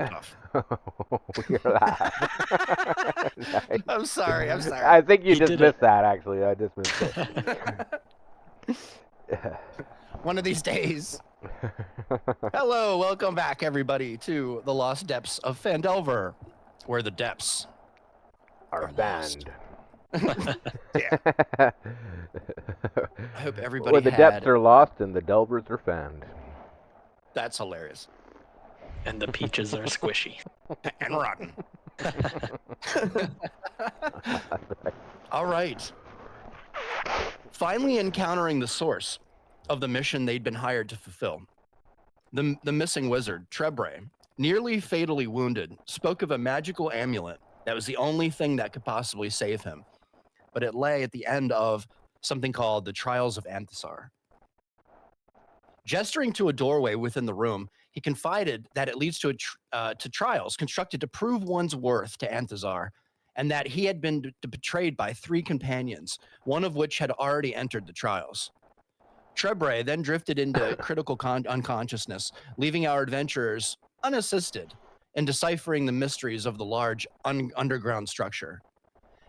Tough. You're laughing. Nice. I'm sorry. I'm sorry. I think you He did it. dismissed that, actually. I dismissed it. One of these days. Hello, welcome back, everybody, to the Lost Depths of Phandelver, where the depths Our are lost. band. Yeah. I hope everybody Where the had. depths are lost and the delvers are found. That's hilarious. And the peaches are squishy. And rotten. All right. Finally encountering the source of the mission they'd been hired to fulfill, the missing wizard, Trebre, nearly fatally wounded, spoke of a magical amulet that was the only thing that could possibly save him. But it lay at the end of something called the Trials of Anthisar. Gesturing to a doorway within the room, he confided that it leads to trials constructed to prove one's worth to Anthisar, and that he had been betrayed by 3 companions, one of which had already entered the trials. Trebre then drifted into critical unconsciousness, leaving our adventurers unassisted in deciphering the mysteries of the large underground structure.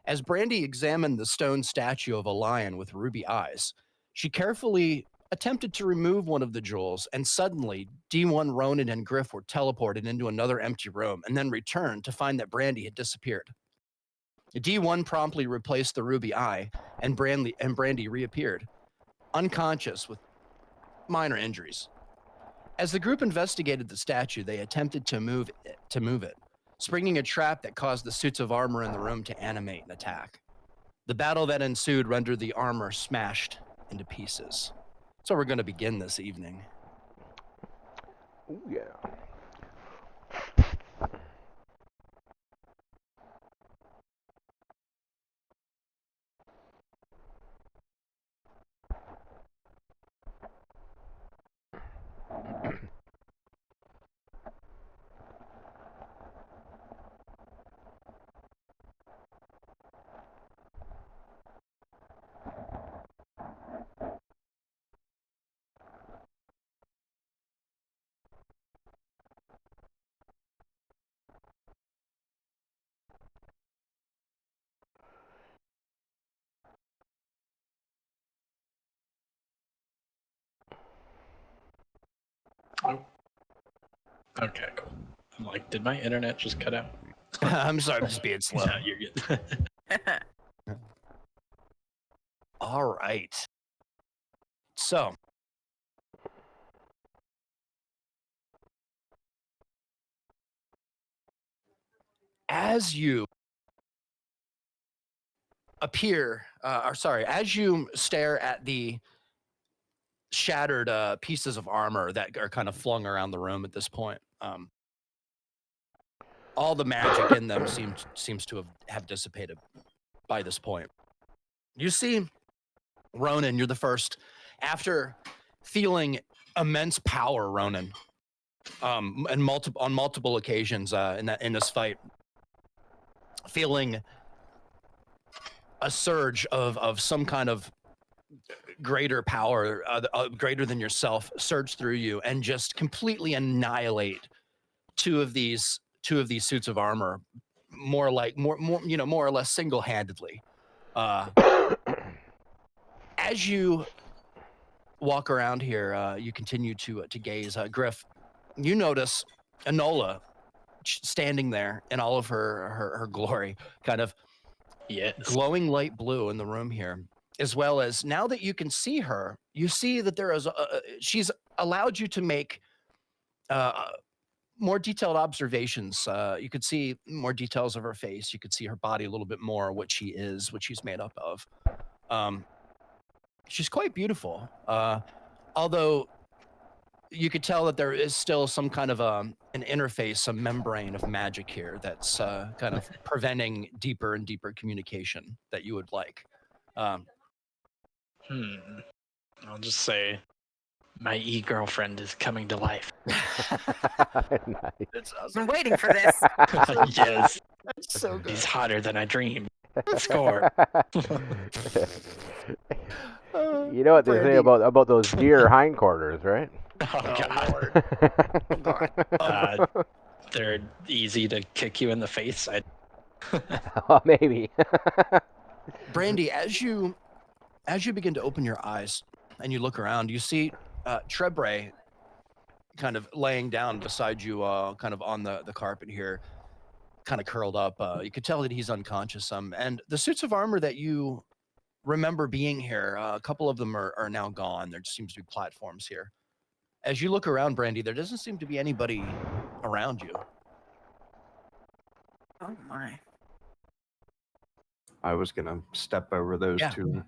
As Brandy examined the stone statue of a lion with ruby eyes, she carefully attempted to remove one of the jewels, and suddenly D1 Ronan and Griff were teleported into another empty room and then returned to find that Brandy had disappeared. D1 promptly replaced the ruby eye, and Brandy reappeared, unconscious with minor injuries. As the group investigated the statue, they attempted to move it, springing a trap that caused the suits of armor in the room to animate and attack. The battle that ensued rendered the armor smashed into pieces. So we're going to begin this evening. Ooh, yeah. Oh. Okay, cool. I'm like, did my internet just cut out? I'm sorry, I'm just being slow. Yeah, you're good. All right. So, as you as you stare at the shattered pieces of armor that are kind of flung around the room at this point, all the magic in them seems to have dissipated by this point. You see, Ronan, you're the first. After feeling immense power, Ronan, and on multiple occasions in this fight, feeling a surge of some kind of greater power, greater than yourself, surge through you and just completely annihilate two of these suits of armor, more or less single-handedly. As you walk around here, you continue to gaze. Griff, you notice Enola standing there in all of her glory, kind of Yes. glowing light blue in the room here, as well as now that you can see her, you see that there is she's allowed you to make more detailed observations. You could see more details of her face. You could see her body a little bit more, what she's made up of. She's quite beautiful, although you could tell that there is still some kind of an interface, some membrane of magic here that's kind of preventing deeper and deeper communication that you would like. I'll just say my e-girlfriend is coming to life. Nice. I've been waiting for this. Yes. That's so good. He's hotter than I dreamed. Score. You know what they say about those deer hindquarters, right? Oh, God. Lord. They're easy to kick you in the face. Oh, maybe. Brandy, as you begin to open your eyes and you look around, you see Trebre kind of laying down beside you, kind of on the carpet here, kind of curled up. You could tell that he's unconscious. And the suits of armor that you remember being here, a couple of them are now gone. There just seems to be platforms here. As you look around, Brandy, there doesn't seem to be anybody around you. Oh my. I was gonna step over those Yeah. two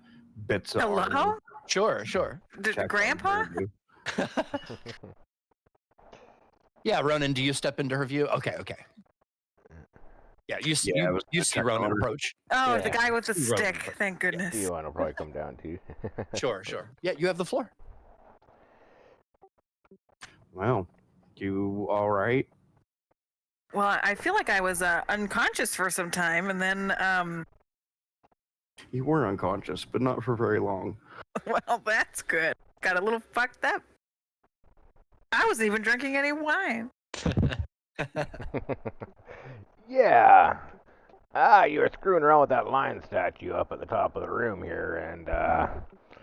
bits of Hello? armor. Sure. check on Grandpa? her, dude. Yeah, Ronan, do you step into her view? Okay. Yeah, you see, Yeah, I was you gonna see check on Ronan her. approach. Oh, Yeah. the guy with the See Ronan stick. approach. Thank goodness. You want to probably come down too. Sure. Yeah, you have the floor. Well, you all right? Well, I feel like I was unconscious for some time, and then, You were unconscious, but not for very long. well, that's good. Got a little fucked up. I wasn't even drinking any wine. Yeah. You were screwing around with that lion statue up at the top of the room here, and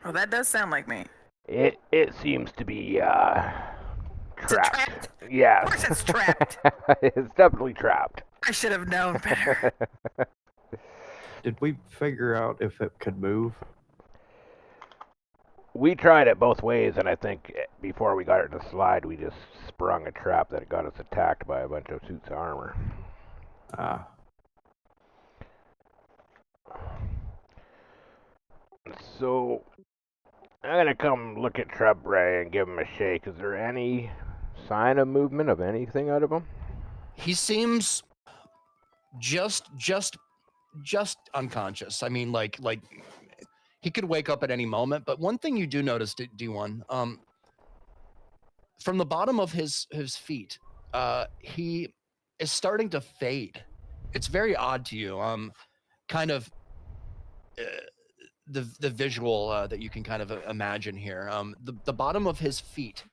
Oh, that does sound like me. it seems to be Is it trapped? Yes. Of course it's trapped. It's definitely trapped. I should have known better. Did we figure out if it could move? We tried it both ways, and I think before we got it to slide, we just sprung a trap that got us attacked by a bunch of suits of armor. Ah, So, I'm gonna come look at Trebre and give him a shake. Is there any sign of movement of anything out of him? He seems just unconscious. I mean, like he could wake up at any moment. But one thing you do notice, D1, from the bottom of his feet, he is starting to fade. It's very odd to you. Kind of the visual that you can kind of imagine here. The bottom of his feet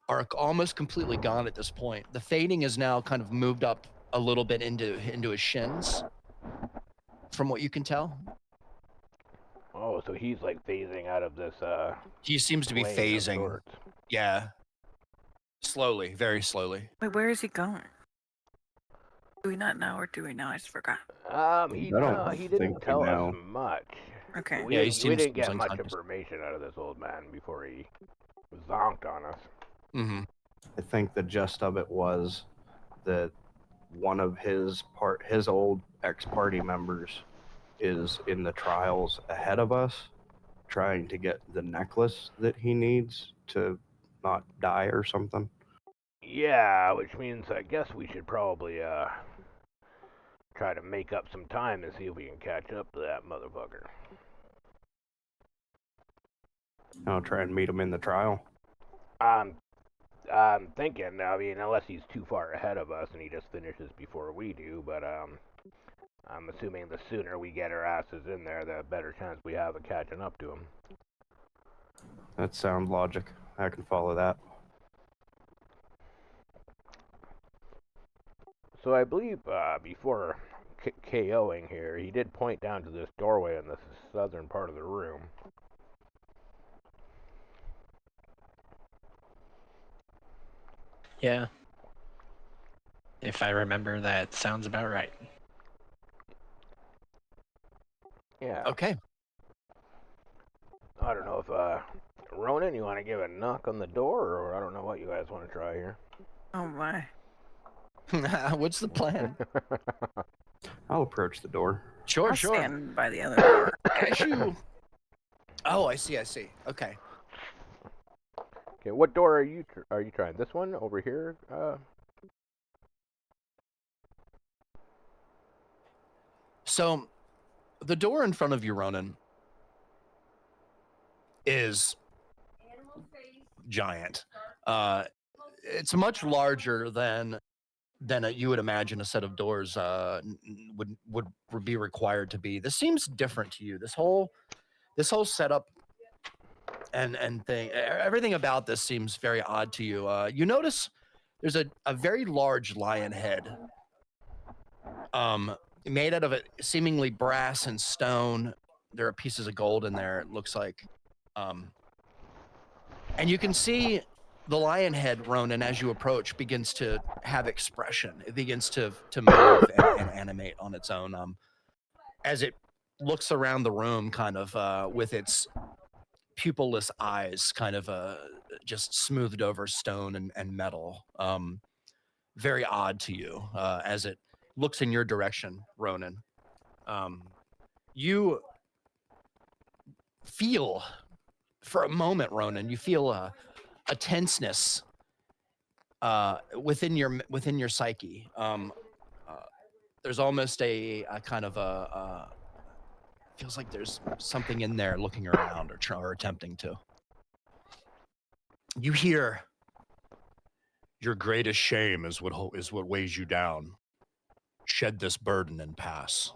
are almost completely gone at this point. The fading is now kind of moved up a little bit into his shins, from what you can tell. Oh, so he's like phasing out of this. He seems to be plane of phasing. sorts. Yeah. Slowly, very slowly. Wait, where is he going? Do we not know, or do we know? I just forgot. He I don't he think didn't we tell know. us much. Okay. We Yeah, he didn't, we seems didn't get much unconscious. information out of this old man before he zonked on us. Mm-hmm. I think the gist of it was that one of his old ex-party members is in the trials ahead of us, trying to get the necklace that he needs to not die or something. Yeah, which means I guess we should probably try to make up some time and see if we can catch up to that motherfucker. I'll try and meet him in the trial. I'm thinking, I mean, unless he's too far ahead of us and he just finishes before we do, but I'm assuming the sooner we get our asses in there, the better chance we have of catching up to him. That's sound logic. I can follow that. So I believe before KOing here, he did point down to this doorway in the southern part of the room. Yeah. If I remember, that sounds about right. Yeah. Okay. I don't know if Ronan, you want to give a knock on the door, or I don't know what you guys want to try here. Oh my. What's the plan? I'll approach the door. Sure. I'll stand by the other door. As you... Oh, I see. Okay. Okay, what door are you trying? This one over here? So, the door in front of you, Ronan, is giant. It's much larger than you would imagine a set of doors would be required to be. This seems different to you. This whole setup and thing, everything about this seems very odd to you. You notice there's a very large lion head, made out of it seemingly brass and stone. There are pieces of gold in there. It looks like, and you can see the lion head, Ronan, as you approach, begins to have expression. It begins to move and animate on its own, as it looks around the room, kind of with its pupilless eyes, kind of just smoothed over stone and metal. Very odd to you as it looks in your direction, Ronan. You feel, for a moment, Ronan, you feel a tenseness within your psyche. There's almost a kind of a feels like there's something in there looking around or attempting to. You hear, "Your greatest shame is what weighs you down. Shed this burden and pass."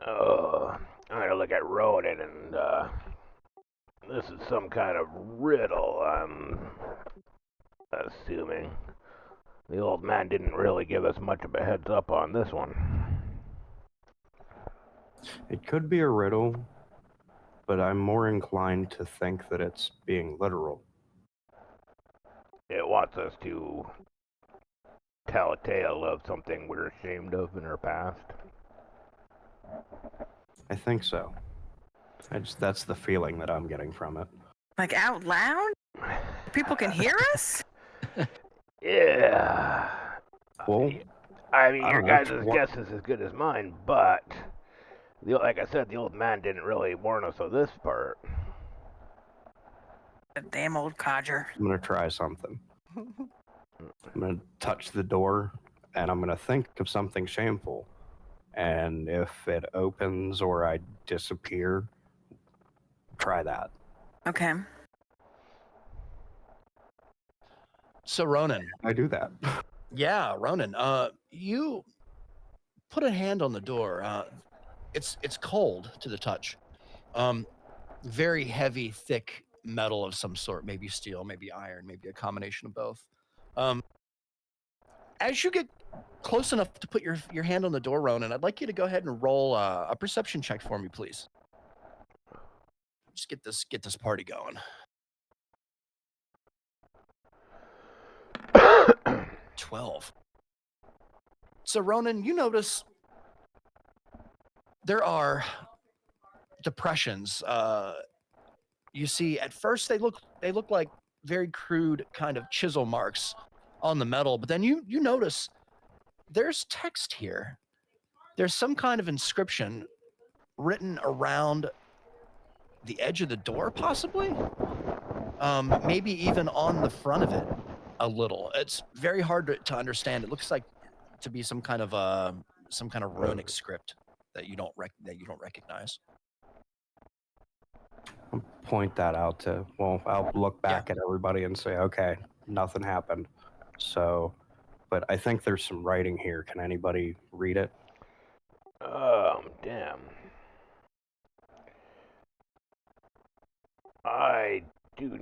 Oh, I'm gonna look at Ronan and this is some kind of riddle, I'm assuming. The old man didn't really give us much of a heads up on this one. It could be a riddle, but I'm more inclined to think that it's being literal. It wants us to tell a tale of something we're ashamed of in our past. I think so. That's the feeling that I'm getting from it. Like out loud? People can hear us? Yeah. Well, I mean, I your don't know. guys' guess is as good as mine, but like I said, the old man didn't really warn us of this part. The damn old codger. I'm gonna try something. I'm gonna touch the door, and I'm gonna think of something shameful. And if it opens or I disappear, try that. Okay. So Ronan, I do that. yeah, Ronan, you put a hand on the door. It's cold to the touch. Very heavy, thick metal of some sort, maybe steel, maybe iron, maybe a combination of both. As you get close enough to put your hand on the door, Ronan, I'd like you to go ahead and roll a perception check for me, please. Just get this party going. 12. So Ronan, you notice there are depressions. You see, at first they look like very crude kind of chisel marks on the metal, but then you notice there's text here. There's some kind of inscription written around the edge of the door, possibly. Maybe even on the front of it a little. It's very hard to understand. It looks like to be some kind of runic script that you don't recognize. I'll point that out to. Well, I'll look back at everybody and say, okay, nothing happened. So, but I think there's some writing here. Can anybody read it? Damn. I do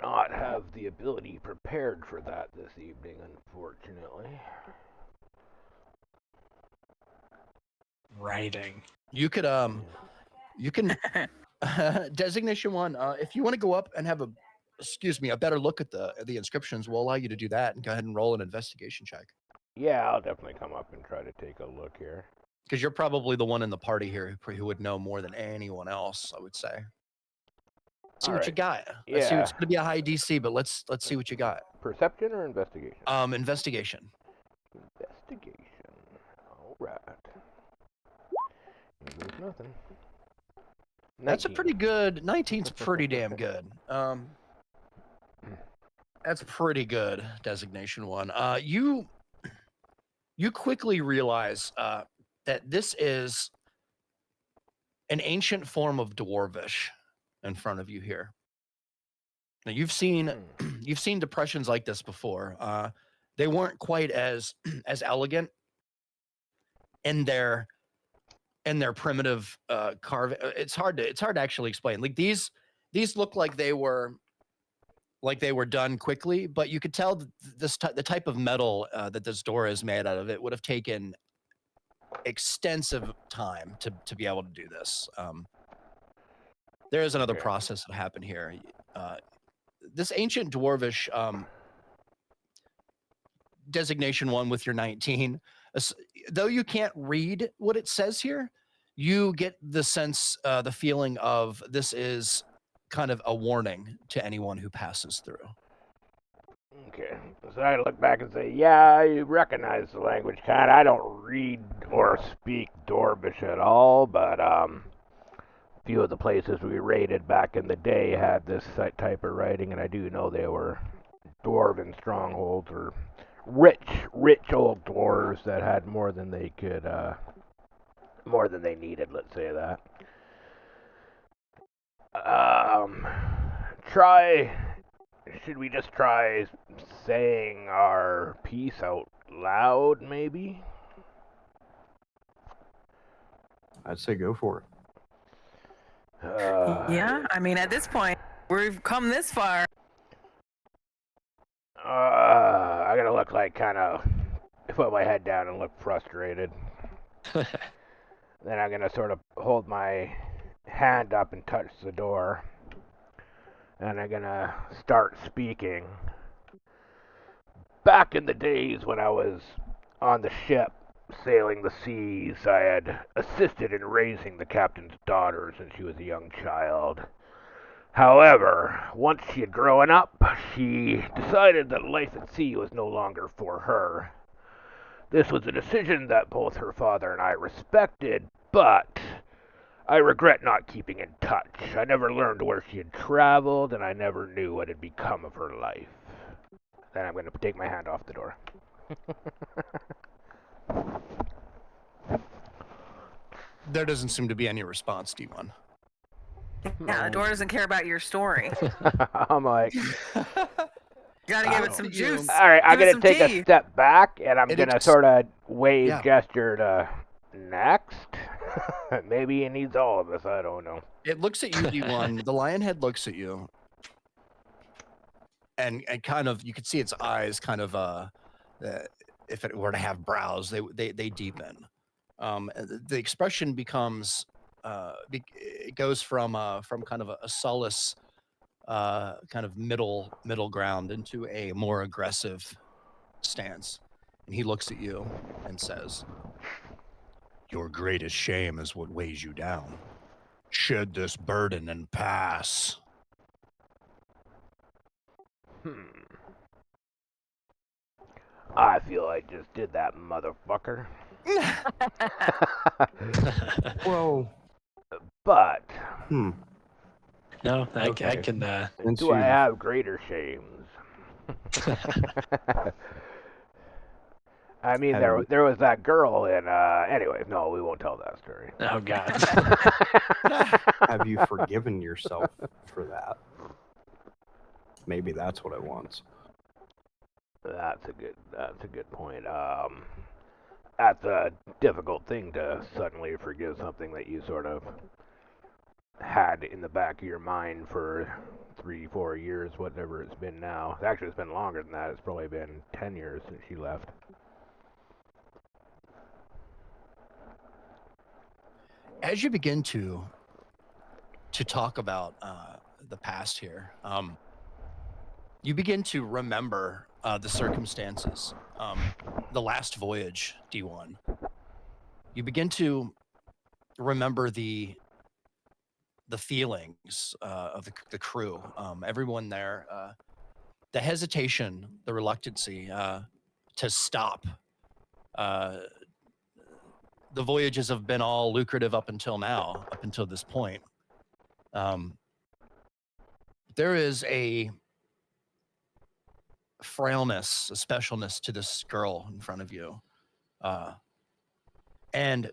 not have the ability prepared for that this evening, unfortunately. Writing. You could you can designation 1. If you want to go up and have a better look at the inscriptions, we'll allow you to do that and go ahead and roll an investigation check. Yeah, I'll definitely come up and try to take a look here. Because you're probably the one in the party here who would know more than anyone else, I would say. See what you got. Let's see. It's going to be a high DC, but let's see what you got. Perception or investigation? Investigation. Investigation. All right. There's nothing. 19. That's a pretty good. 19's pretty damn good. That's pretty good. Designation 1. You quickly realize that this is an ancient form of Dwarvish in front of you here. Now you've seen depressions like this before. They weren't quite as elegant in their primitive carving. It's hard to actually explain. Like these look like they were like they were done quickly, but you could tell that the type of metal that this door is made out of, it would have taken extensive time to be able to do this. There is another Okay. process that happened here. This ancient dwarvish designation one with your 19, though you can't read what it says here, you get the sense, the feeling of this is kind of a warning to anyone who passes through. Okay. So I look back and say, yeah, I recognize the language kind. I don't read or speak Dwarvish at all, but a few of the places we raided back in the day had this type of writing, and I do know they were dwarven strongholds or rich old dwarves that had more than they could, more than they needed. Let's say that. Should we just try saying our piece out loud, maybe? I'd say go for it. Yeah, I mean, at this point, we've come this far. I gotta look like kind of put my head down and look frustrated. Then I'm gonna sort of hold my hand up and touch the door. And I'm gonna start speaking. Back in the days when I was on the ship sailing the seas, I had assisted in raising the captain's daughter since she was a young child. However, once she had grown up, she decided that life at sea was no longer for her. This was a decision that both her father and I respected, but I regret not keeping in touch. I never learned where she had traveled, and I never knew what had become of her life. Then I'm going to take my hand off the door. There doesn't seem to be any response, D1. Yeah, the door doesn't care about your story. I'm like, Gotta give it some juice. all right, I'm Give it going to some take tea. a step back, and I'm It going to ex- sort of wave Yeah. gesture to next. Maybe he needs all of us, I don't know. It looks at you, D1. The lion head looks at you, and kind of, you could see its eyes kind of, if it were to have brows, they deepen. The expression becomes, it goes from kind of a solace, kind of middle ground into a more aggressive stance. And he looks at you and says, "Your greatest shame is what weighs you down. Shed this burden and pass." I feel I just did that, motherfucker. Well, But No, I Okay. can. since do I you have greater shames? I mean, Have there was that girl in. Anyways, no, we won't tell that story. Oh God. have you forgiven yourself for that? Maybe that's what it wants. That's a good point. That's a difficult thing to suddenly forgive something that you sort of had in the back of your mind for 3-4 years, whatever it's been now. Actually, it's been longer than that. It's probably been 10 years since she left. As you begin to talk about the past here, you begin to remember the circumstances. The last voyage, D1. You begin to remember the feelings of the crew, everyone there, the hesitation, the reluctancy to stop. The voyages have been all lucrative up until now, up until this point. There is a frailness, a specialness to this girl in front of you. And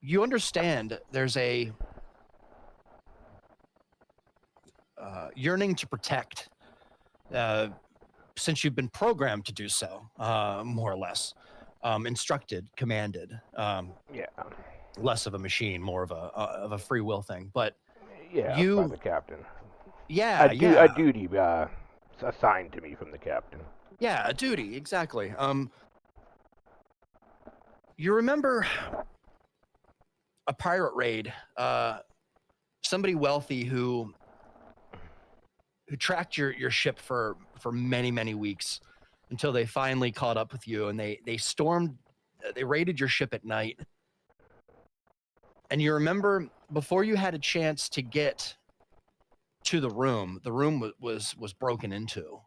you understand there's a yearning to protect, since you've been programmed to do so, more or less, instructed, commanded, Yeah. less of a machine, more of a free will thing. But Yeah, you- by the captain. Yeah, A yeah, duty assigned to me from the captain. yeah, a duty, exactly. You remember a pirate raid, somebody wealthy who tracked your ship for many weeks until they finally caught up with you, and they raided your ship at night. And you remember, before you had a chance to get to the room was broken into.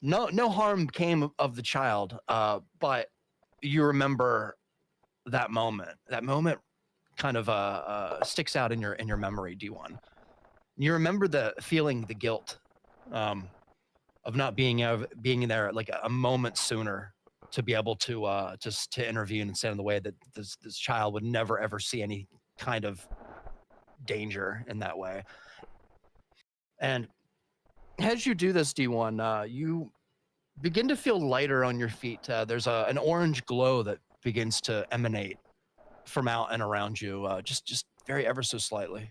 No harm came of the child, but you remember that moment. That moment kind of sticks out in your memory, D1. You remember the feeling, the guilt, of not being there like a moment sooner to be able to just to intervene and stand in the way that this child would never ever see any kind of danger in that way. And as you do this, D1, you begin to feel lighter on your feet. There's an orange glow that begins to emanate from out and around you, just very ever so slightly.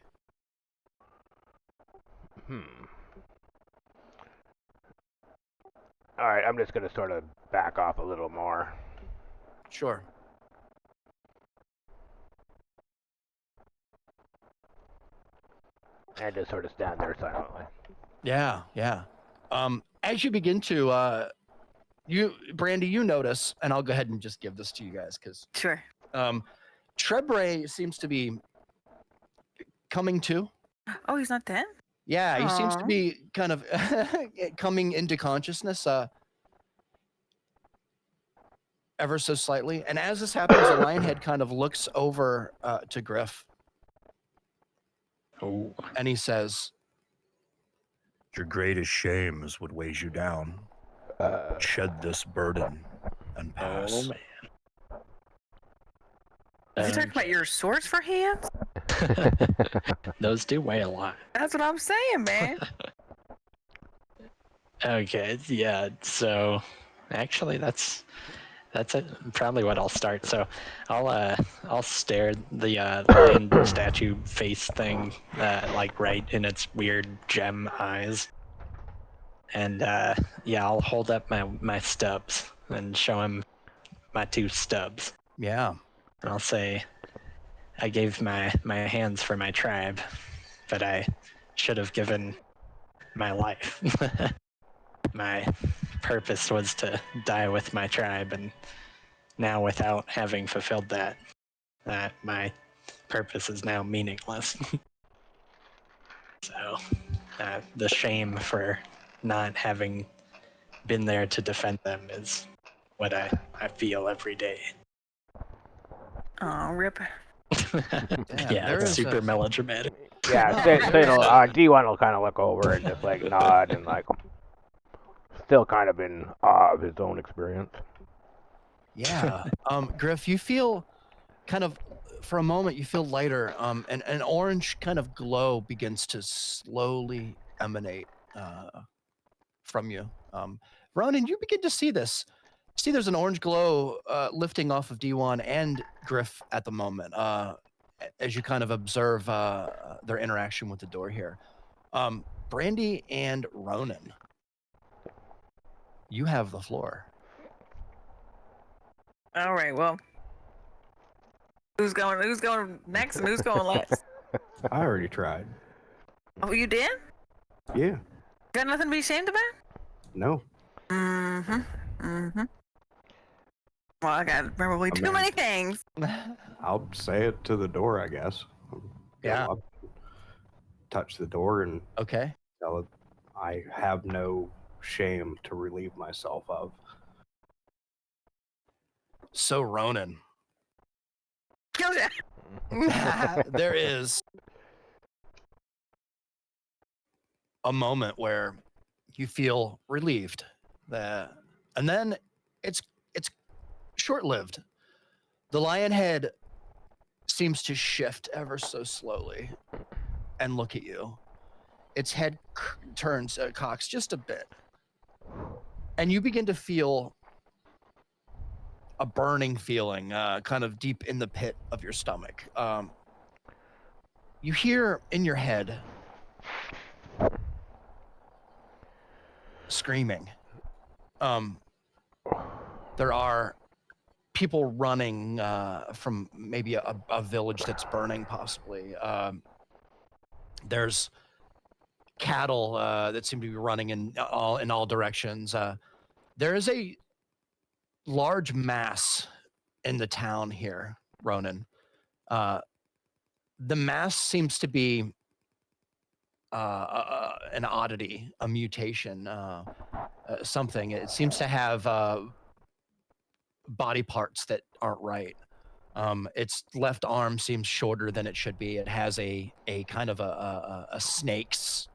All right, I'm just gonna sort of back off a little more. Sure. And just sort of stand there silently. Yeah, yeah. As you begin to, Brandy, you notice, and I'll go ahead and just give this to you guys because Sure. Trebre seems to be coming to. Oh, he's not dead? Yeah, he seems to Aw. be kind of coming into consciousness ever so slightly. And as this happens, the Lionhead kind of looks over to Griff Oh, and he says, "Your greatest shame is what weighs you down. Shed this burden and pass." oh man. Is he talking about your source for hands? Those do weigh a lot. That's what I'm saying, man. Okay, yeah. So, actually, that's probably what I'll start. So, I'll stare the lion statue face thing, like right in its weird gem eyes, and yeah, I'll hold up my stubs and show him my two stubs, Yeah. and I'll say, I gave my hands for my tribe, but I should have given my life. My purpose was to die with my tribe, and now without having fulfilled that, my purpose is now meaningless. So, the shame for not having been there to defend them is what I feel every day. Oh, rip. Damn, Yeah, there it's is super a- melodramatic. Yeah, D1 will kind of look over and just like nod and like still kind of in awe of his own experience. Yeah. Griff, you feel kind of, for a moment, you feel lighter. And an orange kind of glow begins to slowly emanate from you. Ronan, you begin to see this. See, there's an orange glow lifting off of D1 and Griff at the moment, as you kind of observe their interaction with the door here. Brandy and Ronan, you have the floor. All right, well. Who's going next and who's going last? I already tried. Oh, you did? Yeah. Got nothing to be ashamed about? No. Mm-hmm. Mm-hmm. Well, I got probably too many things. I'll say it to the door, I guess. Yeah. Go up, touch the door and Okay. tell it I have no shame to relieve myself of. So, Ronan, Kill ya. there is a moment where you feel relieved, and then it's short-lived. The lion head seems to shift ever so slowly and look at you. Its head turns, cocks just a bit, and you begin to feel a burning feeling, kind of deep in the pit of your stomach. You hear in your head, screaming. There are people running from maybe a village that's burning, possibly. There's cattle that seem to be running in all directions. There is a large mass in the town here, Ronan. The mass seems to be an oddity, a mutation, something. It seems to have body parts that aren't right. Its left arm seems shorter than it should be. It has a kind of a snake's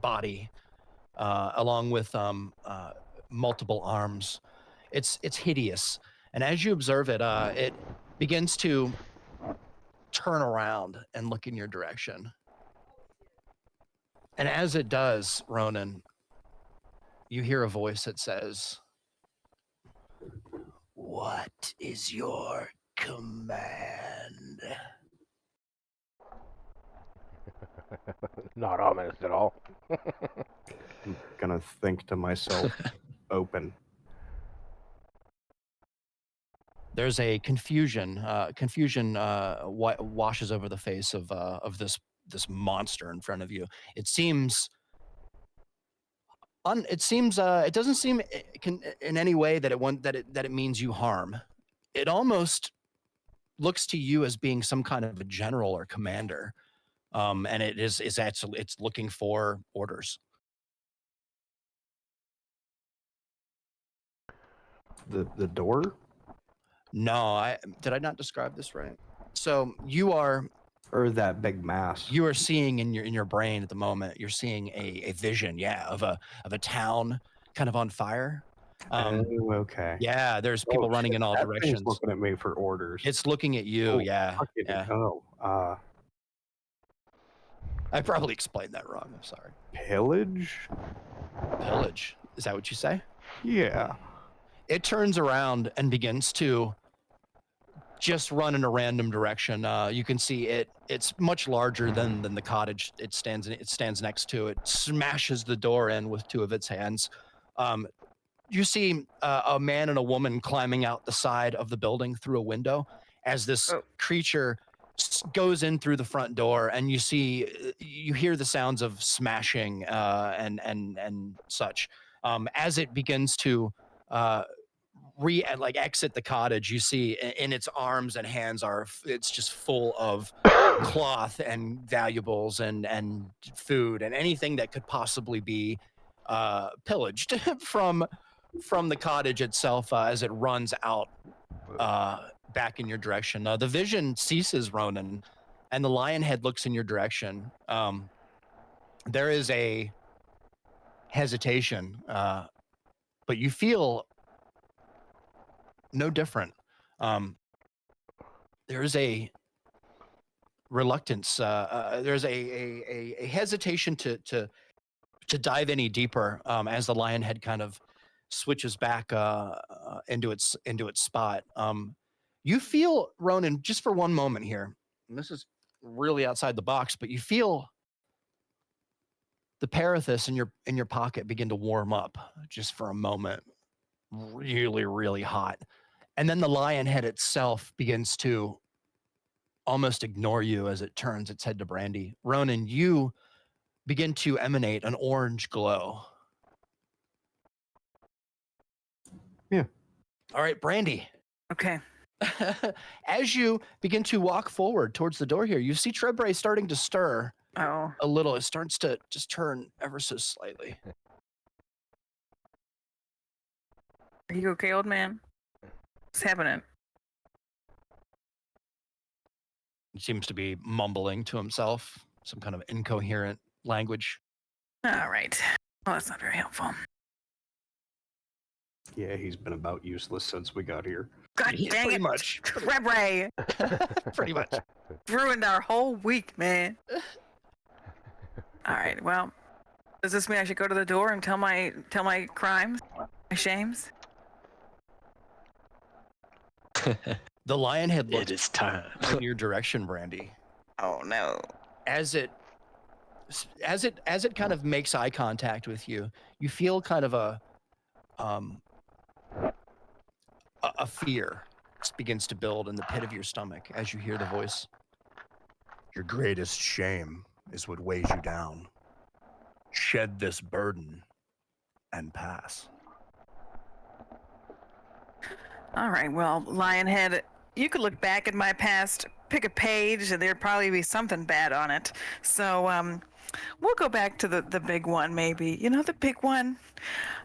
body, along with multiple arms. It's hideous, and as you observe it, it begins to turn around and look in your direction. And as it does, Ronan, you hear a voice that says, "What is your command?" Not ominous at all. I'm gonna think to myself, open. There's a confusion. Confusion washes over the face of this monster in front of you. It seems. It doesn't seem in any way that it means you harm. It almost looks to you as being some kind of a general or commander, and it's looking for orders. The door? No, did I not describe this right? So you are That big mass? You are seeing in your brain at the moment. You're seeing a vision, yeah, of a town kind of on fire. Okay. Yeah, there's people running in all that directions. Thing's looking at me for orders. It's looking at you. Yeah. I probably explained that wrong. I'm sorry. Pillage? Pillage. Is that what you say? Yeah. It turns around and begins to just run in a random direction. You can see it's much larger than the cottage it stands next to. It smashes the door in with two of its hands. You see a man and a woman climbing out the side of the building through a window as this creature goes in through the front door, and you hear the sounds of smashing and such. As it begins to exit the cottage, you see in its arms and hands it's just full of cloth and valuables and food and anything that could possibly be pillaged from the cottage itself, as it runs out back in your direction. The vision ceases, Ronan, and the lion head looks in your direction. There is a hesitation, but you feel no different. There's a reluctance. There's a hesitation to dive any deeper, as the lion head kind of switches back into its spot. You feel, Ronan, just for one moment here, and this is really outside the box, but you feel the parathis in your pocket begin to warm up just for a moment, really, really hot. And then the lion head itself begins to almost ignore you as it turns its head to Brandy. Ronan, you begin to emanate an orange glow. Yeah. All right, Brandy. Okay. As you begin to walk forward towards the door here, you see Trebre starting to stir Oh. a little. It starts to just turn ever so slightly. Are you okay, old man? What's happening? He seems to be mumbling to himself, some kind of incoherent language. All right. Well, that's not very helpful. Yeah, he's been about useless since we got here. God Yeah, dang pretty it. much. Trebre Pretty much. ruined our whole week, man. All right. Well, does this mean I should go to the door and tell my crimes, my shames? The lion head It looks is time. in your direction, Brandy. Oh no. As it as it kind of makes eye contact with you, you feel kind of a fear begins to build in the pit of your stomach as you hear the voice. Your greatest shame is what weighs you down. Shed this burden and pass. All right, well, Lionhead, you could look back at my past, pick a page, and there'd probably be something bad on it. So, we'll go back to the big one, maybe. You know, the big one.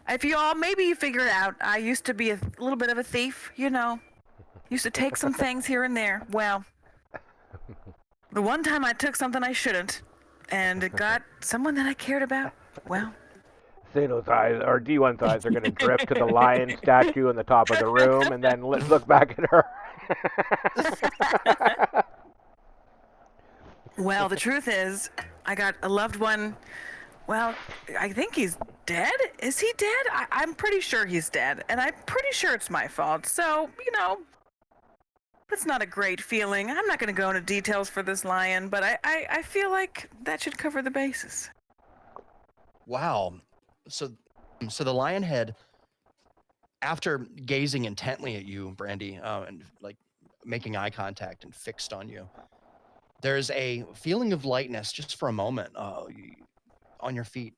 If you all, maybe you figure it out. I used to be a little bit of a thief, you know. Used to take some things here and there. Well, the one time I took something I shouldn't, and it got someone that I cared about, well. Sano's eyes, or D1's eyes, are going to drift to the lion statue in the top of the room, and then let's look back at her. Well, the truth is, I got a loved one. Well, I think he's dead. Is he dead? I'm pretty sure he's dead, and I'm pretty sure it's my fault. So, you know, that's not a great feeling. I'm not going to go into details for this lion, but I feel like that should cover the bases. Wow. So the lion head, after gazing intently at you, Brandy, and like making eye contact and fixed on you, there's a feeling of lightness just for a moment on your feet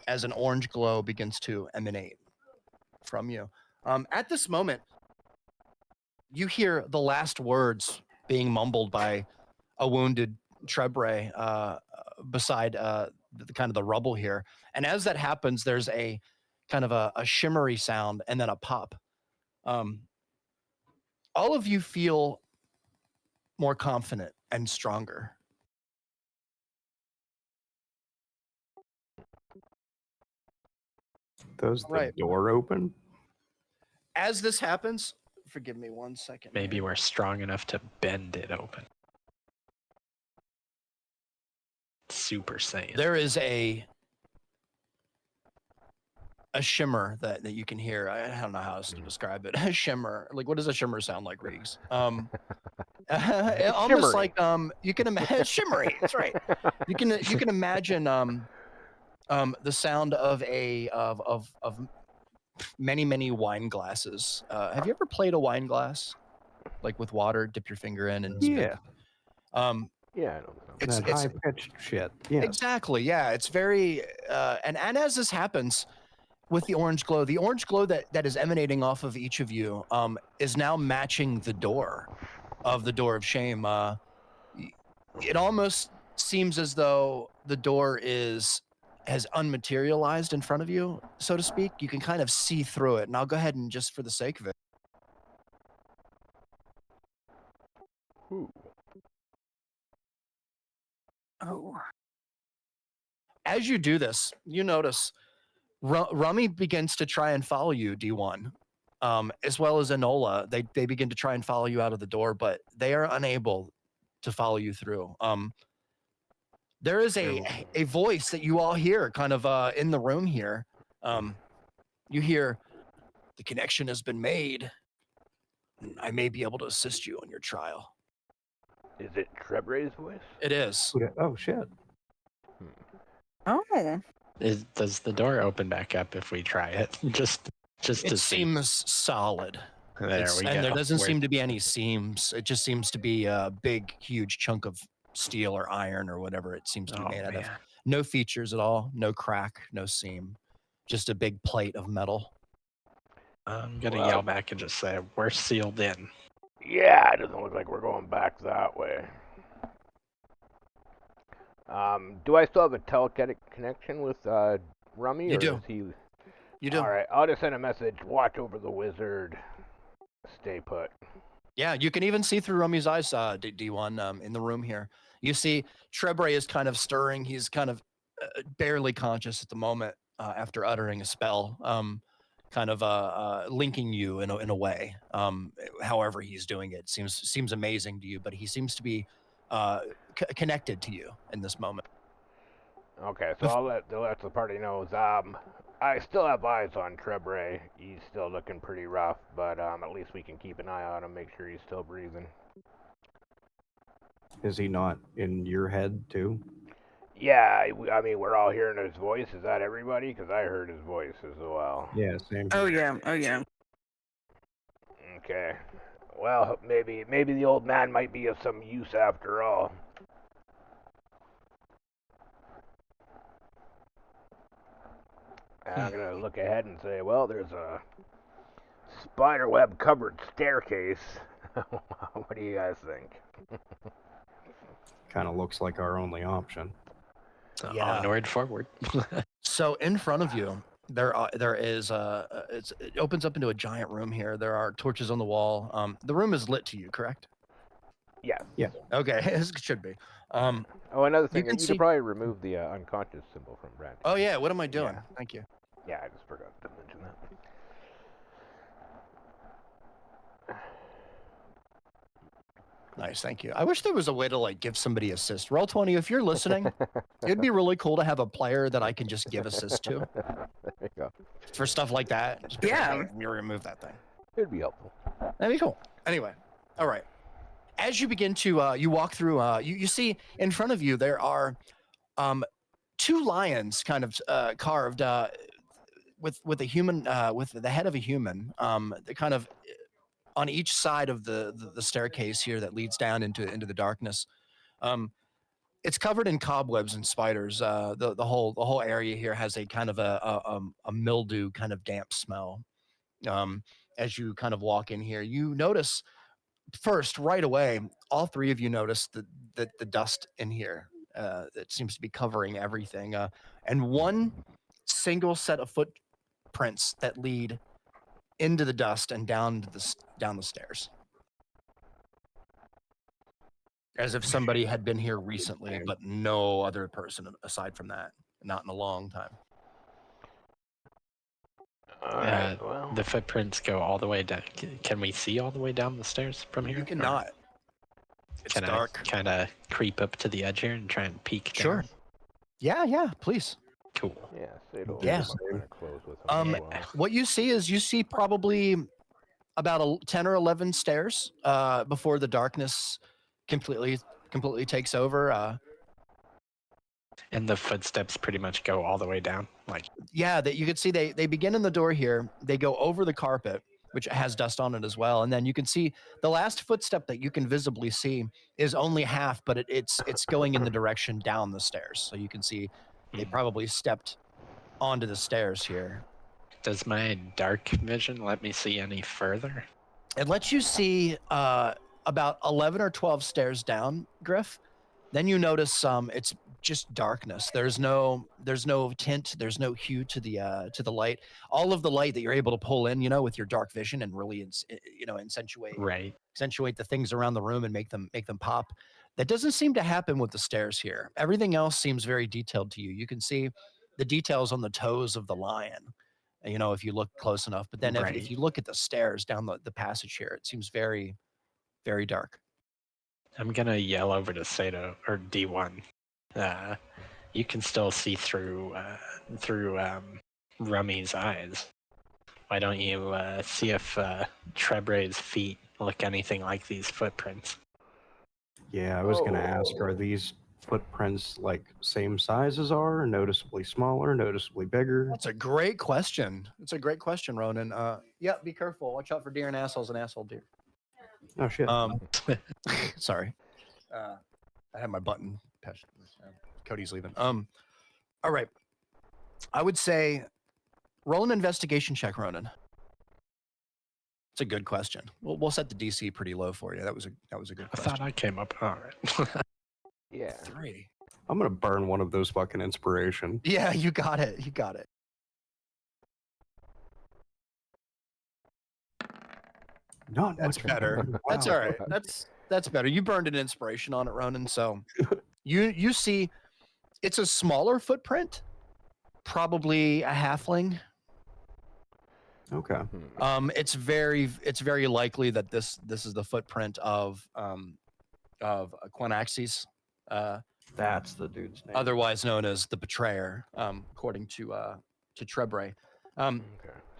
as an orange glow begins to emanate from you. At this moment, you hear the last words being mumbled by a wounded Trebre beside the kind of the rubble here. And as that happens, there's a kind of a shimmery sound and then a pop. All of you feel more confident and stronger. Does the Right. door open? As this happens, forgive me 1 second. Maybe here. we're strong enough to bend it open. Super Saiyan. There is a shimmer that you can hear. I don't know how else to describe it. A shimmer. Like, what does a shimmer sound like, Reegs? Almost Shimmery. like you can imagine shimmery. That's right. You can imagine the sound of many wine glasses. Have you ever played a wine glass, like with water? Dip your finger in and Yeah. Yeah, I know. it's High pitched shit. Yes. exactly, yeah. It's very and as this happens with the orange glow that is emanating off of each of you is now matching the door of shame. It almost seems as though the door has unmaterialized in front of you, so to speak. You can kind of see through it, and I'll go ahead and just for the sake of it. Ooh. Oh. As you do this, you notice Rummy begins to try and follow you, D1, as well as Enola. They begin to try and follow you out of the door, but they are unable to follow you through. There is a voice that you all hear kind of in the room here. You hear, "The connection has been made. I may be able to assist you on your trial." Is it Trebre's voice? It is. Oh shit. Oh. Does the door open back up if we try it? just to It see. seems solid. There we go. And there doesn't seem to be any seams. It just seems to be a big, huge chunk of steel or iron or whatever it seems to be made out of. No features at all. No crack. No seam. Just a big plate of metal. I'm gonna yell back and just say, "We're sealed in." Yeah, it doesn't look like we're going back that way. Do I still have a telekinetic connection with Rummy? You or do. Is he... You do. All right, I'll just send a message. Watch over the wizard. Stay put. Yeah, you can even see through Rummy's eyes, D1, in the room here. You see Trebre is kind of stirring. He's kind of barely conscious at the moment after uttering a spell, kind of linking you in a way. However he's doing it seems amazing to you, but he seems to be connected to you in this moment. Okay, so I'll let the party know. I still have eyes on Trebre. He's still looking pretty rough, but at least we can keep an eye on him, make sure he's still breathing. Is he not in your head too? Yeah, I mean, we're all hearing his voice. Is that everybody? Because I heard his voice as well. Yeah, same. Oh yeah, oh yeah. Okay. Well, maybe the old man might be of some use after all. And I'm gonna look ahead and say, well, there's a spiderweb covered staircase. What do you guys think? Kind of looks like our only option. So Yeah. onward, forward. So in front of you, there is it opens up into a giant room here. There are torches on the wall. The room is lit to you, correct? Yes. Yeah. Okay, as it should be. Oh, another thing, can you see- could probably remove the unconscious symbol from Brand. Oh yeah, what am I doing? Yeah. Thank you. Yeah, I just forgot to mention that. Nice, thank you. I wish there was a way to like give somebody assist. Roll20, if you're listening, it'd be really cool to have a player that I can just give assist to There you go. for stuff like that. Just be like, Yeah. "Hey, you remove that thing. It'd be helpful. That'd be cool. Anyway, all right. As you begin to you walk through, you see in front of you there are two lions kind of carved with a human with the head of a human. They're kind of on each side of the staircase here that leads down into the darkness. It's covered in cobwebs and spiders. The whole area here has a kind of a mildew kind of damp smell. As you kind of walk in here, you notice first right away. All three of you notice the dust in here. That seems to be covering everything, and one single set of footprints that lead into the dust and down the stairs, as if somebody had been here recently, but no other person aside from that, not in a long time. All right. Well, The footprints go all the way down. Can we see all the way down the stairs from here? You Or cannot. It's Can dark. I kind of creep up to the edge here and try and peek Sure. down? Yeah, please. Cool. yeah, Sato Yeah. kind of close with him as well. What you see is probably about 10 or 11 stairs before the darkness completely takes over. And the footsteps pretty much go all the way down. Like, Yeah, that you can see they begin in the door here. They go over the carpet, which has dust on it as well, and then you can see the last footstep that you can visibly see is only half, but it's going in the direction down the stairs. So you can see they probably stepped onto the stairs here. does my dark vision let me see any further? It lets you see about 11 or 12 stairs down, Griff. Then you notice it's just darkness. There's no tint, there's no hue to the light. All of the light that you're able to pull in, with your dark vision and really accentuate Right. the things around the room and make them pop. That doesn't seem to happen with the stairs here. Everything else seems very detailed to you. You can see the details on the toes of the lion, if you look close enough. But then if Right. you look at the stairs down the passage here, it seems very, very dark. I'm gonna yell over to Sato or D1. You can still see through Rummy's eyes. Why don't you see if Trebre's feet look anything like these footprints? Yeah, I was gonna ask, are these footprints like same size as are, noticeably smaller, noticeably bigger? That's a great question. It's a great question, Ronan. Yeah, be careful. Watch out for deer and assholes and asshole deer. Oh shit. Sorry. I had my button. Cody's leaving. All right. I would say roll an investigation check, Ronan. It's a good question. We'll set the DC pretty low for you. That was a good I question. thought I came up. All right. Yeah. 3. I'm gonna burn one of those fucking inspiration. Yeah, you got it. Not That's much better. Wow. That's all right. That's better. You burned an inspiration on it, Ronan. So you see, it's a smaller footprint, probably a halfling. Okay. It's very likely that this is the footprint of Quanaxis, That's the dude's name. otherwise known as the Betrayer, according to Trebre. Okay.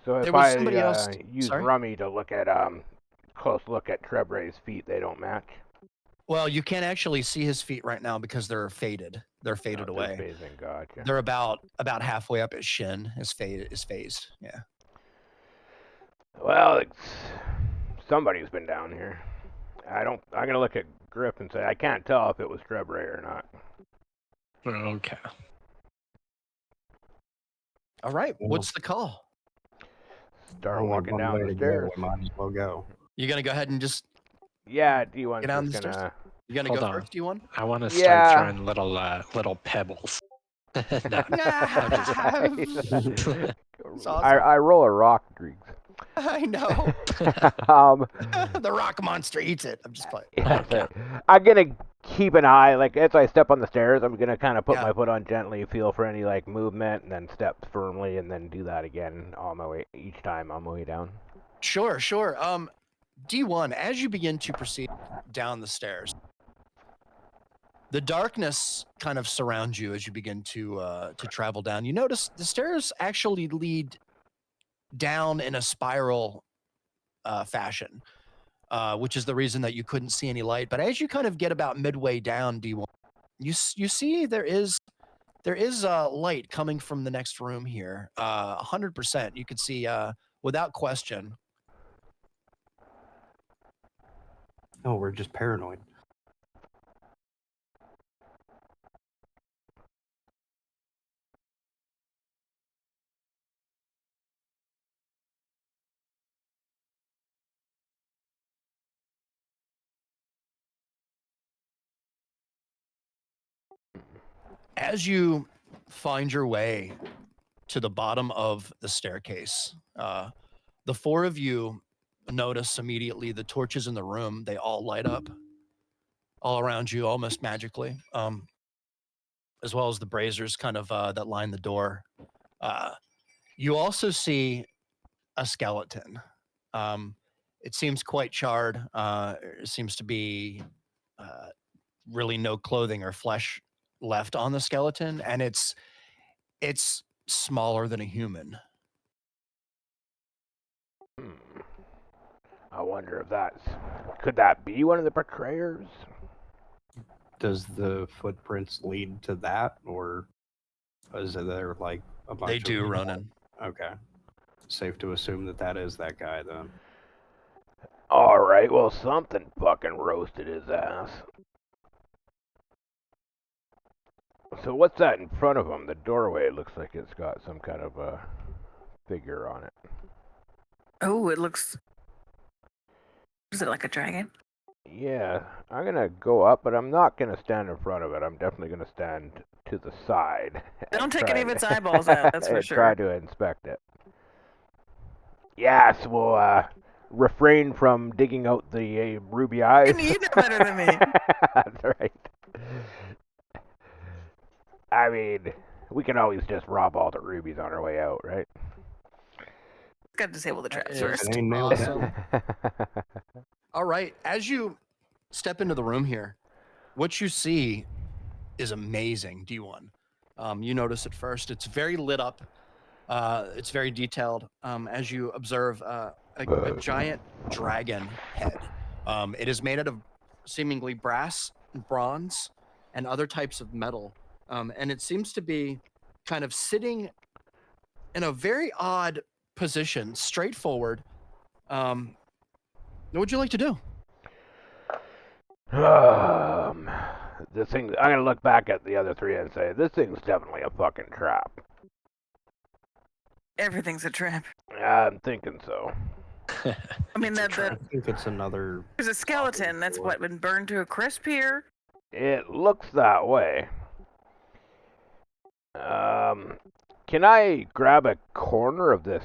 So if There was I somebody else- use sorry? Rummy to look at close look at Trebre's feet, they don't match. Well, you can't actually see his feet right now because they're faded. They're faded away. Phasing, gotcha. They're about halfway up his shin. Is phased. Yeah. Well, somebody's been down here. I'm gonna look at Griff and say I can't tell if it was Trebray or not. Okay. All right. Well, What's the call? Start only walking one down way the to go, stairs. we might as well go. You gonna go ahead and just Yeah, D1's get down the just stairs? gonna. You gonna Hold go on. first, D1? I want to Yeah. start throwing little pebbles. No, I'm just It's awesome. I roll a rock, Griggs. I know. um, The rock monster eats it. I'm just playing. Okay. I'm gonna keep an eye, like as I step on the stairs, I'm gonna kind of put Yeah. my foot on gently, feel for any like movement, and then step firmly, and then do that again on my way each time on my way down. Sure. D1, as you begin to proceed down the stairs, the darkness kind of surrounds you as you begin to travel down. You notice the stairs actually lead down in a spiral fashion, which is the reason that you couldn't see any light. But as you kind of get about midway down, D1, you see there is light coming from the next room here. 100%. You could see without question. Oh, we're just paranoid. As you find your way to the bottom of the staircase, the four of you notice immediately the torches in the room. They all light up all around you almost magically, as well as the braziers kind of that line the door. You also see a skeleton. It seems quite charred. It seems to be really no clothing or flesh left on the skeleton, and it's smaller than a human. I wonder if could that be one of the betrayers? Does the footprints lead to that, or is there like a bunch They of do, them? Ronan. Okay. Safe to assume that is that guy then. All right, well, something fucking roasted his ass. So what's that in front of him? The doorway looks like it's got some kind of a figure on it. Oh, it looks. Is it like a dragon? Yeah, I'm gonna go up, but I'm not gonna stand in front of it. I'm definitely gonna stand to the side. Don't take any of its eyeballs out, that's for and sure. Try to inspect it. Yes, we'll refrain from digging out the ruby eyes. You know better than me. That's right. I mean, we can always just rob all the rubies on our way out, right? Got to disable the traps Is first. It ain't nailed awesome. down. All right, as you step into the room here, what you see is amazing, D1. You notice at first it's very lit up. It's very detailed. As you observe a giant dragon head. It is made out of seemingly brass, bronze, and other types of metal. And it seems to be kind of sitting in a very odd position, straight forward. What would you like to do? This thing. I'm gonna look back at the other three and say, this thing's definitely a fucking trap. Everything's a trap. I'm thinking so. I mean, I think it's another. there's a skeleton that's what been burned to a crisp here. It looks that way. Can I grab a corner of this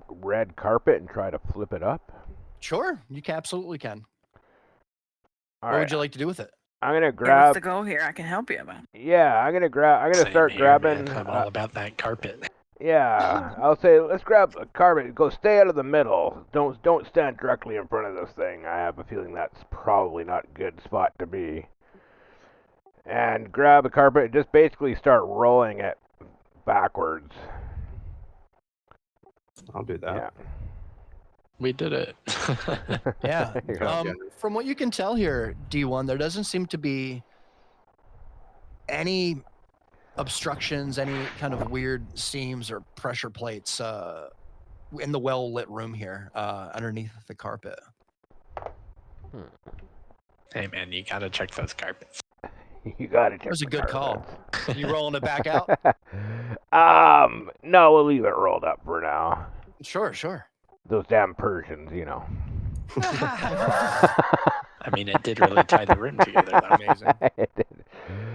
red carpet and try to flip it up? Sure, you absolutely can. All What right. would you like to do with it? I'm gonna Yeah, what's grab. the goal here? I can help you about. Yeah, I'm gonna Same start here, grabbing. man. I'm all about that carpet. Yeah, I'll say let's grab a carpet. Go stay out of the middle. Don't stand directly in front of this thing. I have a feeling that's probably not a good spot to be. And grab a carpet and just basically start rolling it backwards. I'll do that. Yeah. We did it. Yeah. Yeah. From what you can tell here, D1, there doesn't seem to be any obstructions, any kind of weird seams or pressure plates in the well-lit room here underneath the carpet. Hey man, you gotta check those carpets. You gotta check That was a the good call. carpets. You rolling it back out? No, we'll leave it rolled up for now. Sure. Those damn Persians, you know. I mean, it did really tie the room together. Though. Amazing.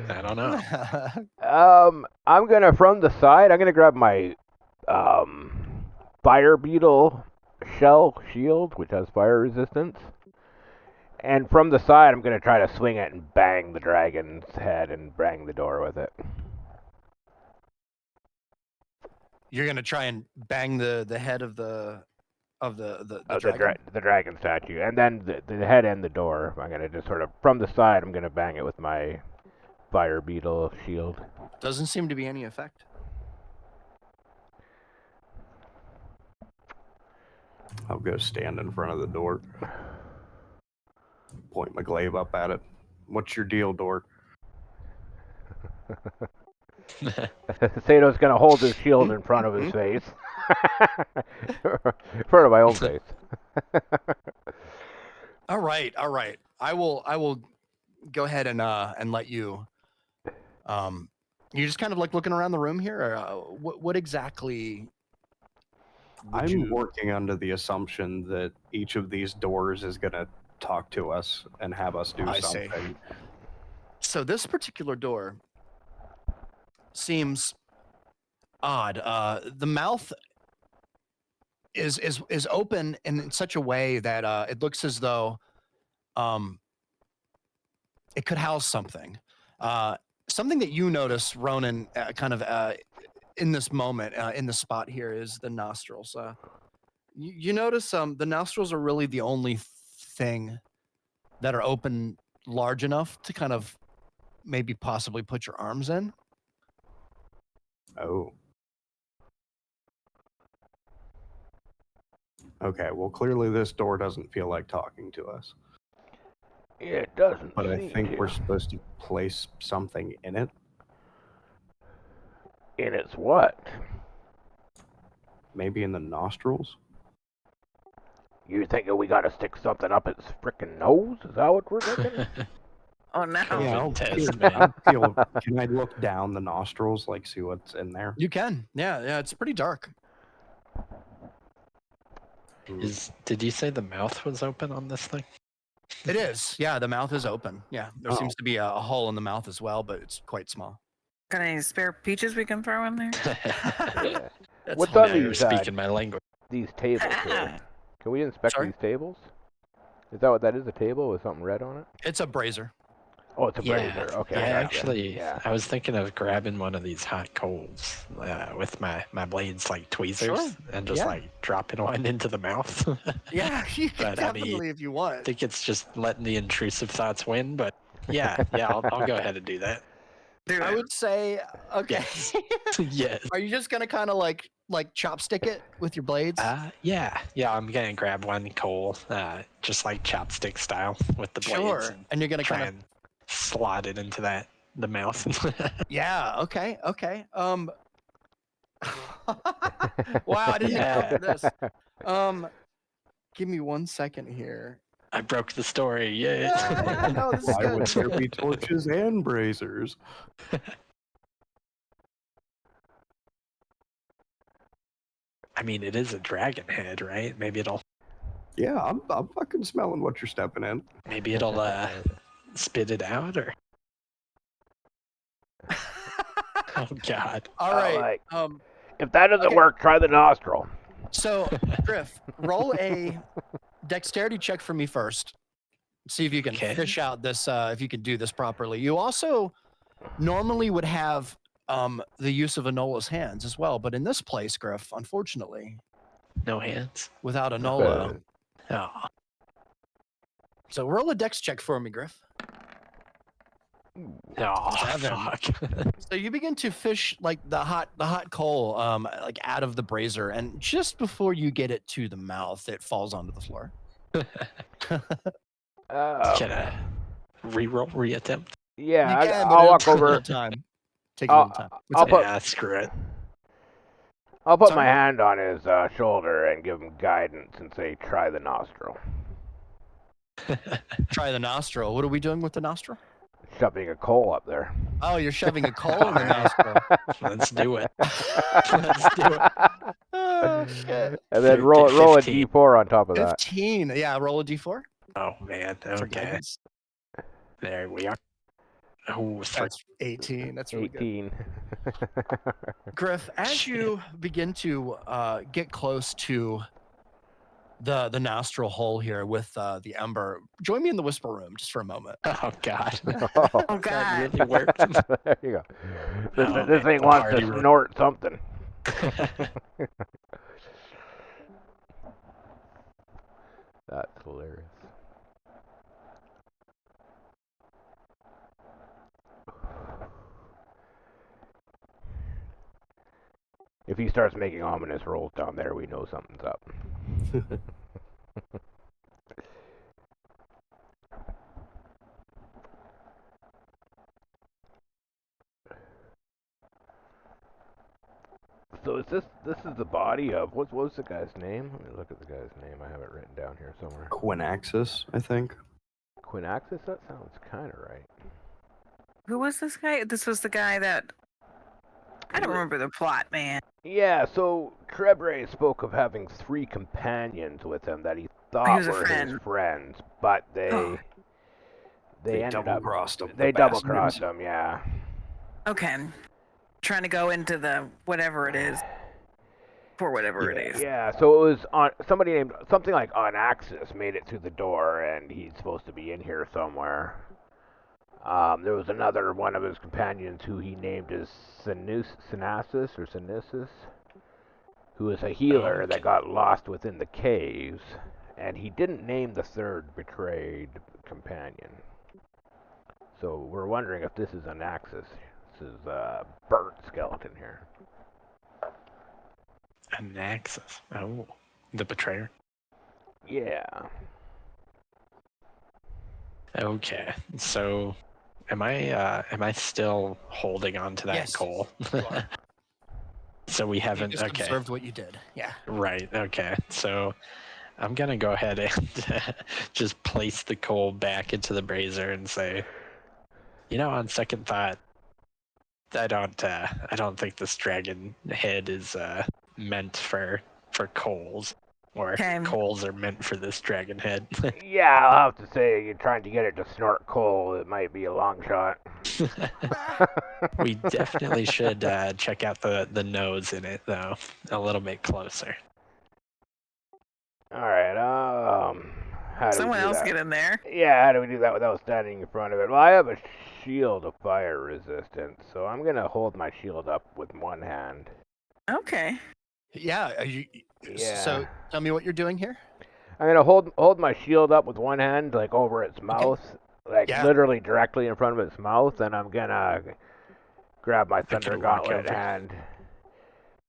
I don't know. I'm gonna from the side. I'm gonna grab my fire beetle shell shield, which has fire resistance, and from the side, I'm gonna try to swing it and bang the dragon's head and bang the door with it. You're gonna try and bang the head of the dragon. The dragon statue, and then the head and the door. I'm gonna just sort of from the side. I'm gonna bang it with my fire beetle shield. Doesn't seem to be any effect. I'll go stand in front of the door. Point my glaive up at it. What's your deal, door? Sato's gonna hold his shield in front of his face. In front of my own face. All right. I will go ahead and let you. You're just kind of like looking around the room here. Or, what exactly? I'm working under the assumption that each of these doors is gonna talk to us and have us do I see. something. So this particular door seems odd. The mouth is open in such a way that it looks as though it could house something. Something that you notice, Ronan, kind of in this moment, in the spot here, is the nostrils. You notice the nostrils are really the only thing that are open large enough to kind of maybe possibly put your arms in. Oh. Okay, well, clearly this door doesn't feel like talking to us. It doesn't. But I seem think to. we're supposed to place something in it. In its what? Maybe in the nostrils? You thinking we gotta stick something up its frickin' nose? Is that what we're thinking? Oh no. COVID test, Can I look down the nostrils, like see what's in there? You can. Yeah, it's pretty dark. Did you say the mouth was open on this thing? It is. Yeah, the mouth is open. Yeah, there Oh. seems to be a hole in the mouth as well, but it's quite small. Got any spare peaches we can throw in there? Yeah. That's What's all. on Now you're these speaking my language. these tables here? Can we inspect Sorry? these tables? Is that what that is? A table with something red on it? It's a brazier. Oh, it's a Yeah, brazier. Okay. I gotcha. actually, Yeah. I was thinking of grabbing one of these hot coals with my blades like tweezers Sure. and just Yeah. like dropping one into the mouth. Yeah, you can But, I mean, definitely if you I want. think it's just letting the intrusive thoughts win, but yeah, I'll go ahead and do that. Do I it. would say, okay. Yes. Are you just gonna kind of like chopstick it with your blades? Yeah, I'm gonna grab one coal, just like chopstick style with the blades. Sure. And you're gonna try kind of. and slot it into the mouth. Yeah. Okay. Wow, I didn't expect this. Give me 1 second here. I broke the story. Yeah. Yeah, no, this is Why would good. there be torches and braziers? I mean, it is a dragon head, right? Maybe it'll Yeah, I'm fucking smelling what you're stepping in. spit it out, or oh god. All right. Alright. Um. If that doesn't Okay. work, try the nostril. So, Griff, roll a dexterity check for me first. See if you can Okay. fish out this. If you can do this properly. You also normally would have the use of Enola's hands as well, but in this place, Griff, unfortunately, No hands. without Enola. Oh, So roll a dex check for me, Griff. Oh, 7. fuck. So you begin to fish like the hot coal, like out of the brazier, and just before you get it to the mouth, it falls onto the floor. Can I reroll, reattempt? Yeah, You can, but I'll it'll walk take a little over. time. Take a little time. What's I'll up? put Yeah, screw it. I'll put Sorry? my hand on his shoulder and give him guidance and say, "Try the nostril." Try the nostril. What are we doing with the nostril? Shoving a coal up there. Oh, you're shoving a coal in the nostril. Let's do it. Let's do it. Oh, shit. And then roll a 15. d4 on top of that. 15. Yeah, roll a d4 Oh, man. for Okay. guidance. There we are. Oh, That's 18. That's really good. 18. Griff, as you begin to get close to the nostril hole here with the ember, join me in the whisper room just for a moment. Oh, God. Oh That God. really worked. There you go. This, Oh, this man, thing wants party to room. snort something. That's hilarious. If he starts making ominous rolls down there, we know something's up. So is this is the body of what was the guy's name? Let me look at the guy's name. I have it written down here somewhere. Quinaxis, I think. Quinaxis? That sounds kind of right. Who was this guy? This was the guy that I don't remember the plot, man. Yeah, so Trebre spoke of having 3 companions with him that he thought was a were friend. his friends, but they ended up double-crossed him. they the double-crossed bastards. him. Yeah. Okay. Trying to go into the whatever it is. For whatever it is. Yeah, so it was on somebody named something like Onaxis made it through the door, and he's supposed to be in here somewhere. There was another one of his companions who he named as Synasis or Synesis, who was a healer that got lost within the caves, and he didn't name the third betrayed companion. So we're wondering if this is Onaxis. This is a burnt skeleton here. An axis. Oh, the betrayer. Yeah. Okay, so am I still holding on to that Yes, coal? you are. So we You haven't. just Okay, observed what you did. Yeah. right. Okay, so I'm gonna go ahead and just place the coal back into the brazier and say, on second thought, I don't think this dragon head is meant for coals, or Okay. coals are meant for this dragon head. Yeah, I'll have to say, you're trying to get it to snort coal. It might be a long shot. We definitely should check out the nose in it, though, a little bit closer. All right. How do Someone we do else that? get in there. Yeah, how do we do that without standing in front of it? Well, I have a shield of fire resistance, so I'm gonna hold my shield up with one hand. Okay. Yeah. Yeah. So tell me what you're doing here. I'm gonna hold my shield up with one hand, like over its mouth, like Yeah. literally directly in front of its mouth, and I'm gonna grab my can thunder walk gauntlet over. hand,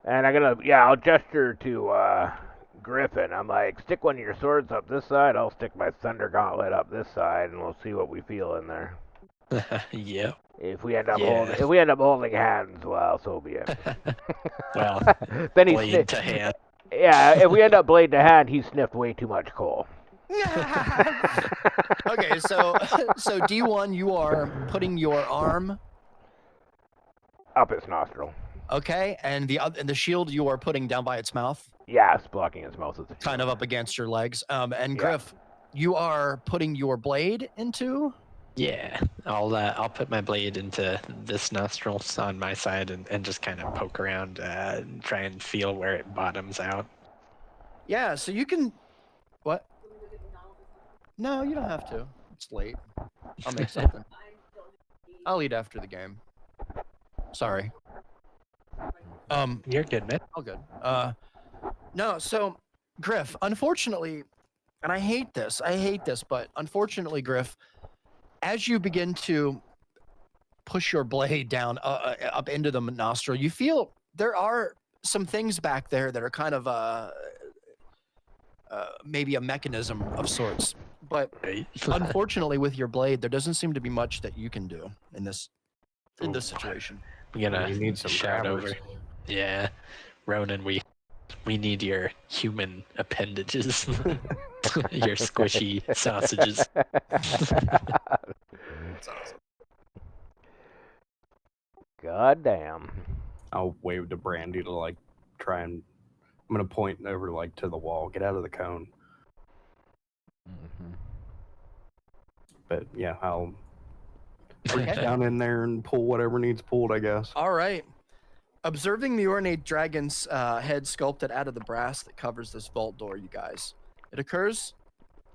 and I'll gesture to Griffin. I'm like, stick one of your swords up this side. I'll stick my thunder gauntlet up this side, and we'll see what we feel in there. Yep. If we end up Yeah. holding hands, well, so be it. Well, Then he blade to hand. Yeah, if we end up blade to hand, he sniffed way too much coal. Okay, so D1, you are putting your arm, Up its nostril. okay, and the shield you are putting down by its mouth, Yeah, it's blocking its mouth with the kind of shield. up against your legs. And Yeah. Griff, you are putting your blade into. Yeah, I'll put my blade into this nostril on my side and just kind of poke around, and try and feel where it bottoms out. Yeah, so you can. What? No, you don't have to. It's late. I'll make something. I'll eat after the game. Sorry. You're good, man. All good. No, so Griff, unfortunately, and I hate this, but unfortunately, Griff, as you begin to push your blade down up into the nostril, you feel there are some things back there that are kind of maybe a mechanism of sorts. But Right? unfortunately, with your blade, there doesn't seem to be much that you can do in this situation. I'm gonna You need some shout grabbers. over. Yeah, Ronan, we need your human appendages, your squishy sausages. That's awesome. God damn. I'll wave to Brandy to like try and. I'm gonna point over like to the wall. Get out of the cone. Mm-hmm. But yeah, I'll reach Okay. down in there and pull whatever needs pulled. I guess. All right. Observing the ornate dragon's head sculpted out of the brass that covers this vault door, you guys, it occurs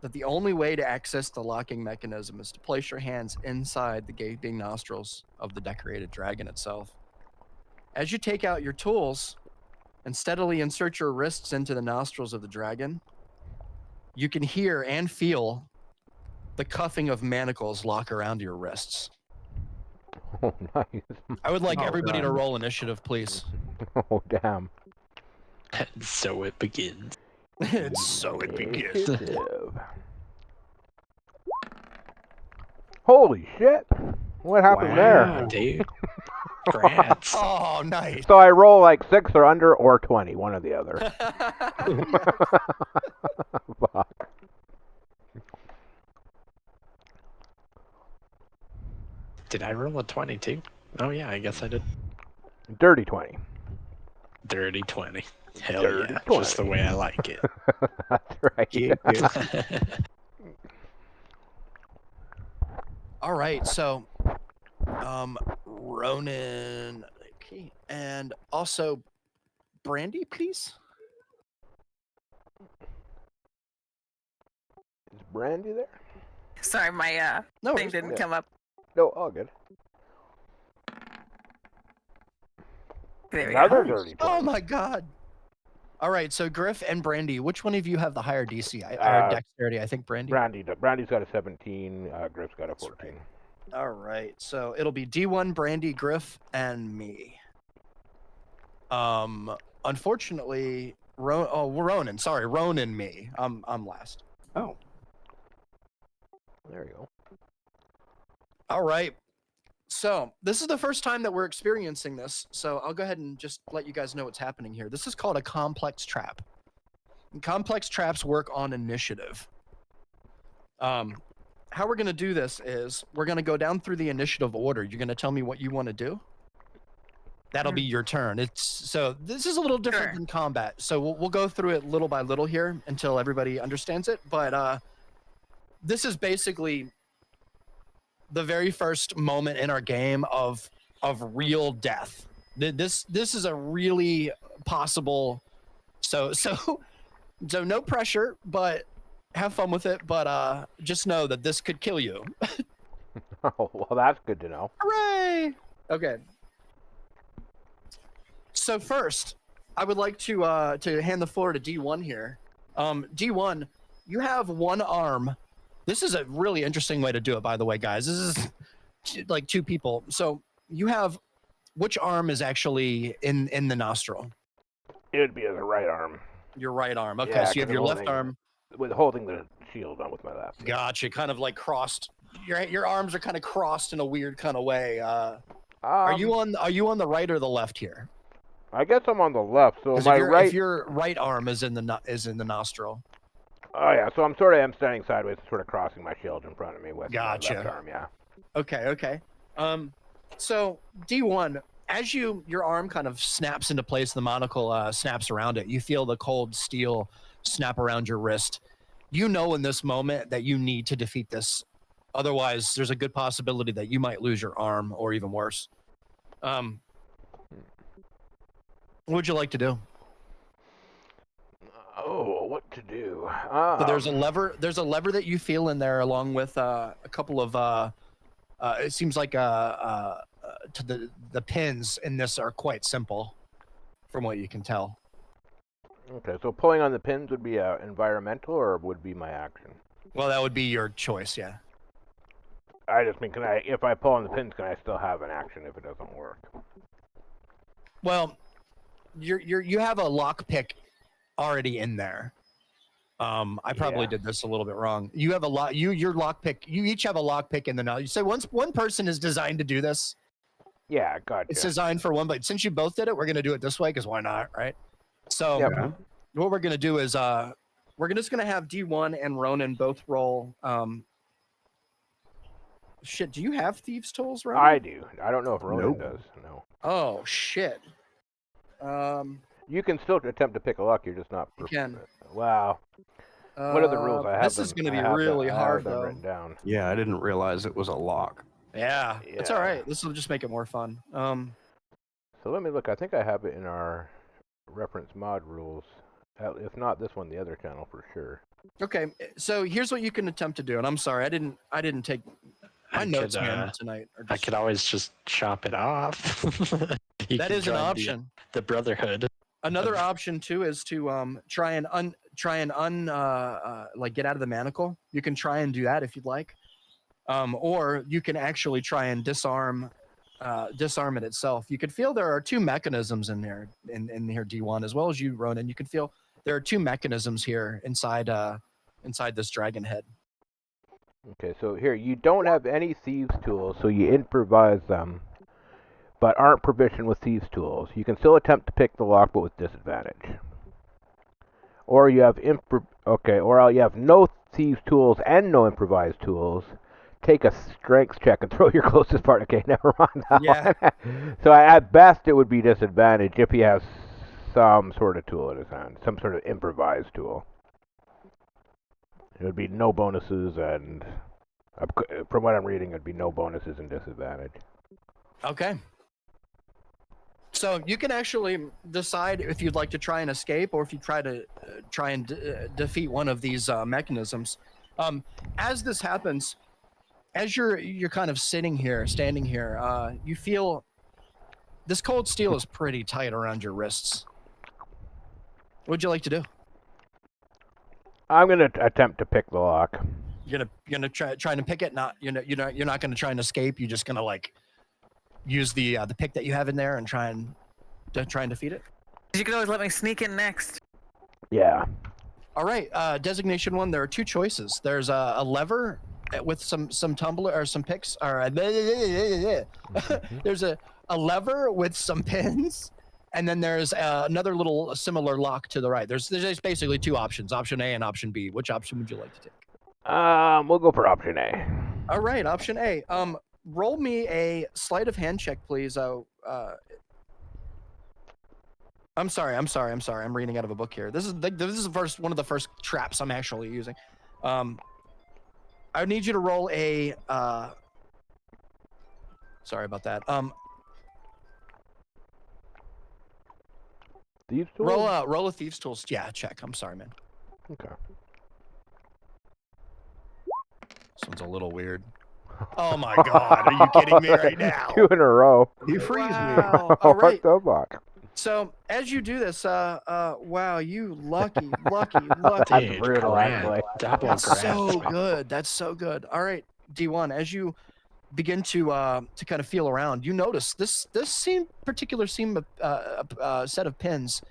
that the only way to access the locking mechanism is to place your hands inside the gaping nostrils of the decorated dragon itself. As you take out your tools and steadily insert your wrists into the nostrils of the dragon, you can hear and feel the cuffing of manacles lock around your wrists. Oh, nice. I would like Oh, everybody to God. roll initiative, please. Oh, damn. So it begins. So it begins. Initiative. Holy shit. What happened Wow. there? Yeah, dude. Congrats. Oh, nice. So I roll like 6 or under or 20, one or the other. Fuck. Did I roll a 22? Oh yeah, I guess I did. Dirty 20. Dirty 20. Hell Dirty yeah, 20. just the way I like it. That's right. Yeah. All right, so Ronan, okay, and also Brandy, please. Is Brandy there? Sorry, my No thing worries. didn't Yeah. come up. No, all good. There we Another go. dirty 20. Oh my God. All right, so Griff and Brandy, which one of you have the higher DC? Or dexterity, I think Brandy. Brandy's got a 17, Griff's got a That's 14. right. All right, so it'll be D1, Brandy, Griff, and me. Unfortunately, Ronan. Sorry, Ronan, me. I'm last. Oh. There you go. All right. So this is the first time that we're experiencing this. So I'll go ahead and just let you guys know what's happening here. This is called a complex trap. And complex traps work on initiative. How we're going to do this is we're going to go down through the initiative order. You're going to tell me what you want to do. That'll be your turn. So this is a little different Sure. than combat. So we'll go through it little by little here until everybody understands it. But this is basically the very first moment in our game of real death. This is a really possible. So no pressure, but have fun with it. But just know that this could kill you. Oh, well, that's good to know. Hooray! Okay. So first, I would like to hand the floor to D1 here. D1, you have one arm. This is a really interesting way to do it, by the way, guys. This is like two people. So you have which arm is actually in the nostril? It would be the right arm. Your right arm. Okay, Yeah, so you have 'cause your I'm left holding- arm. With holding the shield on with my left. Yeah. Gotcha. Kind of like crossed. Your arms are kind of crossed in a weird kind of way. Are you on the right or the left here? I guess I'm on the left, so 'Cause my if your right arm is in the nostril. Oh yeah, so I'm standing sideways, sort of crossing my shield in front of me with Gotcha. my left arm. Yeah. Okay. So D1, as your arm kind of snaps into place, the monocle snaps around it. You feel the cold steel snap around your wrist. You know in this moment that you need to defeat this. Otherwise, there's a good possibility that you might lose your arm or even worse. What would you like to do? Oh, what to do? So there's a lever. There's a lever that you feel in there, along with a couple of. It seems like to the pins in this are quite simple, from what you can tell. Okay, so pulling on the pins would be environmental, or would be my action? Well, that would be your choice, yeah. I just mean, if I pull on the pins, can I still have an action if it doesn't work? Well, you have a lockpick already in there. I probably did this a little bit wrong. You have your lockpick. You each have a lockpick in the now. You say once one person is designed to do this. Yeah, gotcha. It's designed for one, but since you both did it, we're gonna do it this way because why not, right? So what we're gonna do is we're just gonna have D1 and Ronan both roll. Shit, do you have thieves' tools, Ronan? I do. I don't know if Ronan Nope. does. No. Oh shit. You can still attempt to pick a lock. You're just not. You can. Wow. What are the rules? I have This is going to be really hard, though. Written down. Yeah, I didn't realize it was a lock. Yeah, it's all right. This will just make it more fun. So let me look. I think I have it in our reference mod rules. If not this one, the other channel for sure. Okay, so here's what you can attempt to do. And I'm sorry, I didn't take my notes man tonight. I could always just chop it off. That is an option. The Brotherhood. Another option too is to try and like get out of the manacle. You can try and do that if you'd like, or you can actually try and disarm it itself. You could feel there are two mechanisms in there in here, D1, as well as you, Ronan. You can feel there are two mechanisms here inside this dragon head. Okay, so here you don't have any thieves' tools, so you improvise them, but aren't proficient with thieves' tools. You can still attempt to pick the lock, but with disadvantage. Or you have or you have no thieves' tools and no improvised tools. Take a strength check and throw your closest part. Okay, never mind that one. So at best, it would be disadvantage if he has some sort of tool in his hand, some sort of improvised tool. It would be no bonuses, and from what I'm reading, it would be no bonuses and disadvantage. Okay. So you can actually decide if you'd like to try and escape, or if you try and defeat one of these mechanisms. As this happens, as you're kind of standing here, you feel this cold steel is pretty tight around your wrists. What would you like to do? I'm gonna attempt to pick the lock. You're gonna try to pick it. You're not gonna try and escape. You're just gonna like use the pick that you have in there and try and defeat it. You can always let me sneak in next. Yeah. All right. Designation 1. There are two choices. There's a lever with some tumbler or some picks. Or there's a lever with some pins. And then there's another little similar lock to the right. There's basically two options, option A and option B. Which option would you like to take? We'll go for option A. All right, option A. Roll me a sleight of hand check, please. I'm sorry. I'm reading out of a book here. This is one of the first traps I'm actually using. I need you to roll a. Sorry about that. Thieves' tools? Roll a thieves' tools. Yeah, check. I'm sorry, man. Okay. This one's a little weird. Oh my god, are you kidding me right now? 2 in a row. You freeze me. All right. What the fuck? So as you do this, wow, you lucky. That's brutal, actually. That's so good. That's so good. All right, D1, as you begin to kind of feel around, you notice this particular set of pins.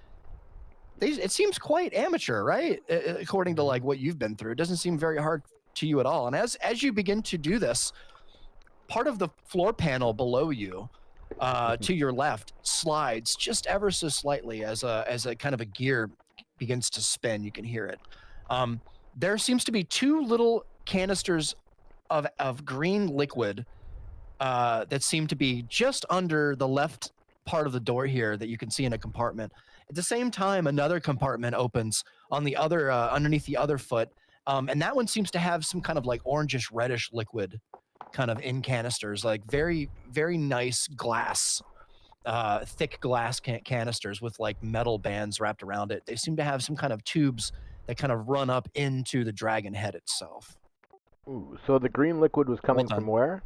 It seems quite amateur, right? According to like what you've been through, it doesn't seem very hard to you at all. And as you begin to do this, part of the floor panel below you, to your left, slides just ever so slightly as a kind of a gear begins to spin. You can hear it. There seems to be two little canisters of green liquid that seem to be just under the left part of the door here that you can see in a compartment. At the same time, another compartment opens on the other underneath the other foot, and that one seems to have some kind of like orangish reddish liquid kind of in canisters, like very, very nice glass, thick glass canisters with like metal bands wrapped around it. They seem to have some kind of tubes that kind of run up into the dragon head itself. Ooh, so the green liquid was coming from where?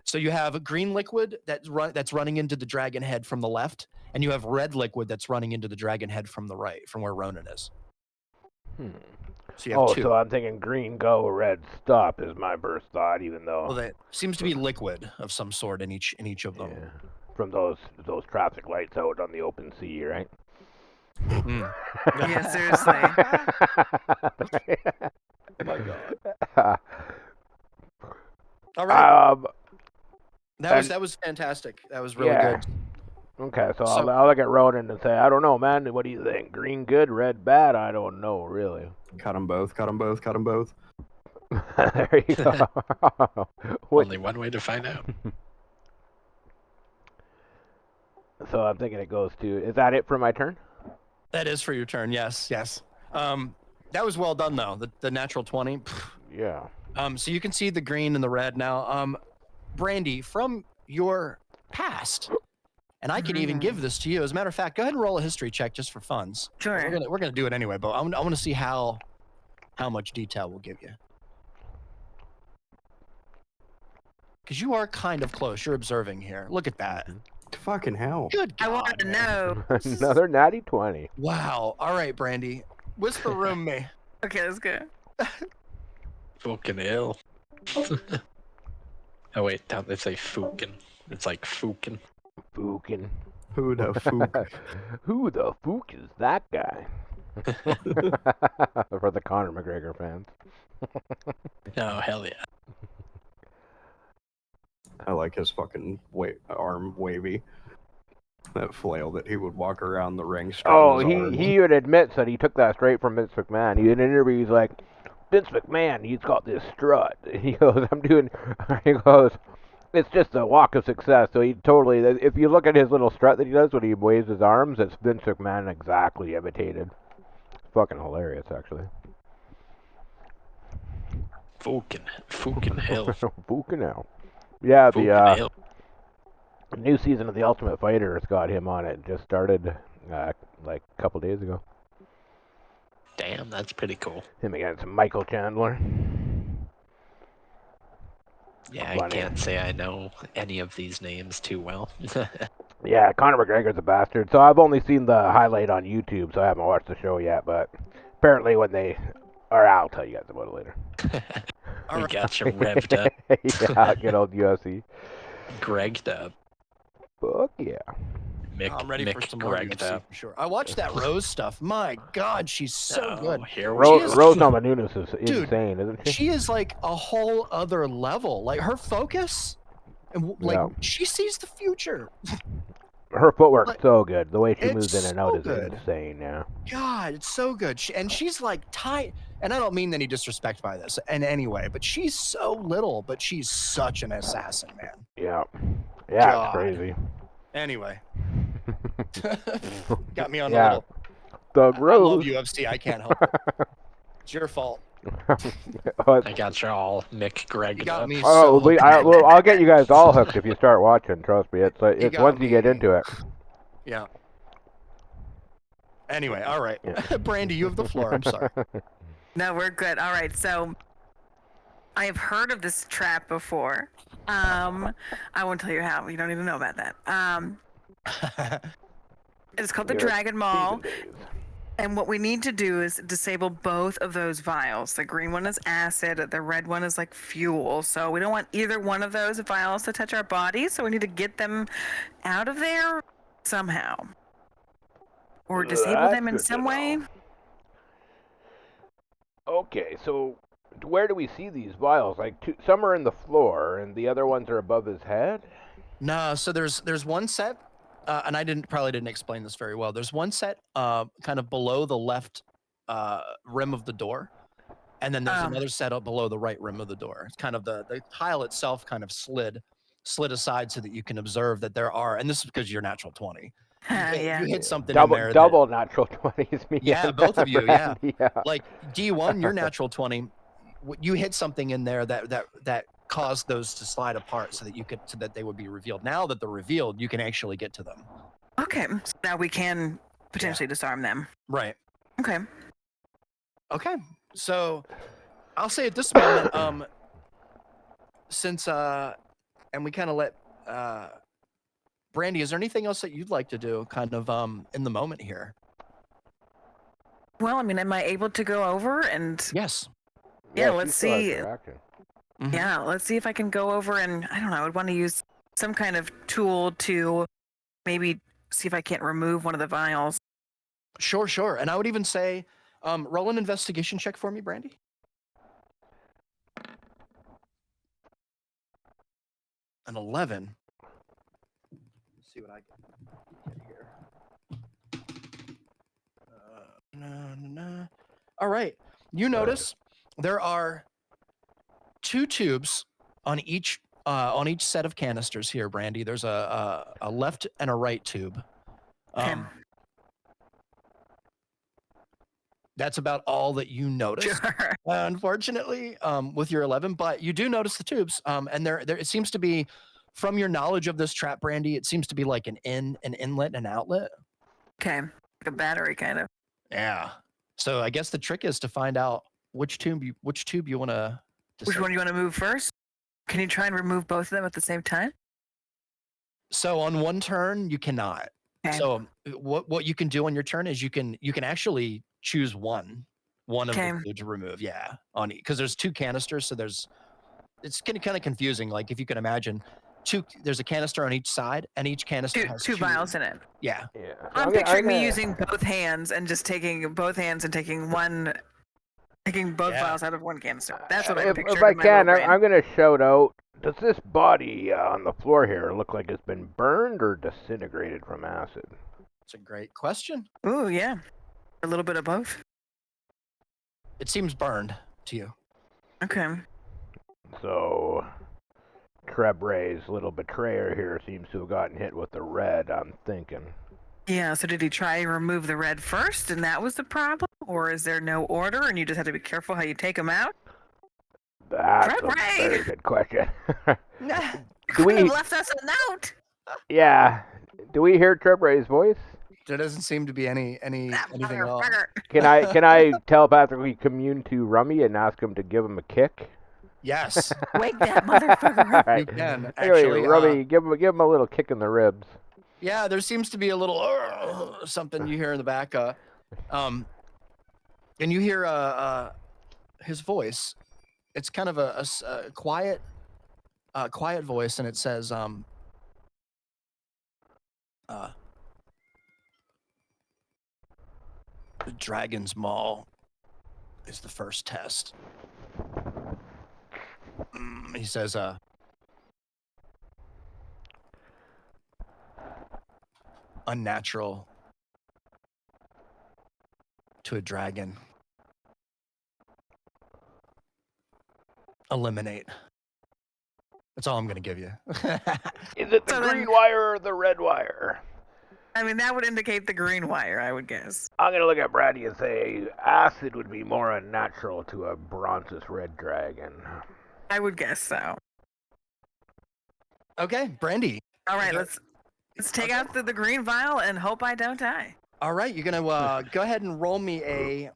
So you have a green liquid that's running into the dragon head from the left, and you have red liquid that's running into the dragon head from the right, from where Ronan is. So you have two. So I'm thinking green go, red stop is my first thought, even though Well, that seems to be liquid of some sort in each of them. yeah, from those traffic lights out on the open sea, right? Mm. Yeah, seriously. My God. All right. That was fantastic. That was really yeah. good. Okay, so, So- I'll look at Ronan and say, I don't know, man. What do you think? Green good, red bad? I don't know, really. Cut them both. Cut them both. Cut them both. There you go. Only one way to find out. So I'm thinking it goes to. Is that it for my turn? That is for your turn. Yes, yes. That was well done though. The natural 20. Yeah. So you can see the green and the red now. Brandy, from your past, and I can even give this to you. As a matter of fact, go ahead and roll a history check just for funds. Sure. We're gonna do it anyway, but I want to see how much detail we'll give you. Because you are kind of close. You're observing here. Look at that. Fucking hell. Good God, I wanted to man. know. Another natty 20. Wow. All right, Brandy. Whisper room me. Okay, that's good. Fucking hell. Oh wait, don't they say fucking? It's like fucking. Fookin. Who the fook? Who the fook is that guy? For the Conor McGregor fans. Oh hell yeah. I like his fucking arm wavy. That flail that he would walk around the ring. Oh, strutting his arms. he even admits that he took that straight from Vince McMahon. He in an interview, he's like, Vince McMahon, he's got this strut. He goes, he goes, it's just a walk of success. So he totally, if you look at his little strut that he does when he waves his arms, it's Vince McMahon exactly imitated. Fucking hilarious, actually. Fucking hell. Fucking hell. Yeah, Fucking the hell. new season of The Ultimate Fighter has got him on it. Just started like a couple days ago. Damn, that's pretty cool. Him against Michael Chandler. Yeah, Funny. I can't say I know any of these names too well. Yeah, Conor McGregor's a bastard. So I've only seen the highlight on YouTube, so I haven't watched the show yet. But apparently when they... Or I'll tell you guys about it later. We got you revved up. Yeah, good old UFC. Gregged up. Fuck yeah. I'm ready for Mick some more Gregged UFC, up. for sure. I watched that Rose stuff. My God, she's so good. Here we Rose go. Namajunas is Dude, insane, isn't she? She is like a whole other level. Like her focus, and like Yeah. she sees the future. Her footwork's Like, so good. The way she it's moves in and out so is good. insane, yeah. God, it's so good. And she's like tight. And I don't mean any disrespect by this in any way, but she's so little, but she's such an assassin, man. Yeah. Yeah, God. it's crazy. Anyway, got me on Yeah. a little. Doug I love Rose. UFC. I can't help it. It's your fault. I got you all Mick You Gregged got up. me Oh, so. I'll get you guys all hooked if you start watching. Trust me, it's got once you get me. into it. Yeah. Anyway, all right. Yeah. Brandy, you have the floor. I'm sorry. No, we're good. All right, so I have heard of this trap before. I won't tell you how. You don't need to know about that. It's called the You're Dragon Maul. teasing days. And what we need to do is disable both of those vials. The green one is acid, the red one is like fuel. So we don't want either one of those vials to touch our bodies, so we need to get them out of there somehow. Or disable That's them in good to some way. know. Okay, so where do we see these vials? Like some are in the floor, and the other ones are above his head. No, so there's one set, and I probably didn't explain this very well. There's one set kind of below the left rim of the door, and then there's another set up below the right rim of the door. It's kind of the tile itself kind of slid aside so that you can observe that there are, and this is because you're natural 20. Yeah. You hit something in there. Double natural 20s. Me Yeah, and both of you, yeah. yeah. Like D1, you're natural 20. You hit something in there that caused those to slide apart so that they would be revealed. Now that they're revealed, you can actually get to them. Okay, so now we can potentially disarm them. Right. Okay. Okay. So I'll say at this moment, since and we kind of let Brandy, is there anything else that you'd like to do kind of in the moment here? Well, I mean, am I able to go over and Yes. Yeah, she let's still has see. her action. Mhm. yeah, let's see if I can go over and I don't know. I would want to use some kind of tool to maybe see if I can't remove one of the vials. Sure. And I would even say, roll an investigation check for me, Brandy. An 11. Let's see what I get here. All right. You notice there are 2 tubes on each set of canisters here, Brandy. There's a left and a right tube. Okay. That's about all that you noticed. Sure. Unfortunately, with your 11, but you do notice the tubes, and there it seems to be, from your knowledge of this trap, Brandy, it seems to be like an inlet, and an outlet. Okay. Like a battery kind of. Yeah. So I guess the trick is to find out which tube you want to. Which one do you want to move first? Can you try and remove both of them at the same time? So on one turn you cannot. Okay. So what you can do on your turn is you can actually choose one of Okay. the two to remove. Yeah, on because there's 2 canisters, so it's kind of confusing. Like if you can imagine, there's a canister on each side, and each canister has Two vials in it. Yeah. Yeah. So I'm picturing me using both hands and just taking both hands and taking both Yeah. vials out of one canister. That's what I'm picturing. If I in my can, little brain. I'm going to shout out, does this body on the floor here look like it's been burned or disintegrated from acid? It's a great question. Ooh, yeah. A little bit of both. It seems burned to you. Okay. So, Trebray's little betrayer here seems to have gotten hit with the red, I'm thinking. Yeah, so did he try and remove the red first and that was the problem? Or is there no order and you just have to be careful how you take them out? That's a Trebray! very good question. You Do couldn't have we- left us a note. Yeah. Do we hear Trebray's voice? There doesn't seem to be anything at all. Motherfucker. Can I telepathically commune to Rummy and ask him to give him a kick? Yes, Wake that motherfucker up. Right. you can Anyway, actually. Rummy, give him a little kick in the ribs. Yeah, there seems to be a little something you hear in the back. And you hear his voice. It's kind of a quiet voice, and it says, "The Dragon's Maw is the first test." He says, "Unnatural to a dragon. Eliminate." That's all I'm going to give you. Is it the So then- green wire or the red wire? I mean, that would indicate the green wire, I would guess. I'm going to look at Brady and say acid would be more unnatural to a bronzes red dragon. I would guess so. Okay, Brandy. All right, Okay. let's take out the green vial and hope I don't die. All right, you're going to go ahead and roll me a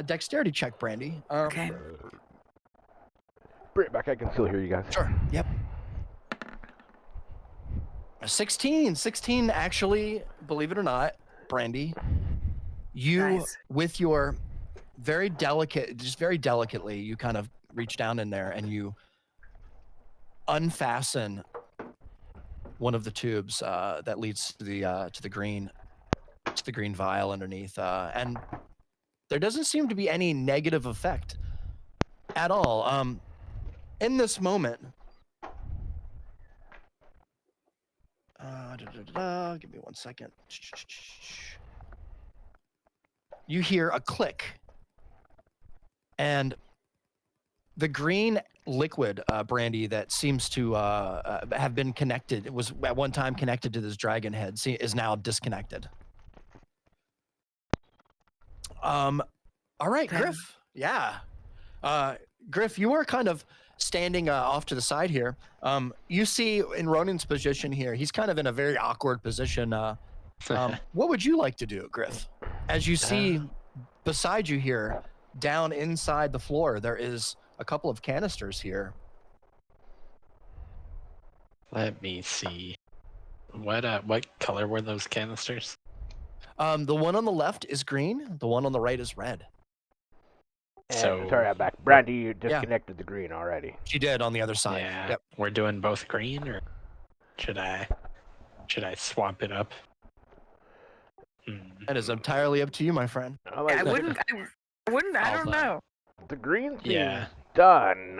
dexterity check, Brandy. Okay. Bring it back, I can still hear you guys. Sure. Yep. 16 actually, believe it or not, Brandy, you Nice. with your very delicately, you kind of reach down in there and you unfasten one of the tubes that leads to the green vial underneath, and there doesn't seem to be any negative effect at all. In this moment, give me 1 second. You hear a click, and the green liquid, Brandy, that seems to have been connected, it was at one time connected to this dragon head, is now disconnected. All right, Okay. Griff. Yeah. Griff, you are kind of standing off to the side here. You see in Ronin's position here, he's kind of in a very awkward position. What would you like to do, Griff? As you see beside you here, down inside the floor, there is a couple of canisters here. Let me see. What color were those canisters? The one on the left is green. The one on the right is red. And, So- sorry, I'm back. Brandy, you disconnected the green already. She did on the other side. Yeah. Yep. We're doing both green, or should I swap it up? That is entirely up to you, my friend. I like I the- wouldn't. I wouldn't. I I'll, don't know. The green seems Yeah. done.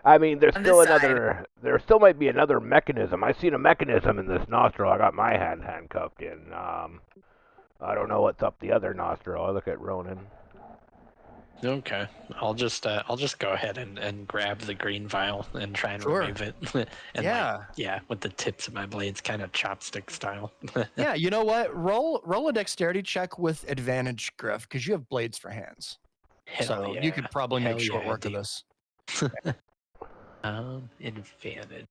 I mean, there's On still this side. another. There still might be another mechanism. I seen a mechanism in this nostril. I got my hand handcuffed in. I don't know what's up the other nostril. I look at Ronan. Okay, I'll just go ahead and grab the green vial and try and Sure. remove it. And with the tips of my blades, kind of chopstick style. Yeah, you know what? Roll a dexterity check with advantage, Griff, because you have blades for hands. Hell So yeah. you could probably make Hell short yeah, work of dude. this. Advantage.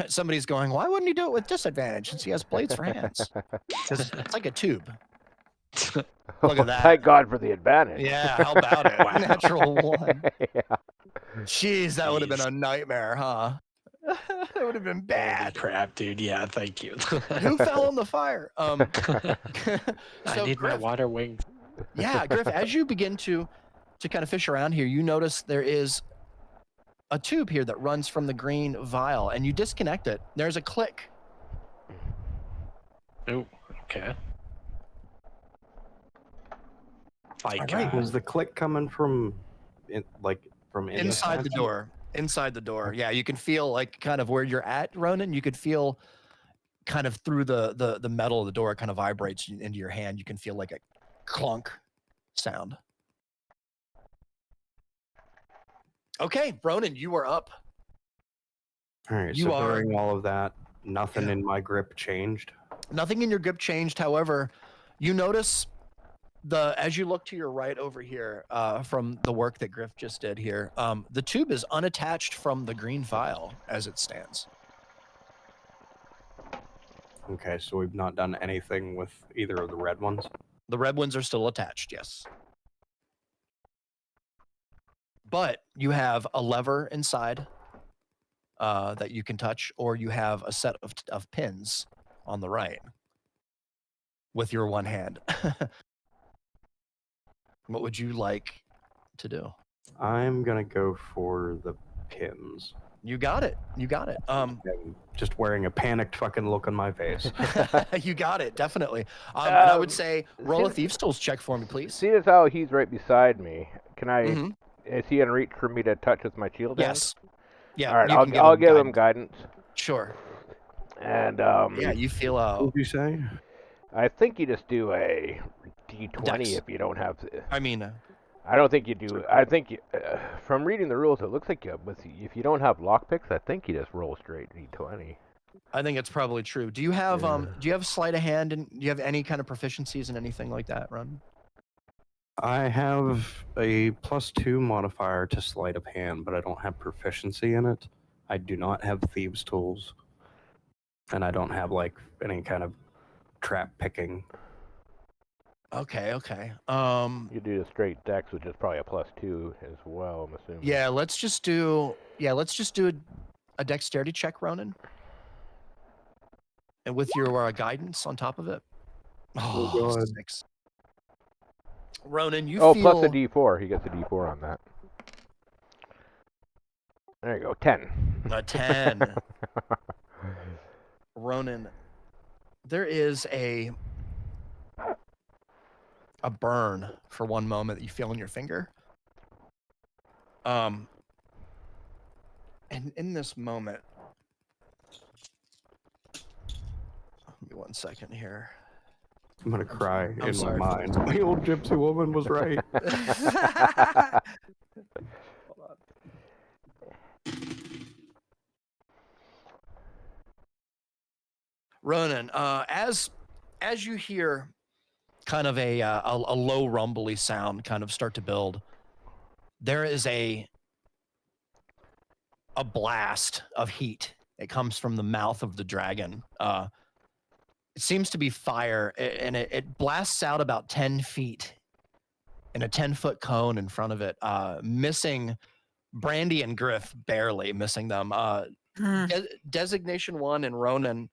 Somebody's going, why wouldn't he do it with disadvantage since he has blades for hands? 'Cause it's like a tube. Look at that. Thank God for the advantage. Yeah, how about it? Wow. Natural one. Yeah. Jeez, that would have been Jeez. a nightmare, huh? That would have been Holy bad. crap, dude. Yeah, thank you. Who fell in the fire? I So need my Griff, water wings. yeah, Griff, as you begin to kind of fish around here, you notice there is a tube here that runs from the green vial, and you disconnect it. There's a click. Oh, okay. Like, All right. Was the click coming from, Inside the door. Inside the door. Yeah, you can feel like kind of where you're at, Ronan. You could feel kind of through the metal of the door. It kind of vibrates into your hand. You can feel like a clunk sound. Okay, Ronan, you are up. All right. You So are- during all of that, nothing Yeah. in my grip changed. Nothing in your grip changed. However, you notice as you look to your right over here from the work that Griff just did here, the tube is unattached from the green vial as it stands. Okay, so we've not done anything with either of the red ones. The red ones are still attached, yes. But you have a lever inside that you can touch, or you have a set of pins on the right with your one hand. What would you like to do? I'm gonna go for the pins. You got it. You got it. I'm just wearing a panicked fucking look on my face. You got it, definitely. And I would Um, say roll a see- thieves tools check for me, please. Seeing as how he's right beside me, can I? Mhm. Is he in reach for me to touch with my shield? hand? Yes. Yeah. All right, you can I'll give him guidance. guidance. Sure. And Yeah, you feel What did you say? I think you just do a D20 Dex. if you don't have. I mean, I don't think you do. I think from reading the rules, it looks like if you don't have lockpicks, I think you just roll straight D20. I think it's probably true. Do you have Yeah. do you have sleight of hand, and do you have any kind of proficiencies in anything like that, Ron? I have a +2 modifier to sleight of hand, but I don't have proficiency in it. I do not have thieves' tools, and I don't have like any kind of trap picking. Okay, okay. You do a straight dex, which is probably a +2 as well. I'm assuming. Yeah, let's just do a dexterity check, Ronan. And with your guidance on top of it. Oh, Oh, God. 6. Ronan, you Oh, feel plus a D4. He gets a D4 on that. There you go. 10. a 10. Ronan, there is a burn for one moment that you feel in your finger. And in this moment, give me 1 second here. I'm gonna cry I'm in my sorry for mind. this. My old gypsy woman was right. Ronan, as you hear kind of a low rumbly sound kind of start to build, there is a blast of heat. It comes from the mouth of the dragon. It seems to be fire, and it blasts out about 10 feet in a 10-foot cone in front of it, missing Brandy and Griff, barely missing them. Hmm. Designation 1 and Ronan,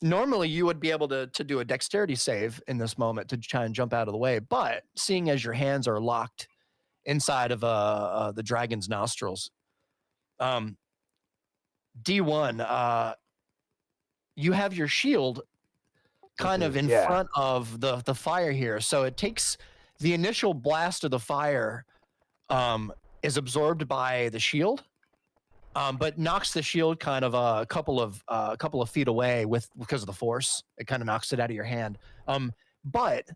Normally, you would be able to do a dexterity save in this moment to try and jump out of the way. But seeing as your hands are locked inside of the dragon's nostrils, D1, you have your shield kind of in front of the fire here. So it takes the initial blast of the fire is absorbed by the shield. But knocks the shield kind of a couple of feet away because of the force. It kind of knocks it out of your hand. But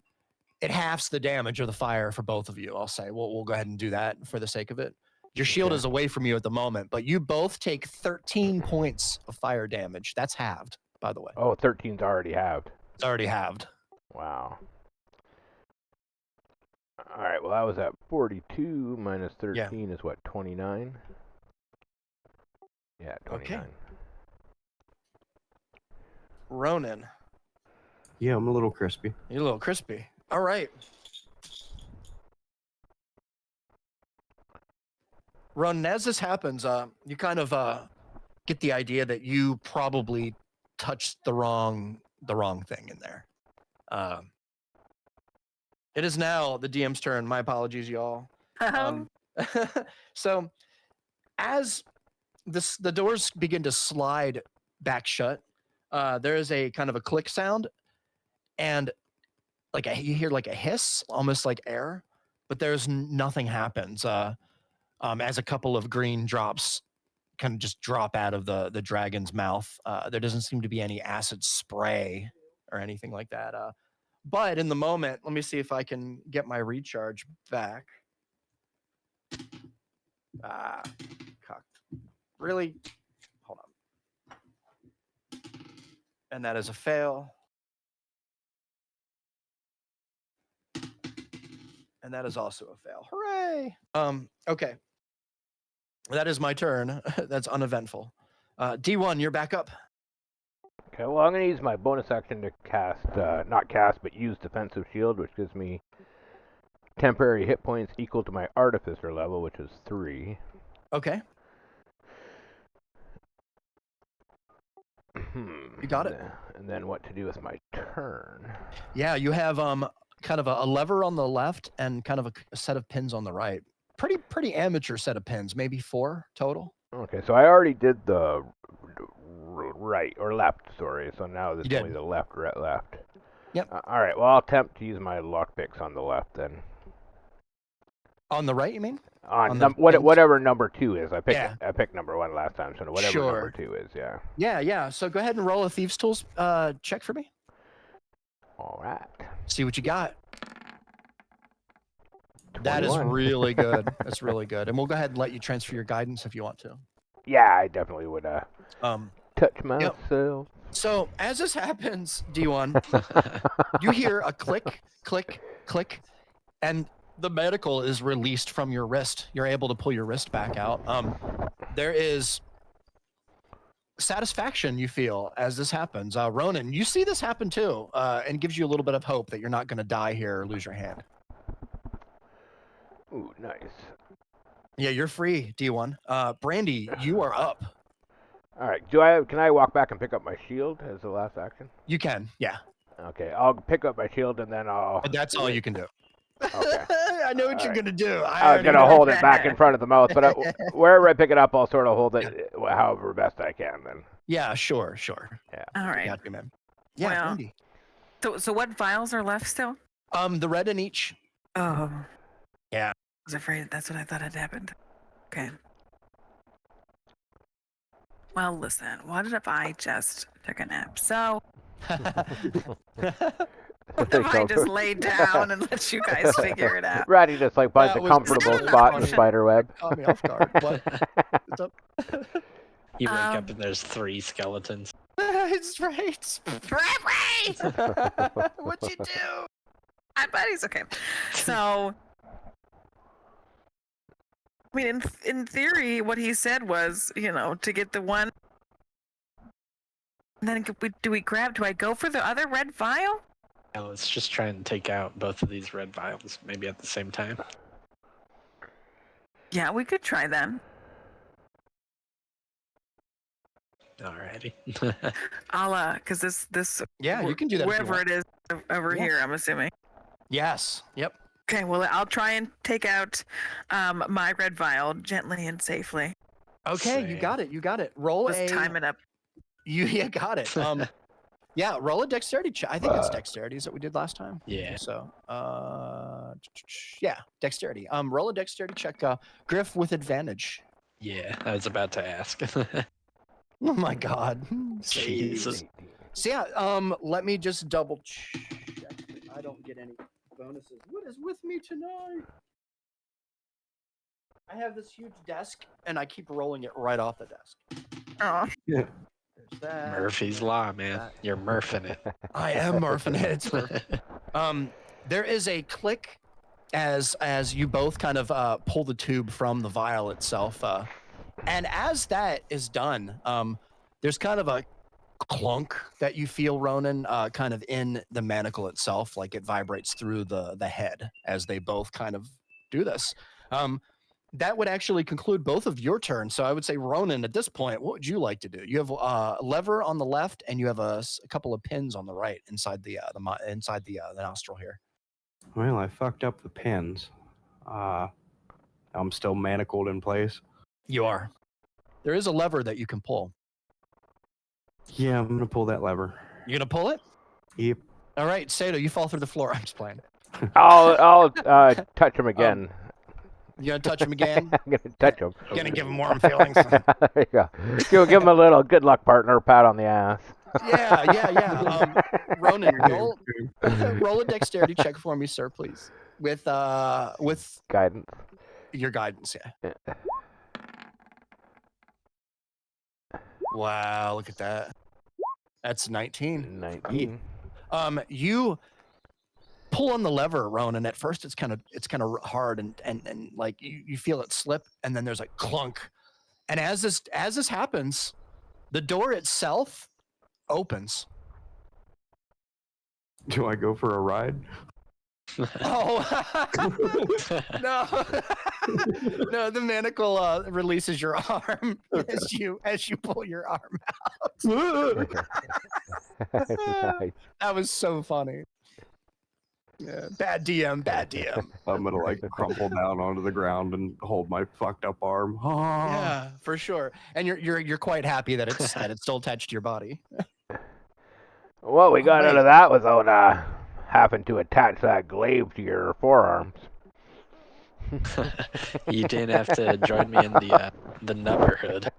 it halves the damage of the fire for both of you. I'll say we'll go ahead and do that for the sake of it. Your shield is away from you at the moment, but you both take 13 points of fire damage. That's halved, by the way. Oh, 13's already halved. It's already halved. Wow. All right. Well, that was at 42 minus 13 is what, 29? Yeah, 29. Okay. Ronan. Yeah, I'm a little crispy. You're a little crispy. All right. Ronan, as this happens, you kind of get the idea that you probably touched the wrong thing in there. It is now the DM's turn. My apologies, y'all. So, as the doors begin to slide back shut, there is a kind of a click sound, and you hear like a hiss, almost like air, but there's nothing happens. As a couple of green drops kind of just drop out of the dragon's mouth. There doesn't seem to be any acid spray or anything like that. But in the moment, let me see if I can get my recharge back. Cocked. Really? Hold on. And that is a fail. And that is also a fail. Hooray! Okay. That is my turn. That's uneventful. D1, you're back up. Okay, well, I'm going to use my bonus action to cast, not cast, but use Defensive Shield, which gives me temporary hit points equal to my Artificer level, which is 3. Okay. You got it. And then what to do with my turn. Yeah, you have kind of a lever on the left and kind of a set of pins on the right. Pretty amateur set of pins, maybe 4 total. Okay, so I already did the right, or left, sorry. So now this is only the left, right, left. Yep. All right, well, I'll attempt to use my lockpicks on the left then. On the right, you mean? On whatever number 2 is. I picked number 1 last time, so whatever number 2 is, yeah. Yeah. So go ahead and roll a Thieves' Tools check for me. All right. See what you got. 21. That is really good. That's really good. And we'll go ahead and let you transfer your guidance if you want to. Yeah, I definitely would touch myself. Yep. So as this happens, D1, you hear a click, click, click, and the medical is released from your wrist. You're able to pull your wrist back out. There is satisfaction you feel as this happens. Ronan, you see this happen too, and gives you a little bit of hope that you're not going to die here or lose your hand. Ooh, nice. Yeah, you're free, D1. Brandy, you are up. All right. Can I walk back and pick up my shield as the last action? You can, yeah. Okay, I'll pick up my shield and then I'll... And that's all you can do. Okay. I know what you're going to do. I was going to hold it back in front of the mouth, but wherever I pick it up, I'll sort of hold it however best I can then. Yeah, sure. Yeah. All right. Got you, man. Yeah, Well, Brandy. So what vials are left still? The red in each. Oh. Yeah. I was afraid that's what I thought had happened. Okay. Well, listen, what if I just took a nap? So, what if I just laid down and let you guys figure it out? Ratty just finds a comfortable spot in the spider web. Caught me off guard. What? What's up? You wake up and there's 3 skeletons. It's right. What'd you do? My buddy's okay. So, I mean, in theory, what he said was, to get the one. And then do I go for the other red vial? Yeah, let's just try and take out both of these red vials, maybe at the same time. Yeah, we could try them. Alrighty. I'll because this Yeah, you can do that if you wherever want. it is over Yeah. here. I'm assuming. Yes. Yep. Okay, well, I'll try and take out my red vial gently and safely. Okay, you Same. got it. You got it. Roll Just time it up. You got it. Yeah, roll a dexterity check. I think it's dexterity is what we did last time. Yeah. So, yeah, dexterity. Roll a dexterity check. Griff with advantage. Yeah, I was about to ask. Oh my God. Jesus. So yeah, let me just double check. I don't get any bonuses. What is with me tonight? I have this huge desk, and I keep rolling it right off the desk. Oh, There's that. Murphy's Law, man. that. You're Murphing it. I am Murphing it. It's Murph. There is a click as you both kind of pull the tube from the vial itself, and as that is done, there's kind of a clunk that you feel, Ronan, kind of in the manacle itself, like it vibrates through the head as they both kind of do this. That would actually conclude both of your turns. So I would say, Ronan, at this point, what would you like to do? You have a lever on the left, and you have a couple of pins on the right inside the nostril here. Well, I fucked up the pins. I'm still manacled in place. You are. There is a lever that you can pull. Yeah, I'm gonna pull that lever. You gonna pull it? Yep. All right, Sato, you fall through the floor. I'm just playing. I'll touch him again. You gonna touch him again? I'm gonna touch him. Gonna give him warm feelings. There you go. Give him a little good luck, partner. Pat on the ass. Yeah. Ronan, roll a dexterity check for me, sir, please. With Guidance. your guidance, yeah. Wow, look at that. That's 19. 19. You pull on the lever, Ronan. At first, it's kind of hard and like you feel it slip, and then there's a clunk. And as this happens, the door itself opens. Do I go for a ride? Oh no! No, the manacle releases your arm as you pull your arm out. Nice. That was so funny. Yeah, bad DM. I'm gonna like crumple down onto the ground and hold my fucked up arm. Yeah, for sure. And you're quite happy that it's still attached to your body. What we got out of that without having to attach that glaive to your forearms. You didn't have to join me in the nubberhood.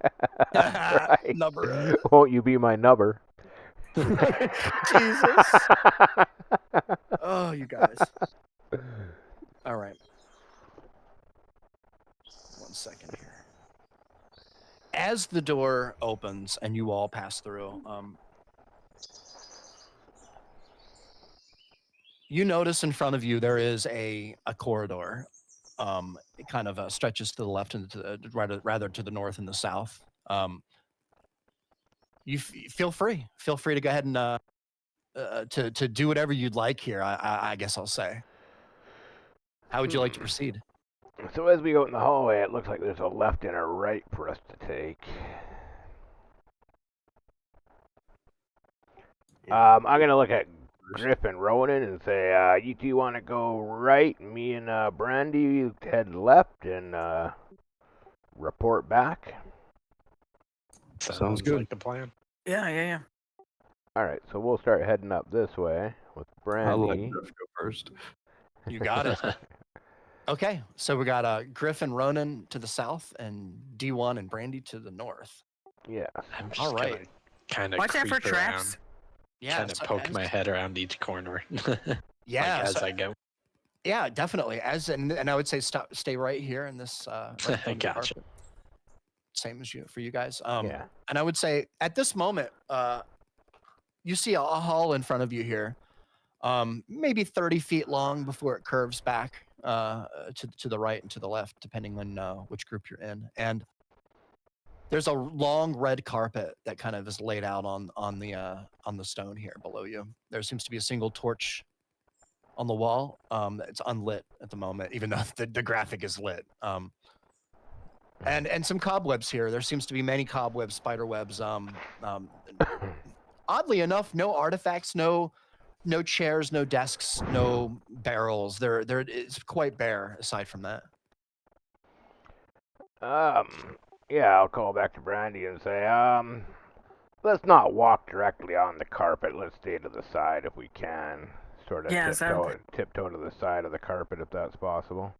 Right. Nubber. Won't you be my nubber? Jesus. Oh, you guys. All right. 1 second here. As the door opens and you all pass through, you notice in front of you there is a corridor. It kind of stretches to the left and to the, rather to the north and the south. You feel free. Feel free to go ahead and to do whatever you'd like here. I guess I'll say. How would you like to proceed? So as we go in the hallway, it looks like there's a left and a right for us to take. I'm gonna look at Griff and Ronan and say, you two want to go right? Me and Brandy head left and report back. Sounds good. Like the plan. yeah. All right, so we'll start heading up this way with I'll let Brandy. Griff go first. You got it. Okay, so we got Griff and Ronan to the south, and D1 and Brandy to the north. Yeah. I'm just All right. gonna kind of Watch out for creep traps. around, Yeah, kind of so poke my head around each corner. Yeah, as so- I go. Yeah, definitely. And I would say stay right here in this. Right on the Gotcha. carpet. Same as for you guys. Yeah. And I would say at this moment, you see a hall in front of you here, maybe 30 feet long before it curves back to the right and to the left, depending on which group you're in. And there's a long red carpet that kind of is laid out on the stone here below you. There seems to be a single torch on the wall. It's unlit at the moment, even though the graphic is lit. and some cobwebs here. There seems to be many cobwebs, spider webs. Oddly enough, no artifacts, no chairs, no desks, no barrels. There it's quite bare aside from that. Yeah, I'll call back to Brandy and say, let's not walk directly on the carpet. Let's stay to the side if we can. Sort of Yeah, tiptoe to the side of the carpet if that's possible.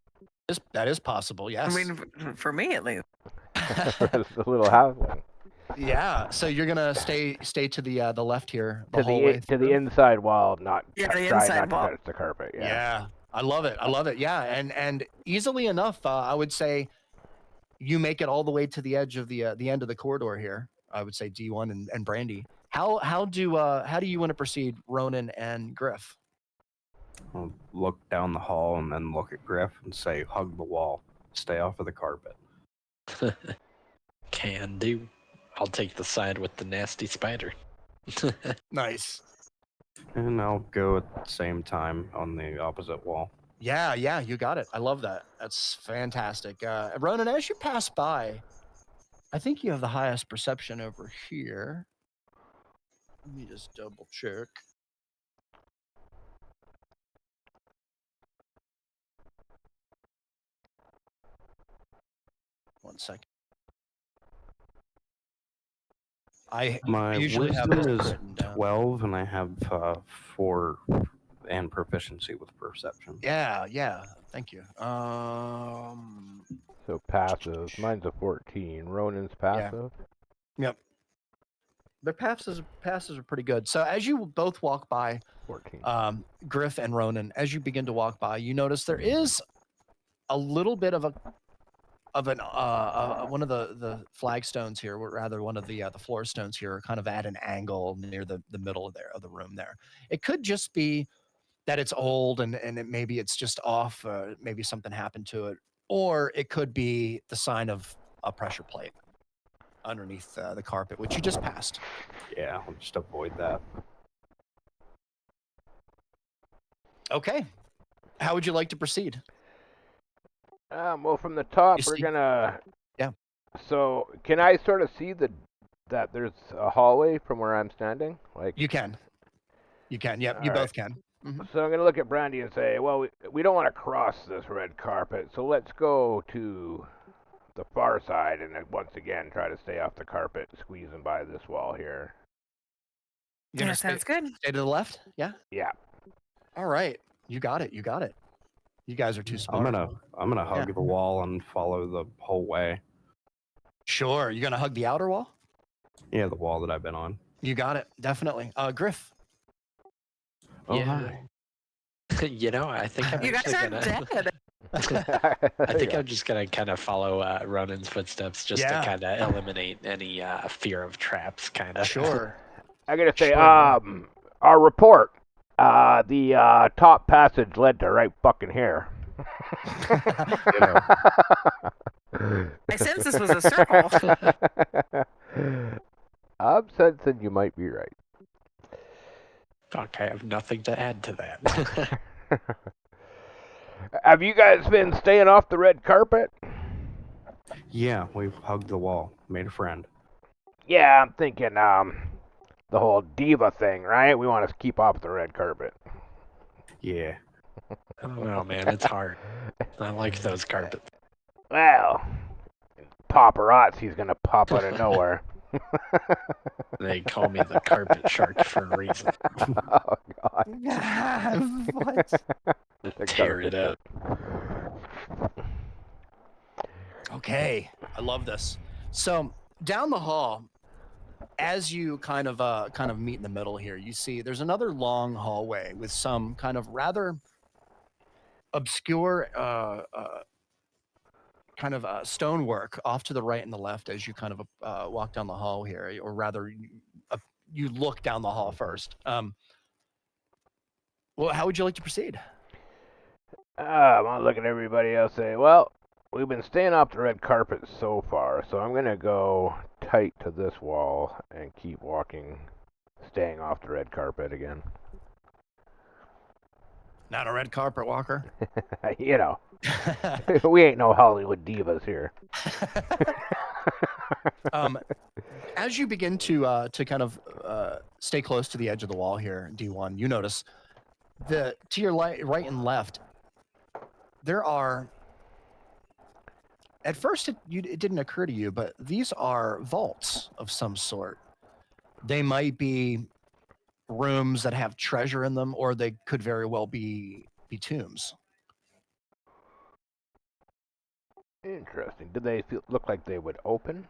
That is possible. Yes. I mean, for me at least. Just a little halfling. Yeah. So you're gonna stay to the left here, the To hallway the through? inside wall, not Yeah, the try inside not wall. to touch the carpet. Yeah. Yeah. I love it. I love it. Yeah. And easily enough, I would say you make it all the way to the edge of the end of the corridor here. I would say D1 and Brandy. How do you want to proceed, Ronan and Griff? I'll look down the hall and then look at Griff and say, hug the wall. Stay off of the carpet. Can do. I'll take the side with the nasty spider. Nice. And I'll go at the same time on the opposite wall. Yeah, you got it. I love that. That's fantastic. Ronan, as you pass by, I think you have the highest perception over here. Let me just double check. One second. My usually have wisdom this is written down. 12, and I have 4 and proficiency with perception. Yeah. Thank you. So passive. Mine's a 14. Ronan's passive. Yep. Their passes are pretty good. So as you both walk by, 14. Griff and Ronan, as you begin to walk by, you notice there is a little bit of one of the flagstones here, or rather one of the floor stones here, are kind of at an angle near the middle of the room there. It could just be that it's old and maybe it's just off. Maybe something happened to it, or it could be the sign of a pressure plate underneath the carpet, which you just passed. Yeah, I'll just avoid that. Okay. How would you like to proceed? Well, from the top, we're gonna. Yeah. So, can I sort of see that there's a hallway from where I'm standing? Like You can. Yep, you both can. Mm-hmm. So I'm gonna look at Brandy and say, well, we don't want to cross this red carpet, so let's go to the far side and once again try to stay off the carpet, squeezing by this wall here. Yeah, sounds good. Stay to the left. Yeah. Yeah. All right. You got it. You guys are too smart. I'm gonna hug the wall and follow the whole way. Sure. You're gonna hug the outer wall? Yeah, the wall that I've been on. You got it. Definitely. Griff. Oh, Yeah. hi. I think I'm You guys actually are gonna. dead. I think I'm just gonna kind of follow Ronan's footsteps, just to kind of eliminate any fear of traps, kind of. Sure. I gotta say, Sure. our report. The top passage led to right fucking here. I sense this was a circle. I'm sensing you might be right. Fuck, I have nothing to add to that. Have you guys been staying off the red carpet? Yeah, we've hugged the wall, made a friend. Yeah, I'm thinking, the whole diva thing, right? We want to keep off the red carpet. Yeah. I don't know, man. It's hard. I like those carpets. Well, paparazzi's gonna pop out of nowhere. They call me the carpet shark for a reason. Oh, God. What? Tear it up. Okay. I love this. So down the hall, as you kind of meet in the middle here, you see there's another long hallway with some kind of rather obscure stonework off to the right and the left as you kind of walk down the hall here, or rather, you look down the hall first. Well, how would you like to proceed? I'm gonna look at everybody else and say, well, we've been staying off the red carpet so far, so I'm gonna go tight to this wall and keep walking, staying off the red carpet again. Not a red carpet walker. You know, we ain't no Hollywood divas here. As you begin to kind of stay close to the edge of the wall here, D1, you notice to your right and left, there are. At first, it didn't occur to you, but these are vaults of some sort. They might be rooms that have treasure in them, or they could very well be tombs. Interesting. Did they look like they would open?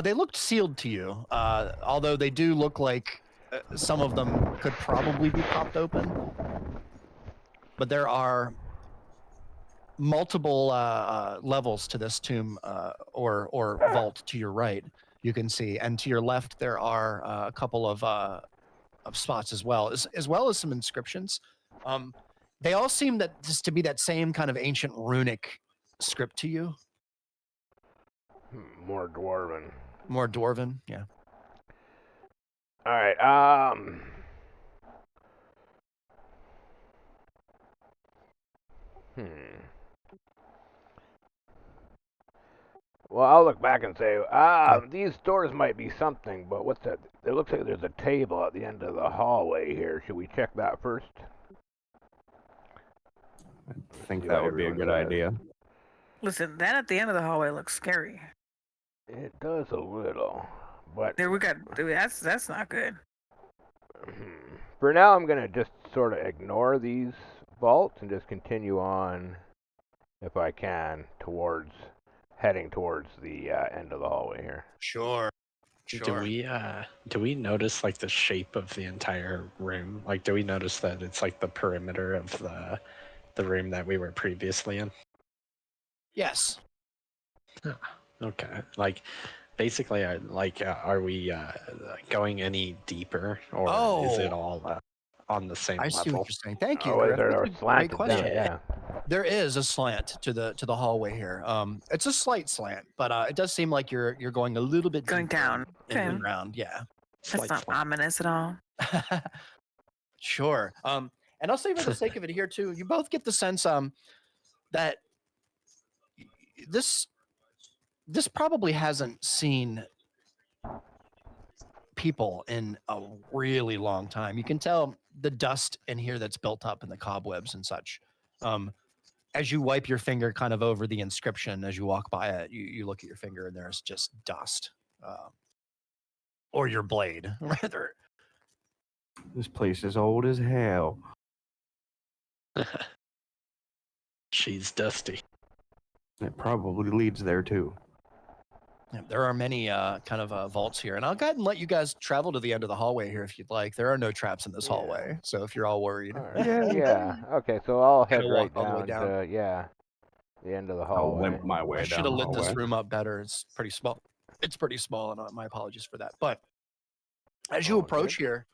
They looked sealed to you, although they do look like some of them could probably be popped open. But there are multiple levels to this tomb or vault to your right, you can see. And to your left, there are a couple of spots as well as some inscriptions. They all seem to be that same kind of ancient runic script to you. More dwarven. More dwarven, yeah. All right. Well, I'll look back and say, these doors might be something, but what's that? It looks like there's a table at the end of the hallway here. Should we check that first? I think that would be a good idea. Listen, that at the end of the hallway looks scary. It does a little, but There we got. That's not good. For now, I'm gonna just sort of ignore these vaults and just continue on, if I can, heading towards the end of the hallway here. Sure. Do we notice like the shape of the entire room? Like, do we notice that it's like the perimeter of the room that we were previously in? Yes. Okay. Like, basically, are we going any deeper, or is it all on the same I level? see what you're saying. Thank you. Oh, is Griff. there That's a a slant great question. down? Yeah. There is a slant to the hallway here. It's a slight slant, but it does seem like you're going a little bit Going deeper down. in the Okay. ground. Yeah. That's Slight not slant. ominous at all. Sure. And I'll say for the sake of it here too, you both get the sense that this probably hasn't seen people in a really long time. You can tell the dust in here that's built up in the cobwebs and such. As you wipe your finger kind of over the inscription, as you walk by it, you look at your finger and there's just dust. Or your blade, rather. This place is old as hell. She's dusty. It probably leads there too. Yeah, there are many kind of vaults here, and I'll go ahead and let you guys travel to the end of the hallway here if you'd like. There are no traps in this hallway, so if you're all worried, All right. Yeah. Okay, so I'll head Gotta right walk all the way down to the end of the I'll hallway. limp my way I down should have the lit this hallway. room up better. It's pretty small. It's pretty small, and my apologies for that. But as you approach here,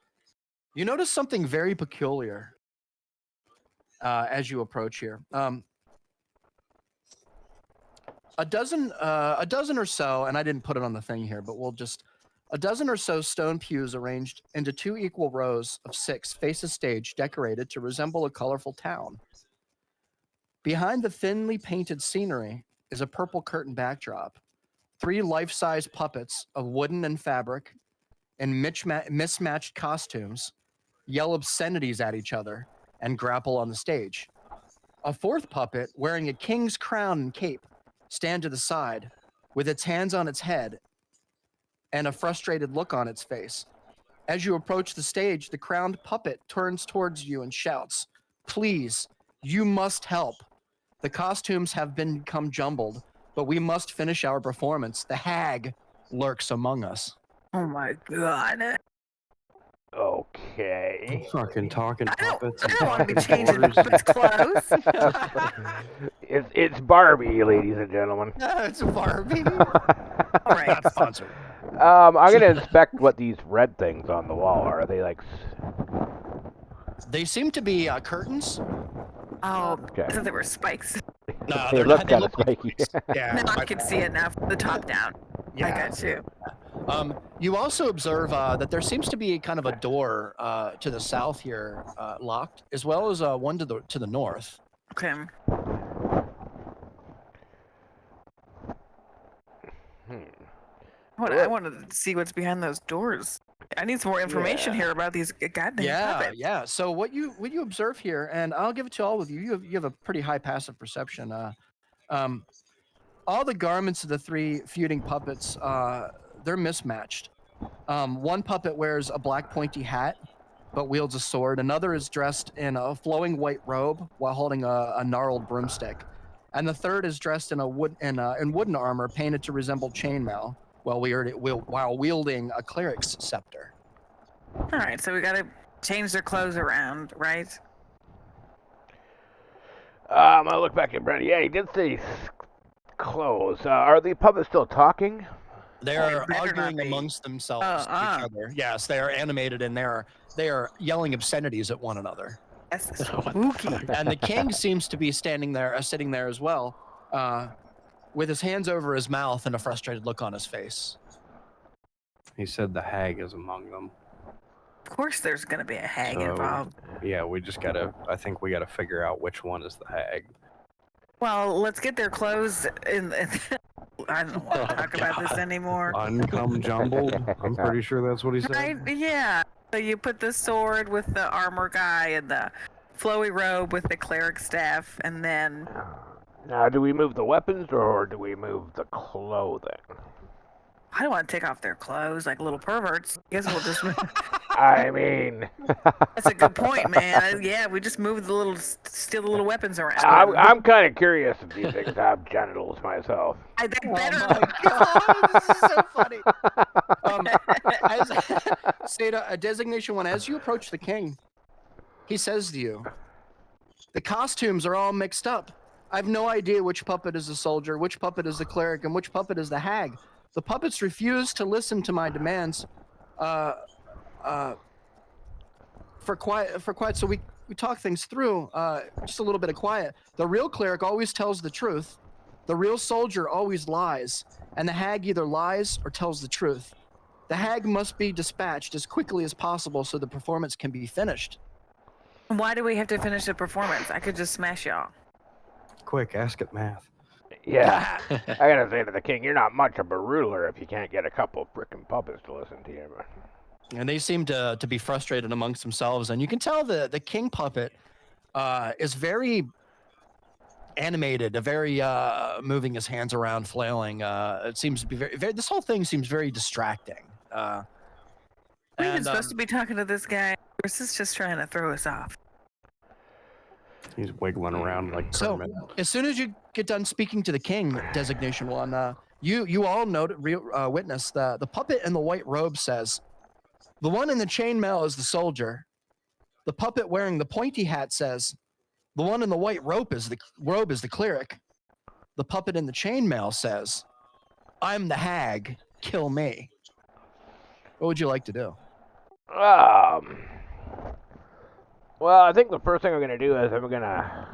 you notice something very peculiar. As you approach here, a dozen or so, and I didn't put it on the thing here, but a dozen or so stone pews arranged into 2 equal rows of 6 face a stage decorated to resemble a colorful town. Behind the thinly painted scenery is a purple curtain backdrop. 3 life-size puppets of wooden and fabric in mismatched costumes yell obscenities at each other and grapple on the stage. A 4th puppet wearing a king's crown and cape stand to the side with its hands on its head and a frustrated look on its face. As you approach the stage, the crowned puppet turns towards you and shouts, "Please, you must help. The costumes have become jumbled, but we must finish our performance. The hag lurks among us." Oh my god. Okay. Fucking talking I puppets. don't and want to be talking changing doors. puppets' clothes. It's Barbie, ladies and gentlemen. It's a Barbie. All right. Not sponsored. I'm gonna inspect what these red things on the wall are. Are they like? They seem to be curtains. Oh, Okay. I thought they were spikes. No, They they're look not. They kinda look like spiky. spikes. Yeah. Now I can see it now from the top down. Yeah. I got you. You also observe that there seems to be kind of a door to the south here, locked, as well as one to the north. Okay. I wanted to see what's behind those doors. I need some more information here about these goddamn puppets. Yeah. So what you observe here, and I'll give it to all of you. You have a pretty high passive perception. All the garments of the three feuding puppets, they're mismatched. One puppet wears a black pointy hat, but wields a sword. Another is dressed in a flowing white robe while holding a gnarled broomstick, and the third is dressed in wooden armor painted to resemble chainmail while wielding a cleric's scepter. All right, so we got to change their clothes around, right? I look back at Brent. Yeah, he did say clothes. Are the puppets still talking? They're arguing amongst themselves with each other. Yes, they are animated and they are yelling obscenities at one another. That's spooky. And the king seems to be sitting there as well, with his hands over his mouth and a frustrated look on his face. He said the hag is among them. Of course there's going to be a hag involved. Yeah, I think we gotta figure out which one is the hag. Well, let's get their clothes in. I don't want to talk about this anymore. Uncum jumbled? I'm pretty sure that's what he said. Right? Yeah. So you put the sword with the armor guy and the flowy robe with the cleric staff, and then... Now, do we move the weapons or do we move the clothing? I don't want to take off their clothes like little perverts. I guess we'll just... I mean... That's a good point, man. Yeah, we just move steal the little weapons around. I'm kind of curious if these things have genitals myself. They better. Oh my god, this is so funny. Seda, a designation one, as you approach the king, he says to you, the costumes are all mixed up. I have no idea which puppet is the soldier, which puppet is the cleric, and which puppet is the hag. The puppets refuse to listen to my demands. For quiet, so we talk things through. Just a little bit of quiet. The real cleric always tells the truth. The real soldier always lies, and the hag either lies or tells the truth. The hag must be dispatched as quickly as possible so the performance can be finished. Why do we have to finish the performance? I could just smash y'all. Quick, ask it math. Yeah, I gotta say to the king, you're not much of a ruler if you can't get a couple frickin' puppets to listen to you. And they seem to be frustrated amongst themselves, and you can tell the king puppet is very animated, very moving his hands around, flailing. It seems to be very this whole thing seems very distracting. We've been supposed to be talking to this guy. Or is this just trying to throw us off? He's wiggling around like Kermit. So, as soon as you get done speaking to the king, designation one, you all witness the puppet in the white robe says, the one in the chainmail is the soldier. The puppet wearing the pointy hat says, the one in the white robe is the cleric. The puppet in the chainmail says, I'm the hag, kill me. What would you like to do? Well, I think the first thing I'm going to do is I'm going to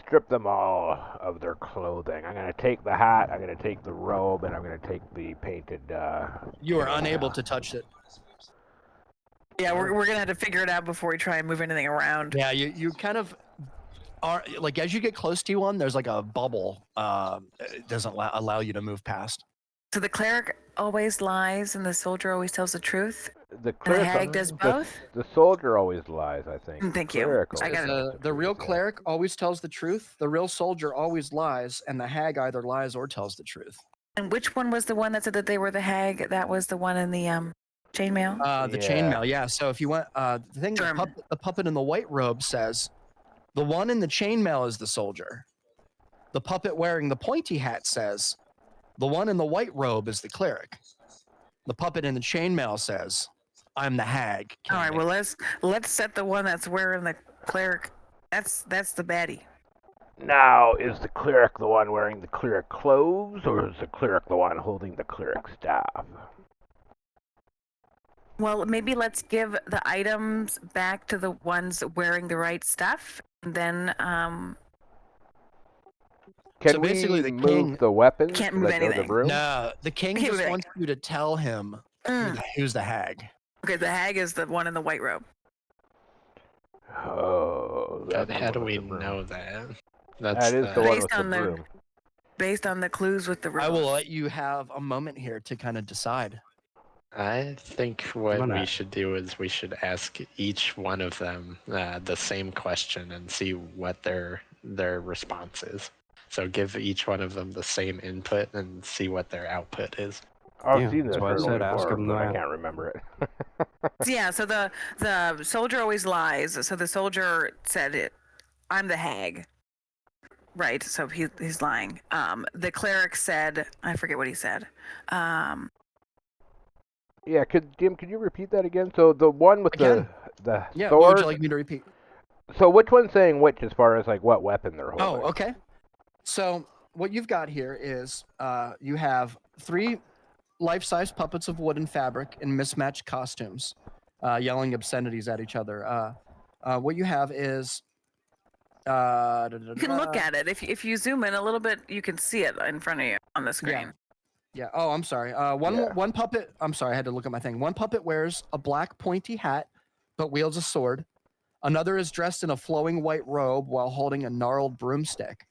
strip them all of their clothing. I'm going to take the hat, I'm going to take the robe, and I'm going to take the painted... You are unable to touch it. Yeah, we're going to have to figure it out before we try and move anything around. Yeah, you kind of are, like, as you get close to one, there's like a bubble. It doesn't allow you to move past. So the cleric always lies and the soldier always tells the truth? The hag does both? The soldier always lies, I think. Thank you. The real cleric always tells the truth. The real soldier always lies, and the hag either lies or tells the truth. And which one was the one that said that they were the hag? That was the one in the chainmail? Chainmail, yeah. So if you want, the puppet in the white robe says, the one in the chainmail is the soldier. The puppet wearing the pointy hat says, the one in the white robe is the cleric. The puppet in the chainmail says, I'm the hag. All right, well, let's set the one that's wearing the cleric. That's the baddie. Now, is the cleric the one wearing the cleric clothes, or is the cleric the one holding the cleric staff? Well, maybe let's give the items back to the ones wearing the right stuff, and then Can So basically, we the move king. the weapons? Can't move or the anything. broom? No, the king Can't just move anything. wants you to tell him who's the hag. Okay, the hag is the one in the white robe. Oh, that's But the how one do with we the broom. know that? That is the one with Based the on the- broom. Based on the clues with the rose. I will let you have a moment here to kind of decide. I think what gonna- we should do is we should ask each one of them the same question and see what their response is. So give each one of them the same input and see what their output is. I've Yeah, seen this that's why I riddle said ask before, him but I that. can't remember it. Yeah, so the soldier always lies. So the soldier said it. I'm the hag. Right, so he's lying. The cleric said, I forget what he said. Yeah, Jim, could you repeat that again? So the one with I can. the Yeah, sword. what would you like me to repeat? So which one's saying which as far as like what weapon they're holding? Oh, okay. So what you've got here is you have 3 life-size puppets of wood and fabric in mismatched costumes, yelling obscenities at each other. What you have is. You can look at it. If you zoom in a little bit, you can see it in front of you on the screen. Yeah. Oh, I'm sorry. One puppet. I'm sorry. I had to look at my thing. One puppet wears a black pointy hat, but wields a sword. Another is dressed in a flowing white robe while holding a gnarled broomstick.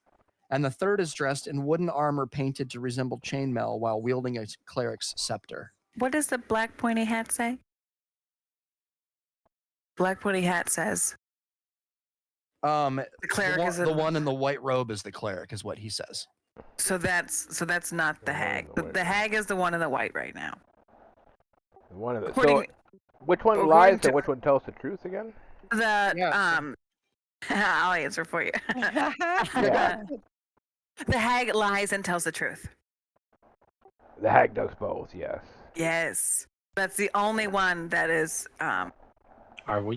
And the third is dressed in wooden armor painted to resemble chainmail while wielding a cleric's scepter. What does the black pointy hat say? Black pointy hat says The cleric one, is a- the one in the white robe is the cleric, is what he says. so that's not the The one in hag. the The, white the robe. hag is the one in the white right now. One of the. According- So which one according lies to- and which one tells the truth again? The Yeah, I'll answer for you. Yeah. The hag lies and tells the truth. The hag does both. Yes. Yes. That's the only one that is Are we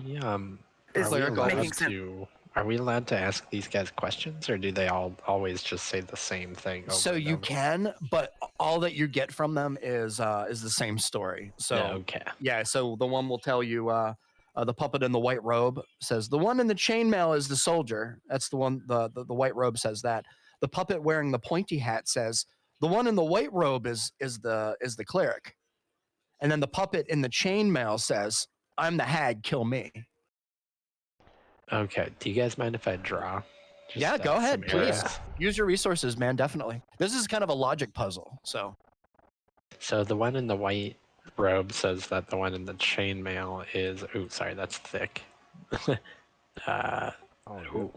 is Cleric allowed making sense. to? Are we allowed to ask these guys questions, or do they all always just say the same thing? Over So and you over? can, but all that you get from them is the same story. So Okay. yeah, so the one will tell you the puppet in the white robe says the one in the chainmail is the soldier. That's the one. The white robe says that. The puppet wearing the pointy hat says the one in the white robe is the cleric. And then the puppet in the chainmail says, "I'm the hag. Kill me." Okay. Do you guys mind if I draw? Yeah, go ahead, some please. areas? Use your resources, man. Definitely. This is kind of a logic puzzle. So So the one in the white robe says that the one in the chainmail is. Ooh, sorry, that's thick. uh, Oh, ooh.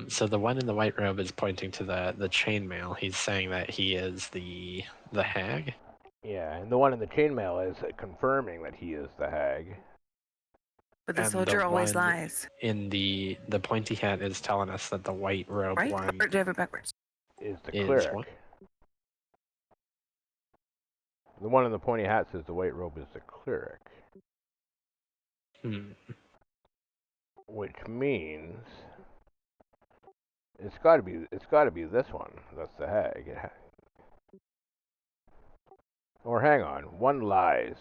So the one in the white robe is pointing to the chainmail. He's saying that he is the hag. Yeah, and the one in the chainmail is confirming that he is the hag. But the And soldier always one lies. in the pointy hat is telling us that the white robe Right? one Or do I have it backwards? Is the Is cleric. what? The one in the pointy hat says the white robe is the cleric, Hmm. which means it's got to be this one. That's the hag. Or hang on, one lies.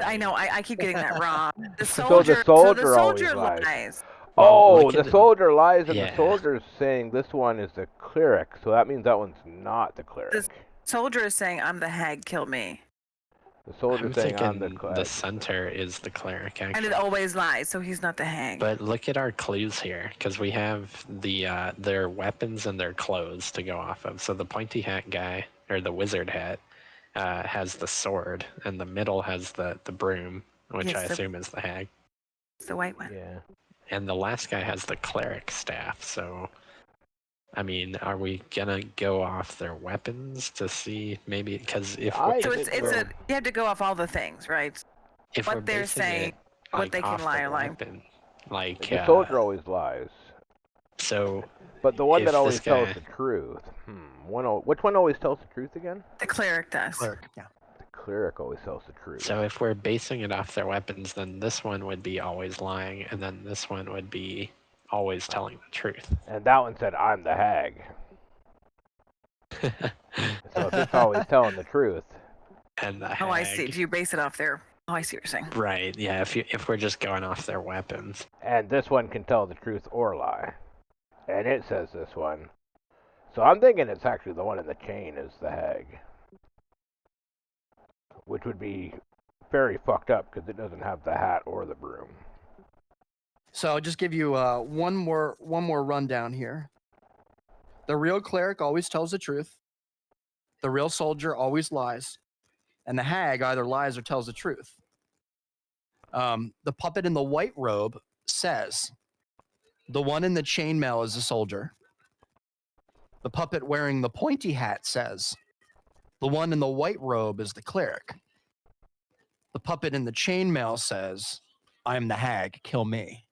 I know. I keep getting that wrong. The So the soldier. soldier always soldier lies. lies. Well, Oh, look the at the- soldier lies, and Yeah. the soldier's saying this one is the cleric, so that means that one's not the cleric. This- Soldier is saying, "I'm the hag. Kill me," The soldier's I'm saying I'm thinking the cleric. the center is the cleric, and actually. it always lies. So he's not the hag. But look at our clues here, because we have their weapons and their clothes to go off of. So the pointy hat guy, or the wizard hat, has the sword, and the middle has the broom, which Yes, I assume is the hag. It's the white one. Yeah. And the last guy has the cleric staff. So, I mean, are we gonna go off their weapons to see maybe? Because if I So we're, it's think it's so. a you have to go off all the things, right? if what we're they're basing saying, it, what like, they can off lie the or lie. weapon, like The soldier always lies, so but the one if that always this tells guy- the truth. Which one always tells the truth again? The cleric does. cleric. Yeah. The cleric always tells the truth. So if we're basing it off their weapons, then this one would be always lying, and then this one would be always telling the truth. And that one said, "I'm the hag." So if it's always telling the truth, And the hag. Oh, I see. Do you base it off their? Oh, I see what you're saying. Right, yeah, if we're just going off their weapons. and this one can tell the truth or lie. And it says this one. So I'm thinking it's actually the one in the chain is the hag. Which would be very fucked up because it doesn't have the hat or the broom. So I'll just give you one more rundown here. The real cleric always tells the truth. The real soldier always lies, and the hag either lies or tells the truth. The puppet in the white robe says, "The one in the chainmail is the soldier." The puppet wearing the pointy hat says, "The one in the white robe is the cleric." The puppet in the chainmail says, "I'm the hag. Kill me."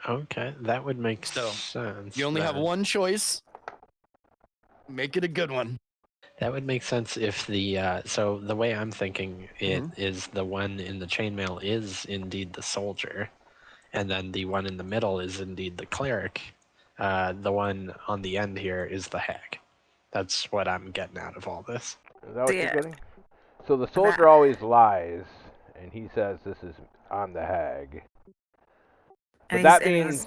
Okay, that would make So, sense. You only have then. one choice. Make it a good one. That would make sense if the so the way I'm thinking it is the one in the chainmail is indeed the soldier, and then the one in the middle is indeed the cleric. The one on the end here is the hag. That's what I'm getting out of all this. Is that what you're Yeah. getting? So the soldier always lies, and he says this is I'm the hag. But And that he's- means...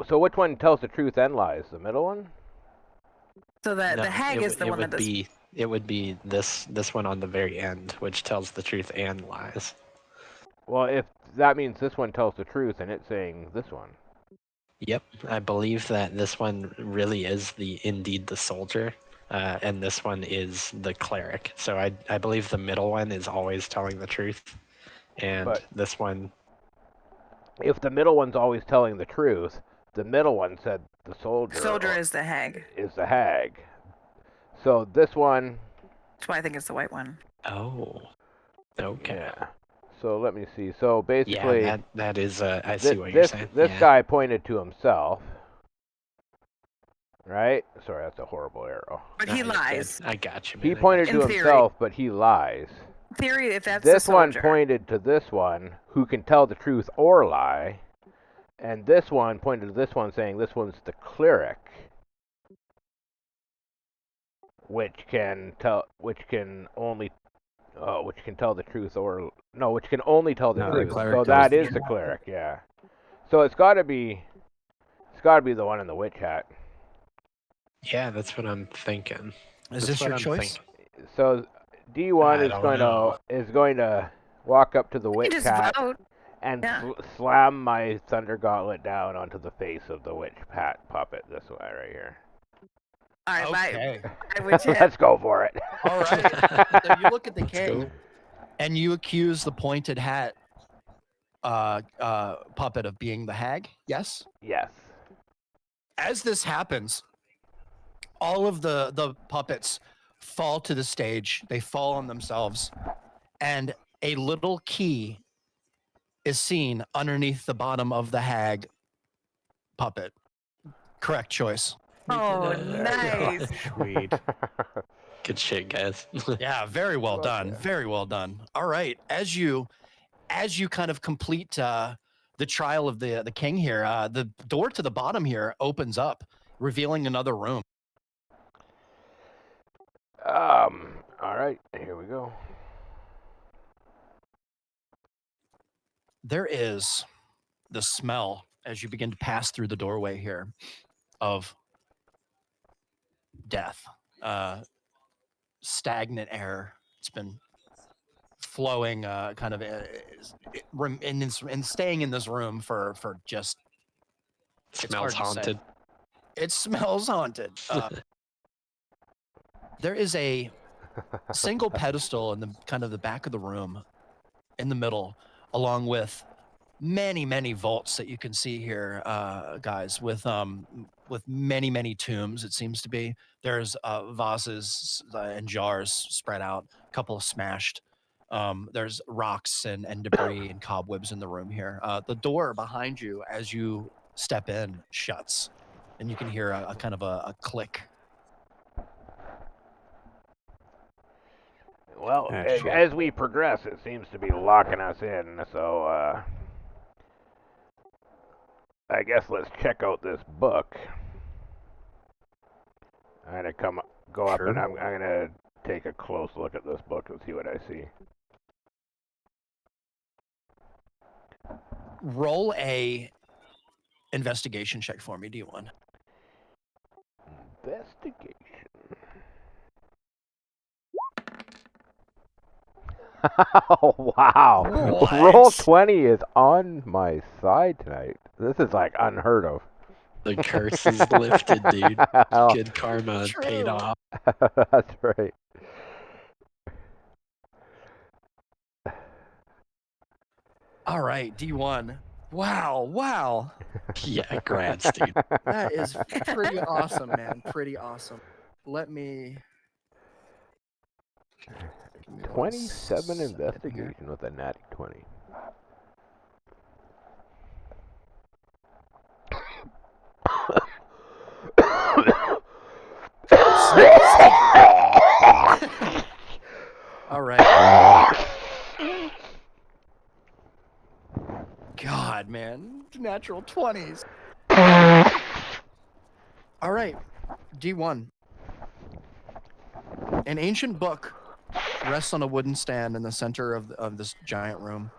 So which one tells the truth and lies? The middle one? so that No, the hag is the one that does. It would be this one on the very end, which tells the truth and lies. Well, if that means this one tells the truth and it's saying this one. Yep, I believe that this one really is indeed the soldier, and this one is the cleric. So I believe the middle one is always telling the truth, and But this one. if the middle one's always telling the truth, the middle one said the soldier. Soldier is the hag. Is the hag. So this one. That's why I think it's the white one. Oh, okay. Yeah. So let me see. So basically, yeah, that is. I see what you're saying. This Yeah. guy pointed to himself, right? Sorry, that's a horrible arrow. But he No, you're lies. good. I got you. Man. He I got pointed you. to In theory. himself, but he lies. In theory, if that's This the one soldier. pointed to this one, who can tell the truth or lie, and this one pointed to this one, saying this one's the cleric, which can only tell the truth or no, which can only tell the No, the truth. cleric So tells that the is the cleric, yeah. So it's got to be the one in the witch hat. Yeah, that's what I'm thinking. Is That's this what your I'm choice? thinking. So D1 I is don't going know. to walk up to the You witch just hat vote. and Yeah. slam my thunder gauntlet down onto the face of the witch hat puppet this way right here. All right, Okay. I would Let's go for it. All right. So you look at the Let's king go. and you accuse the pointed hat puppet of being the hag. Yes. Yes. As this happens, all of the puppets fall to the stage. They fall on themselves, and a little key is seen underneath the bottom of the hag puppet. Correct choice. Oh, Nice. nice. Sweet. Good shit, guys. Yeah, very well Fuck done. yeah. Very well done. All right, as you kind of complete the trial of the king here, the door to the bottom here opens up, revealing another room. All right, here we go. There is the smell as you begin to pass through the doorway here of death, stagnant air. It's been flowing, kind of, and staying in this room for just. It's hard Smells to say. haunted. It smells haunted. There is a single pedestal in the kind of the back of the room, in the middle, along with many vaults that you can see here, guys, with many tombs. It seems to be there's vases and jars spread out, a couple of smashed. There's rocks and debris and cobwebs in the room here. The door behind you, as you step in, shuts, and you can hear a kind of a click. Well, Actually. as we progress, it seems to be locking us in. So I guess let's check out this book. I'm gonna go up, Sure. and I'm gonna take a close look at this book and see what I see. Roll a investigation check for me, D1. Investigation. Oh, wow. What? Roll 20 is on my side tonight. This is like unheard of. The curse is lifted, dude. Oh, Good karma paid True. off. that's right. All right, D1. Wow. Yeah, grats, dude. That is pretty awesome, man. Pretty awesome. Let me. Give me 1 27 second here. investigation with a natty 20. All right. God, man. Natural 20s. All right. D1. An ancient book rests on a wooden stand in the center of this giant room.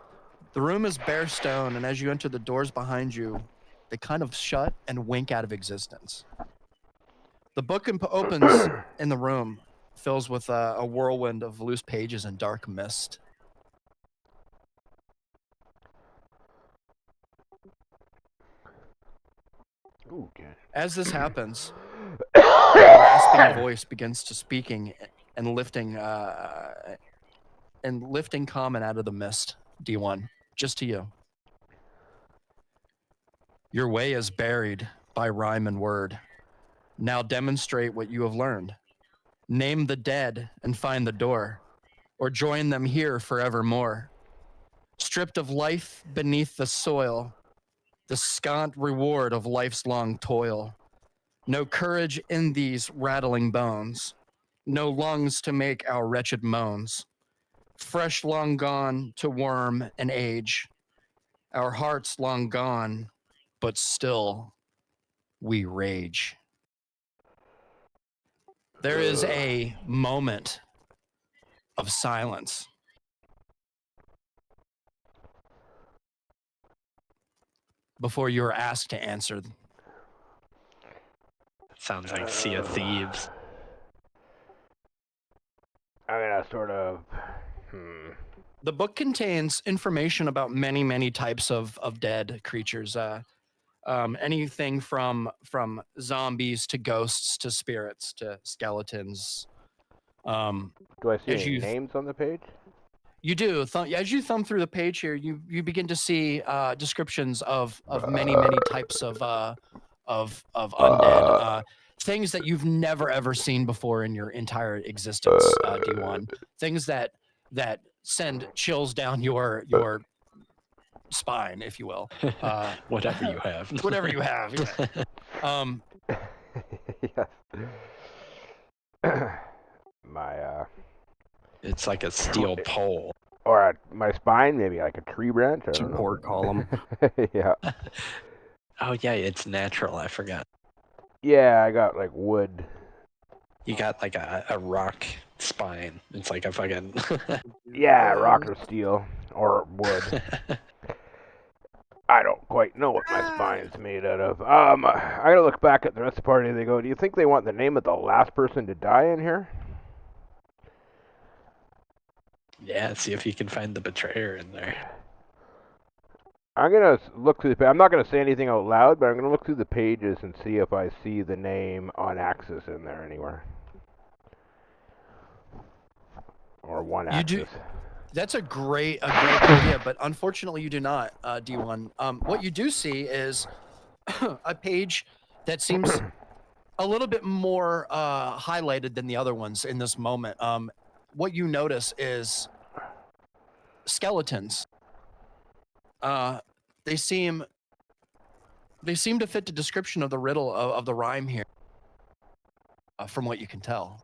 The room is bare stone, and as you enter the doors behind you, they kind of shut and wink out of existence. The book opens in the room, fills with a whirlwind of loose pages and dark mist. Ooh, good. As this happens, a rasping voice begins to speaking and lifting comment out of the mist. D1, just to you. Your way is buried by rhyme and word. Now demonstrate what you have learned. Name the dead and find the door, or join them here forevermore. Stripped of life beneath the soil, the scant reward of life's long toil. No courage in these rattling bones, no lungs to make our wretched moans. Fresh long gone to worm and age, our hearts long gone, but still we rage. There is a moment of silence. Before you are asked to answer. Sounds like Sea of Thieves. I'm gonna sort of. The book contains information about many types of dead creatures. Anything from zombies to ghosts to spirits to skeletons. Do I see As any you names on the page? You do. As you thumb through the page here, you begin to see descriptions of many types of undead. Things that you've never ever seen before in your entire existence, D1. Things that send chills down your spine, if you will. Whatever you have. Whatever you have. Yeah. Yes. My It's like a steel pole. or my spine, maybe like a tree branch. I don't know. Support column. Yeah. Oh yeah, it's natural. I forgot. Yeah, I got like wood. You got like a rock spine. It's like a fucking. Yeah, rock or steel or wood. I don't quite know what my spine's made out of. I gotta look back at the rest of the party. They go, do you think they want the name of the last person to die in here? Yeah, see if you can find the betrayer in there. I'm gonna look through the. I'm not gonna say anything out loud, but I'm gonna look through the pages and see if I see the name on Axis in there anywhere, or one You do. Axis. That's a great idea, but unfortunately you do not, D1. What you do see is a page that seems a little bit more highlighted than the other ones in this moment. What you notice is skeletons. They seem to fit the description of the riddle of the rhyme here, from what you can tell.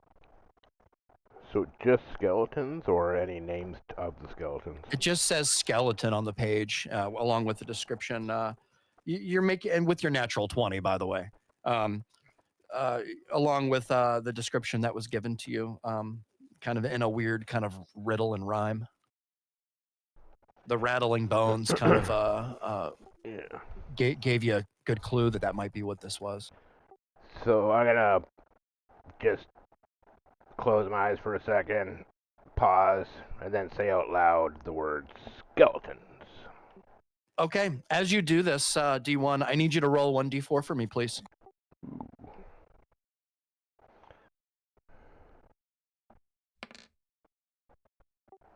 So just skeletons, or any names of the skeletons? It just says skeleton on the page, along with the description. You're making, and with your natural 20, by the way, along with the description that was given to you, kind of in a weird kind of riddle and rhyme. The rattling bones kind of Yeah. gave you good clue that that might be what this was. So I'm gonna just close my eyes for a second, pause, and then say out loud the words skeletons. Okay, as you do this, D1, I need you to roll 1d4 for me, please.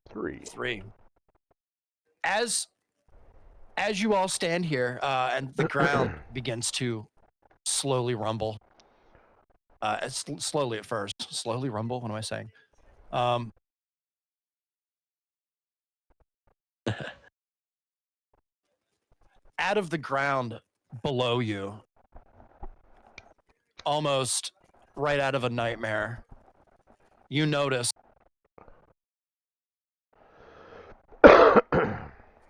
Three. As you all stand here, and the ground begins to slowly rumble. Slowly at first. Slowly rumble. What am I saying? Out of the ground below you, almost right out of a nightmare, you notice. Oh,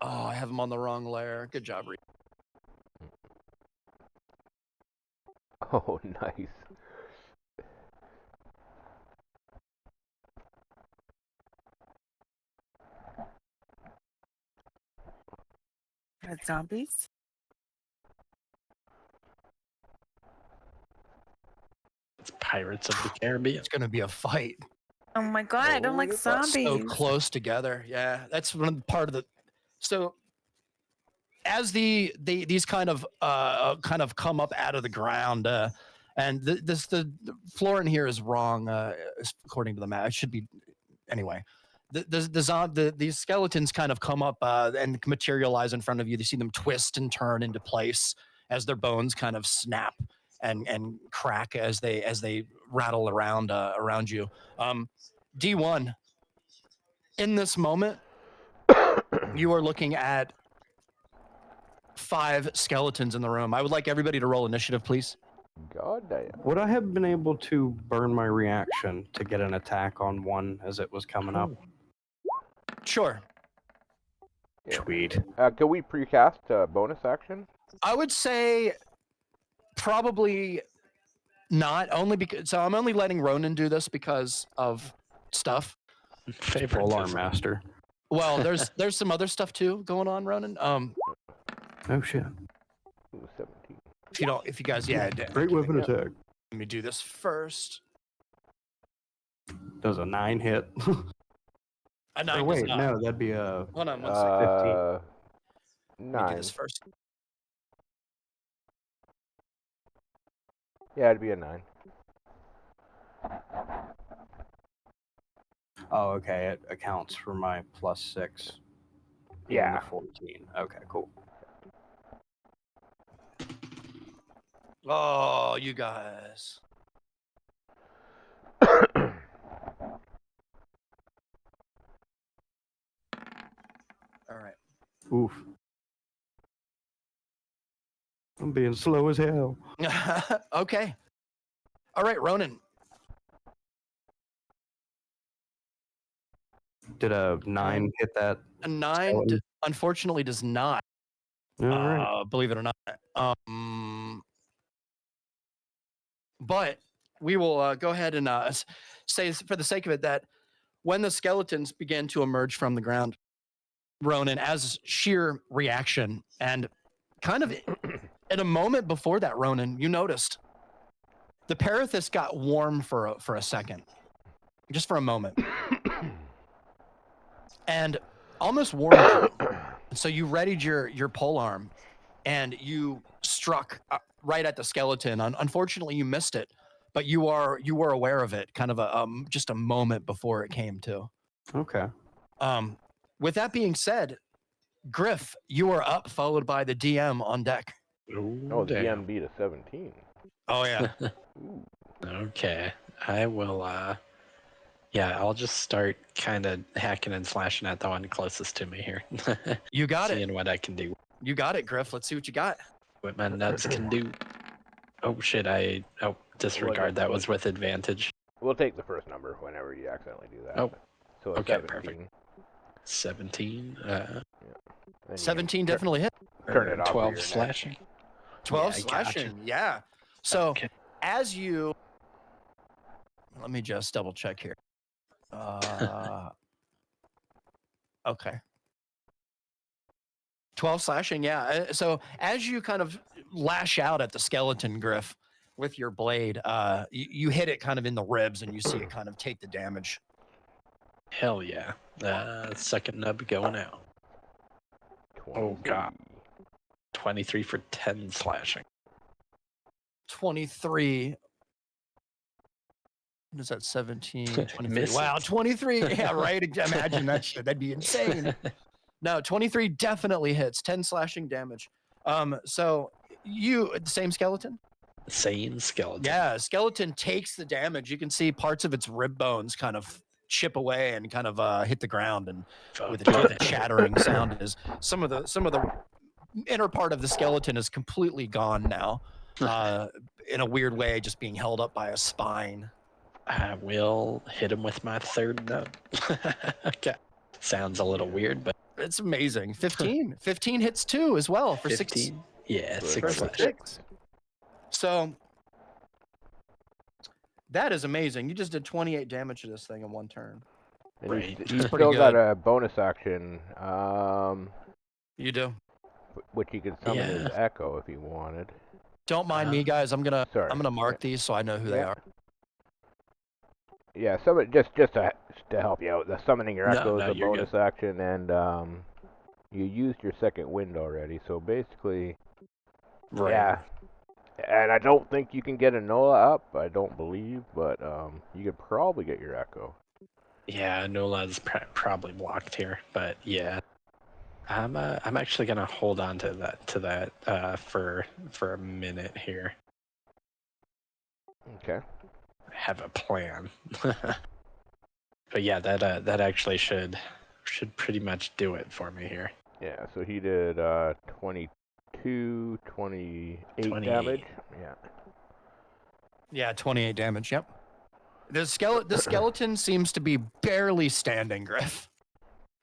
I have him on the wrong layer. Good job, Reed. Oh, nice. Zombies? It's Pirates of the Caribbean. It's going to be a fight. Oh my god, I don't like zombies. So close together. Yeah, that's one of the part of the. So as these kind of come up out of the ground, and the floor in here is wrong according to the map. It should be anyway. These skeletons kind of come up and materialize in front of you. You see them twist and turn into place as their bones kind of snap and crack as they rattle around you. D1, in this moment, you are looking at 5 skeletons in the room. I would like everybody to roll initiative, please. God damn. Would I have been able to burn my reaction to get an attack on one as it was coming up? Sure. Yeah. Sweet. Can we precast bonus action? I would say probably not, only because I'm only letting Ronan do this because of stuff. Full arm Favoritism. master. Well, there's some other stuff too going on, Ronan. Oh shit. Ooh, 17. If you guys, yeah, Great weapon Yep. attack. let me do this first. Does a 9 hit? A 9 Or wait, does not. no, that'd be a. Hold on one second. Let me do 9. this first. Yeah, it'd be a 9. Oh, okay. It accounts for my +6. in Yeah. The 14. Okay, cool. Oh, you guys. All right. Oof. I'm being slow as hell. Okay. All right, Ronan. Did a 9 hit that? A 9 Skeleton? unfortunately does not. All right. Believe it or not. But we will go ahead and say, for the sake of it, that when the skeletons began to emerge from the ground, Ronan, as sheer reaction, and kind of in a moment before that, Ronan, you noticed the Parathis got warm for a second, just for a moment, and almost warmed you. So you readied your pole arm, and you struck right at the skeleton. Unfortunately, you missed it, but you were aware of it, kind of just a moment before it came to. Okay. With that being said, Griff, you are up, followed by the DM on deck. Oh, the damn. DM beat a 17. Oh yeah. Ooh. Okay. I will, I'll just start kind of hacking and slashing at the one closest to me here. You got Seeing it. what I can do. You got it, Griff. Let's see what you got. What my nuts can do. Oh, shit. Disregard. That was with advantage. We'll take the first number whenever you accidentally do that. Oh, So a okay, 17. perfect. 17. Then you 17 can definitely hit. turn it off. 12 your neck. slashing. 12 Yeah, I gotcha. slashing. Yeah. So Okay. as you, let me just double check here. Okay. 12 slashing, yeah. So as you kind of lash out at the skeleton, Griff, with your blade. You hit it kind of in the ribs, and you see it kind of take the damage. Hell yeah. Second nub going out. Oh, God. 23 for 10 slashing. 23. What is that? 17, 23. Misses. Wow, 23. Yeah, right. Imagine that shit. That'd be insane. No, 23 definitely hits. 10 slashing damage. So you, the same skeleton? Same skeleton. Yeah, skeleton takes the damage. You can see parts of its rib bones kind of chip away and kind of hit the ground, and with a shattering sound. Is some of the inner part of the skeleton is completely gone now, in a weird way, just being held up by a spine. I will hit him with my third nub. Okay. Sounds a little weird, but It's amazing. 15 hits too as well for 15. 6. Yeah, For 6 for slash. 6. So that is amazing. You just did 28 damage to this thing in one turn. And Right. he's pretty still got good. a bonus action, You do. which he could summon his Yeah. echo if he wanted. Don't mind me, guys. I'm gonna Sorry. mark these so I know who they are. Yeah, just to help you out. The summoning your No, echo no, is a you're bonus action, and you used your second wind already. So basically, Right. yeah. And I don't think you can get a Nola up. I don't believe, but you could probably get your echo. Yeah, Nola's probably blocked here, but yeah. I'm actually gonna hold on to that for a minute here. Okay. I have a plan. But yeah, that actually should pretty much do it for me here. Yeah. So he did 22, 28 28. damage. Yeah. Yeah, 28 damage. Yep. The skeleton seems to be barely standing, Griff.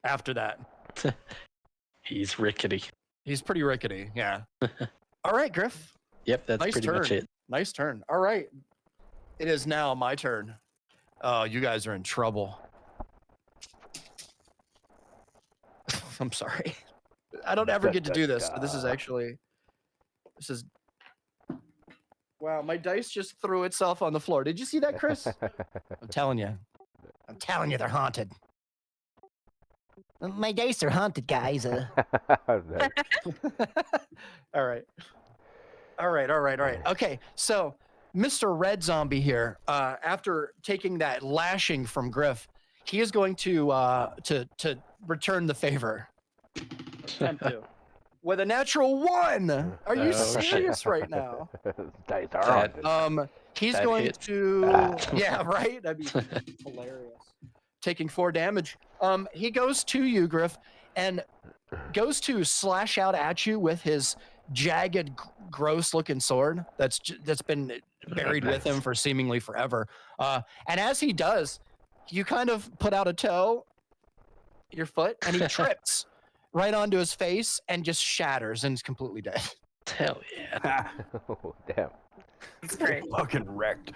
After that, He's rickety. he's pretty rickety. Yeah. All right, Griff. Yep, that's Nice pretty turn. much it. Nice turn. All right. It is now my turn. Oh, you guys are in trouble. I'm sorry. I don't ever get to do this. But this is wow, my dice just threw itself on the floor. Did you see that, Chris? I'm telling you, they're haunted. My dice are haunted, guys. All right. Okay, so Mr. Red Zombie here, after taking that lashing from Griff, he is going to return the favor. Attempt to. With a natural 1. Are you Oh, serious right now? Dice are on. He's That going hits. to. Yeah, right. That'd be hilarious. Taking 4 damage. He goes to you, Griff, and goes to slash out at you with his jagged, gross-looking sword that's been buried with him for seemingly forever. And as he does, you kind of put out a toe, your foot, and he trips right onto his face and just shatters and is completely dead. Hell yeah. Oh, damn. It's great. Fucking wrecked.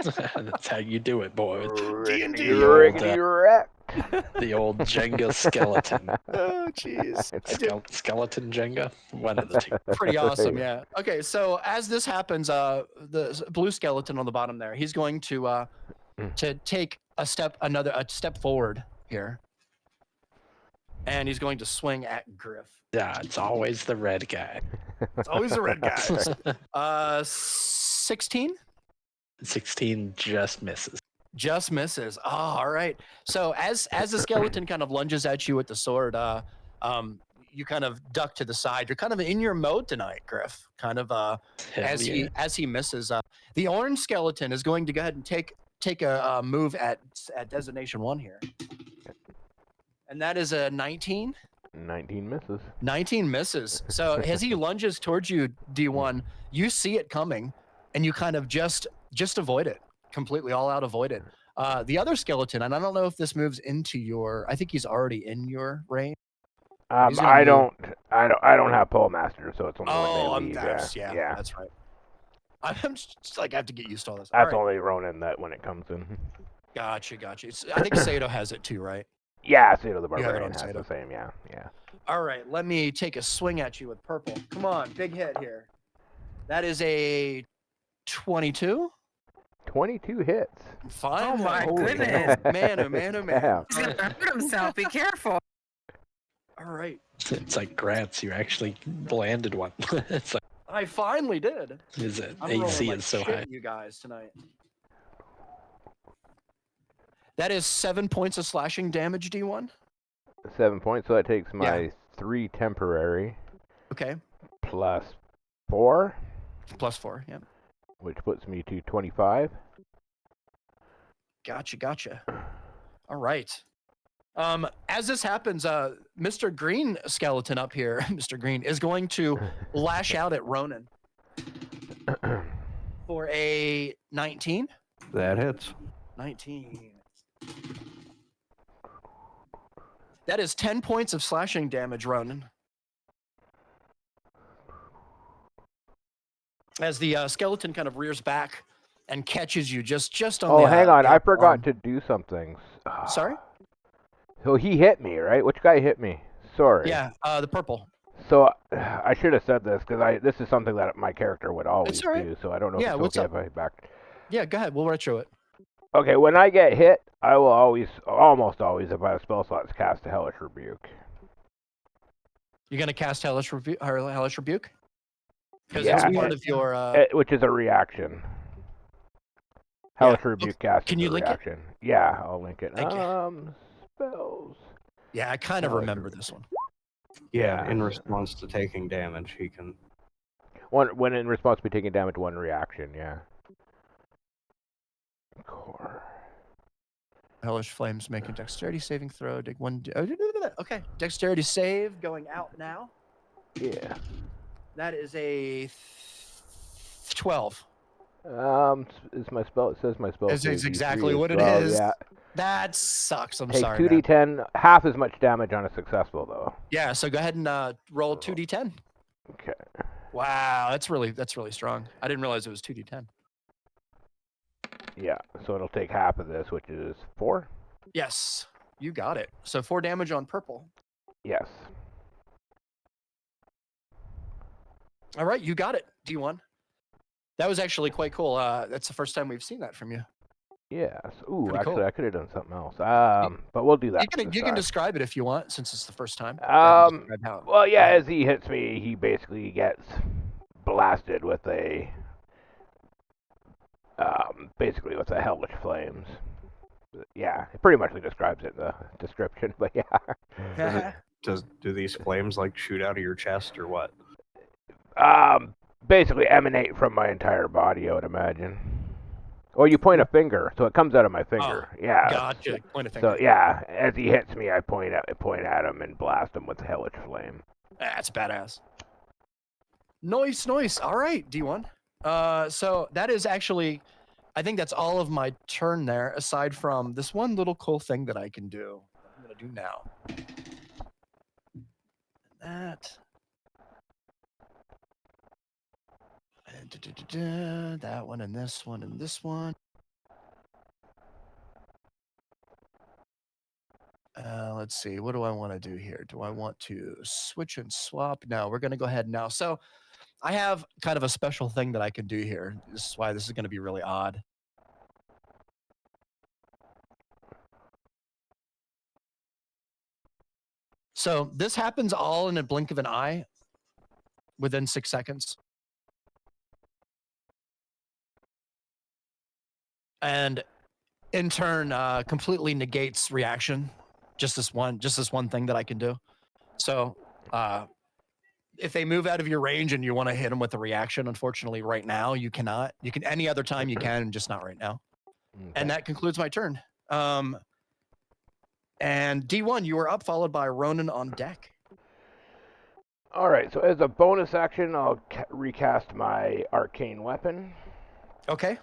That's how you do it, boys. Rickety, The old, rickety wrecked. The old Jenga skeleton. Oh, jeez. Skeleton Jenga? One of the two. Pretty awesome, yeah. Okay, so as this happens, the blue skeleton on the bottom there, he's going to take a step forward here, and he's going to swing at Griff. Yeah, it's always the red guy. It's always the red guy. 16. 16 just misses. Just misses. Oh, all right. So as the skeleton kind of lunges at you with the sword, you kind of duck to the side. You're kind of in your mode tonight, Griff. Kind of as he misses. The orange skeleton is going to go ahead and take a move at designation 1 here, and that is a 19. 19 misses. 19 misses. So as he lunges towards you, D1, you see it coming, and you kind of just avoid it. Completely all out avoid it. The other skeleton, and I don't know if this moves into your. I think he's already in your range. I don't have Pole Master, so it's only when they leave. Yeah, that's right. I'm just like I have to get used to all this. That's all right. only Ronin that when it comes in. Gotcha. I think Sato has it too, right? Yeah, Sato the You have it Barbarian on has Sato. the same. Yeah. All right, let me take a swing at you with purple. Come on, big hit here. That is a 22. 22 hits. Fine. Oh my then. goodness. Oh, man, oh man, oh man. Damn. He's gonna hurt himself. Be careful. All right. It's like grants. You actually landed one. It's like I finally did. his I'm AC rolling like is so shit, high. you guys, tonight. That is 7 points of slashing damage, D1. 7 points, so that takes my 3 temporary Okay. plus 4, +4, yeah. which puts me to 25. Gotcha. All right. As this happens, Mr. Green skeleton up here, Mr. Green, is going to lash out at Ronan for a 19. That hits. 19. That is 10 points of slashing damage, Ronan. As the skeleton kind of rears back and catches you just on the. Oh, hang on. the I upper forgot arm. to do something. Sorry? So he hit me, right? Which guy hit me? Sorry. Yeah, the purple. So I should have said this because this is something that my character would always all right. do. So I don't know Yeah, if what's it's up? okay if I back. Yeah, go ahead. We'll retro it. Okay, when I get hit, I will almost always, if I have spell slots, cast a Hellish Rebuke. You're going to cast Hellish Rebuke? Because Yeah, it's part of your. which is a reaction. Hellish Rebuke cast Can is you a link it? reaction. Yeah, I'll link it. Thank you. Spells. Yeah, I kind of Hellish remember Rebuke. this one. Yeah, in response to taking damage, he can. When in response to taking damage, one reaction. Yeah. Core. Hellish Flames making dexterity saving throw. Dig one. Okay, dexterity save going out now. Yeah. That is a 12. Is my spell? It says my spell. This is save exactly D3 what as it well, is. Yeah. That sucks. I'm Take sorry. man. 2d10, half as much damage on a successful though. Yeah, so go ahead and roll 2d10. Okay. Wow, that's really strong. I didn't realize it was 2d10. Yeah. So it'll take half of this, which is 4. Yes, you got it. So 4 damage on purple. Yes. All right, you got it. D1. That was actually quite cool. That's the first time we've seen that from you. Yes. Ooh, Pretty actually, cool. I could have done something else. But we'll do that. You can describe it if you want, since it's the first time. Well, yeah. ahead. As he hits me, he basically gets blasted with basically with the hellish flames. Yeah, it pretty much describes it in the description. But yeah. Do these flames like shoot out of your chest or what? Basically emanate from my entire body, I would imagine. Or you point a finger, so it comes out of my finger. Yeah. Gotcha. Point a finger. So yeah, as he hits me, I point at him and blast him with the hellish flame. That's badass. Nice. All right, D1. So that is actually, I think that's all of my turn there, aside from this one little cool thing that I can do. I'm gonna do now. That. And that one and this one and this one. Let's see. What do I want to do here? Do I want to switch and swap? No, we're going to go ahead now. So I have kind of a special thing that I can do here. This is why this is going to be really odd. So this happens all in a blink of an eye within 6 seconds. And in turn, completely negates reaction. Just this one thing that I can do. So if they move out of your range and you want to hit them with a reaction, unfortunately, right now you cannot. You can any other time you can, just not right now. Okay. And that concludes my turn. And D1, you are up, followed by Ronan on deck. All right. So as a bonus action, I'll recast my arcane weapon. Okay.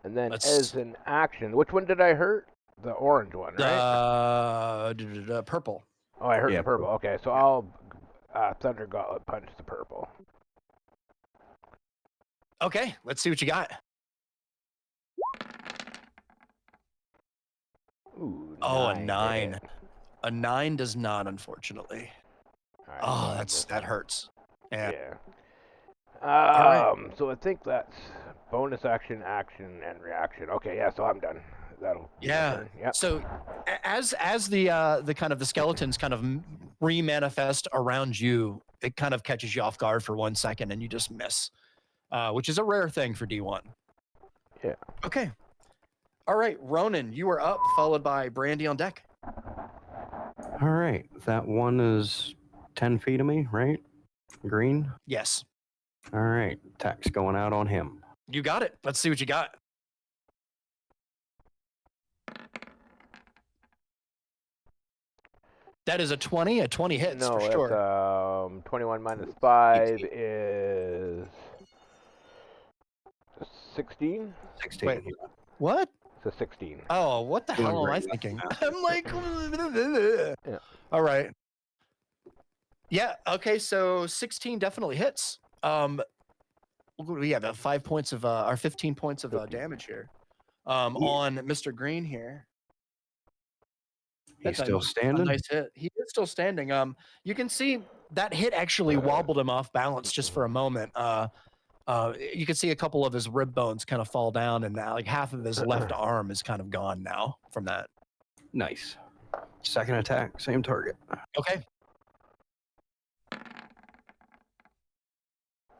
And then as an action, which one did I hurt? The orange one, right? Purple. Oh, I hurt the purple. Okay, so I'll Thunder Gauntlet punch the purple. Okay, let's see what you got. Ooh, a 9. A 9 does not, unfortunately. Right, That hurts. Yeah. right. So I think that's bonus action, action, and reaction. Okay, yeah, so I'm done. That'll be my Yeah. turn. Yep. So as the kind of the skeletons kind of re-manifest around you, it kind of catches you off guard for 1 second, and you just miss, which is a rare thing for D1. Yeah. Okay. All right, Ronan, you are up, followed by Brandy on deck. All right, that one is 10 feet of me, right? Green. Yes, All right, attack's going out on him. you got it. Let's see what you got. That is a 20. A 20 hits No, for it's sure. 21 minus 5 18. is 16. 16. Wait. What? It's a 16. Oh, what the Doing hell am I great. thinking? I'm like, Yeah. all right. Yeah. Okay. So 16 definitely hits. We have 5 points of or 15 points of 15. damage here. Yeah. On Mr. Green here. He's That's still a standing. nice hit. He is still standing. You can see that hit actually wobbled him off balance just for a moment. You can see a couple of his rib bones kind of fall down, and like half of his left arm is kind of gone now from that. Nice. Second attack, same target. Okay.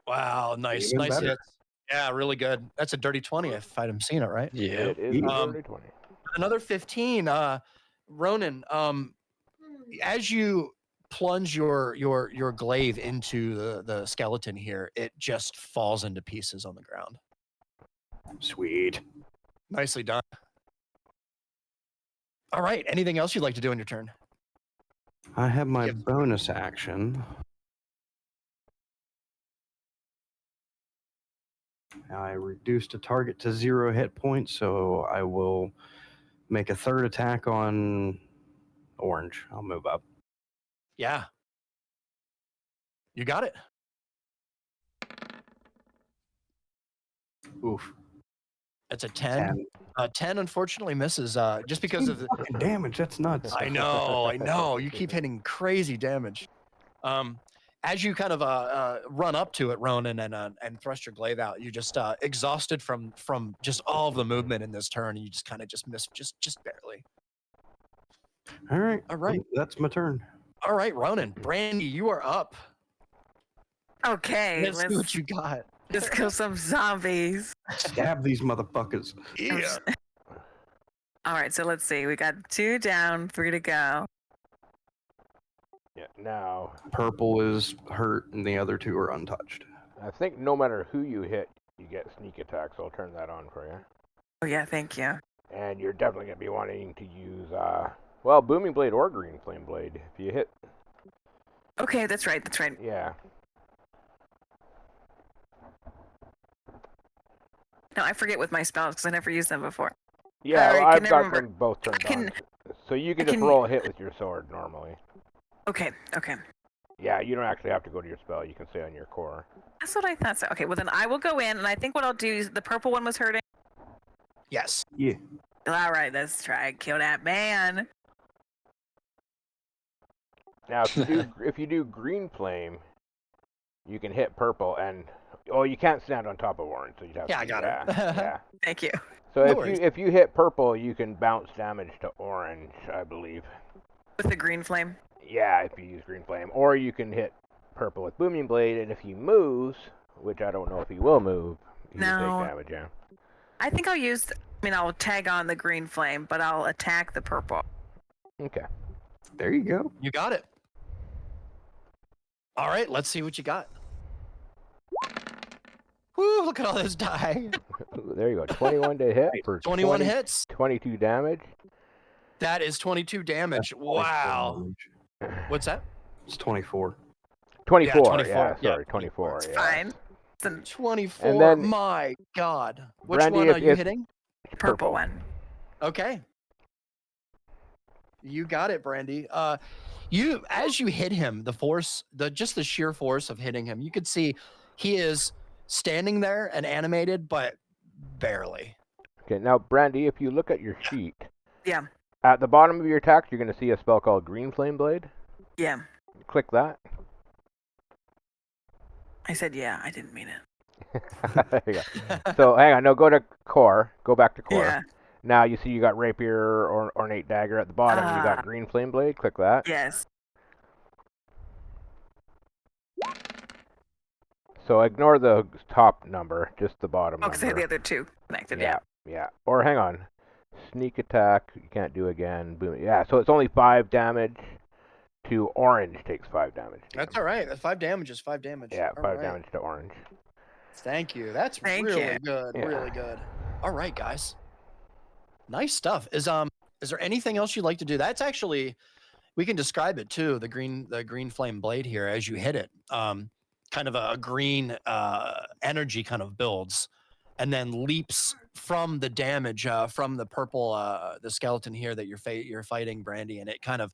Wow, nice, Even nice better. hits. Yeah, really good. That's a dirty 20 if I'd seen it right. Yeah. It is Yeah. a dirty 20. Another 15. Ronan, as you plunge your glaive into the skeleton here, it just falls into pieces on the ground. Sweet. Nicely done. All right. Anything else you'd like to do on your turn? I have my Yep. bonus action. I reduced a target to 0 hit points, so I will make a third attack on orange. I'll move up. Yeah. You got it. Oof. That's a 10. 10 unfortunately misses just because of the Fucking damage. That's nuts. I know. You keep hitting crazy damage. As you kind of run up to it, Ronan, and thrust your glaive out, you're just exhausted from just all of the movement in this turn, and you just kind of just miss just barely. All right. All right. That's my turn. All right, Ronan. Brandy, you are up. Okay, Let's see what you got. let's kill some zombies. Stab these motherfuckers. Yeah. All right, so let's see. We got 2 down, 3 to go. Yeah. Now, Purple is hurt, and the other 2 are untouched. I think no matter who you hit, you get sneak attack, so I'll turn that on for you. Oh yeah, thank you. And you're definitely going to be wanting to use, well, Booming Blade or Green Flame Blade. If you hit, Okay, that's right. That's right. yeah. No, I forget with my spells because I never used them before. Yeah, Sorry, well, can I've never got remember. them both turned can- on. So you can I just can- roll a hit with your sword normally. Okay. Yeah, you don't actually have to go to your spell. You can stay on your core. That's what I thought. So okay, well then I will go in, and I think what I'll do is the purple one was hurting. Yes. Yeah. All right, let's try and kill that man. Now, if you do Green Flame, you can hit purple, and you can't stand on top of orange, so you'd have Yeah, to I got it. it. Yeah. Thank you. So No worries. if you hit purple, you can bounce damage to orange, I believe. With the green flame. Yeah, if you use Green Flame, or you can hit purple with Booming Blade, and if he moves, which I don't know if he will move, he can No. take damage. Yeah. I think I'll use. I'll tag on the green flame, but I'll attack the purple. Okay. There you go. You got it. All right, let's see what you got. Woo, look at all this die. There you go. 21 to hit for 21 hits. 22 damage. That is 22 damage. Wow. What's that? It's 24. 24. Yeah, 24. Yeah, Yeah, sorry, 24. It's Yeah. fine. It's the 24. And then- My God. Which Brandy, one if- are you if- hitting? purple one. Okay. You got it, Brandy. As you hit him, the force, just the sheer force of hitting him, you could see he is standing there and animated, but barely. Okay, now, Brandy, if you look at your sheet, Yeah. at the bottom of your text, you're going to see a spell called Green Flame Blade. Yeah. Click that. I said, yeah, I didn't mean it. There you go. So hang on, no, go to core. Go back to core. Yeah. Now you see you got rapier or ornate dagger at the bottom. You got green flame blade. Click that. Yes. So ignore the top number, just the bottom Oh, because I had number. the other two connected. Yeah, yeah. Or hang on, sneak attack. You can't do again. Boom. Yeah. So it's only 5 damage. To orange takes 5 damage. to That's him. all right. 5 damage is 5 damage. Yeah, All 5 right. damage to orange. Thank you. That's Thank really you. good. Yeah. Really good. All right, guys. Nice stuff. Is there anything else you'd like to do? That's actually, we can describe it too. The green flame blade here as you hit it. Kind of a green energy kind of builds, and then leaps from the damage from the purple the skeleton here that you're fighting, Brandy, and it kind of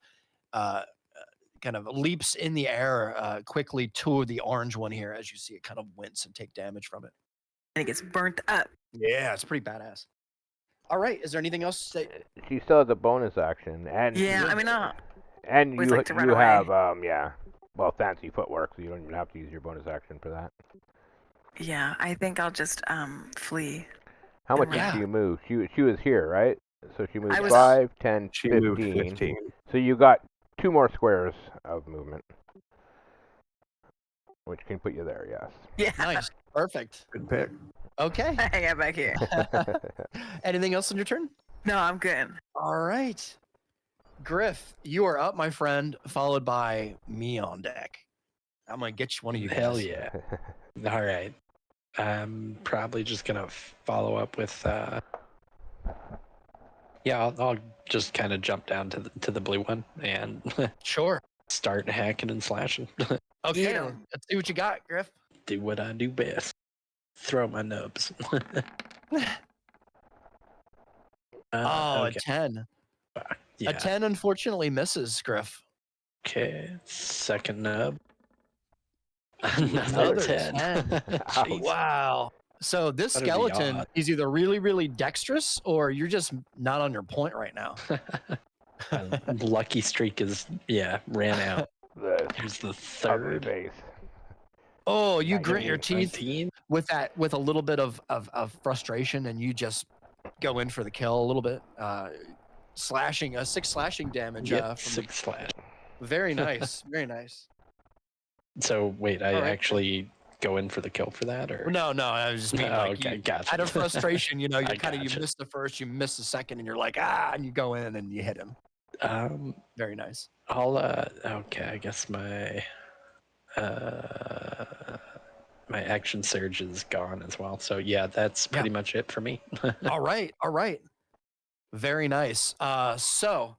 leaps in the air quickly to the orange one here as you see it kind of wince and take damage from it. And it gets burnt up. Yeah, it's pretty badass. All right, is there anything else that She still has a bonus action, and Yeah, I mean, and always you like to run you away. have well, fancy footwork, so you don't even have to use your bonus action for that. yeah, I think I'll just flee. How much Yeah. do you move? She was here, right? So she moved I was- 5, 10, She 15. moved 15. So you got 2 more squares of movement, which can put you there. Yes. Yeah. nice, perfect. Good pick. Okay. Hang out back here. Anything else on your turn? No, I'm good. All right. Griff, you are up, my friend, followed by me on deck. I'm gonna get you one of you guys. Hell yeah. All right. I'm probably just gonna follow up with. Yeah, I'll just kind of jump down to the blue one and Sure. start hacking and slashing. Okay. Yeah. Let's see what you got, Griff. Do what I do best. Throw my nubs. Oh, okay. a 10. Yeah. A 10 unfortunately misses, Griff. Okay. Second nub. Another Another 10. 10. Jeez. Wow. So this That'd be skeleton odd. is either really, really dexterous or you're just not on your point right now. My lucky streak is ran out. The Here's the ugly third. face. Oh, you grit your teeth 19. with a little bit of frustration, and you just go in for the kill a little bit. Slashing 6 slashing damage. Yep, From 6 slash. very nice, very nice. So wait, I All right. actually go in for the kill for that, or No, I was just mean Oh, like okay, you, gotcha. out of frustration, you I kind of you gotcha. miss the first, you miss the second, and you're like and you go in and you hit him. Very nice. I'll okay, I guess my my action surge is gone as well. So yeah, that's pretty much it for me. All right. Very nice. So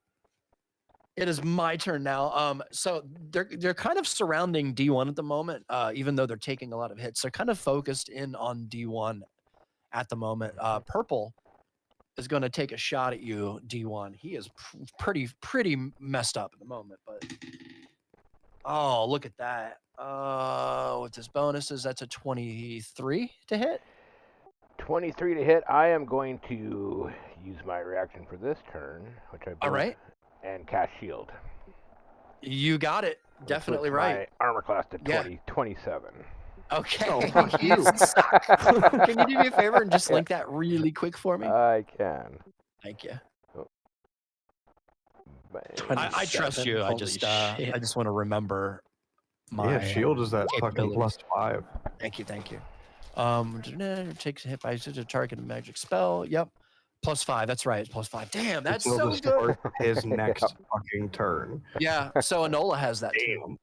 it is my turn now. So they're kind of surrounding D1 at the moment, even though they're taking a lot of hits. They're kind of focused in on D1 at the moment. Purple is going to take a shot at you, D1. He is pretty messed up at the moment, but oh, look at that. With his bonuses, that's a 23 to hit. 23 to hit. I am going to use my reaction for this turn, which I All right. and cast shield. You got it. Which Definitely puts right. My armor class to Yeah. 27. Okay. Oh, fuck you. Can you do me a favor and just link that really quick for me? I can. Thank you. Bang. I trust you. I Holy just shit. want to remember my Yeah, shield is that fucking capabilities. +5. Thank you. Takes a hit by a target magic spell. Yep. +5. That's right. It's +5. Damn, that's Until so the good. start of his next fucking turn. Yeah. So Enola has that too. Damn.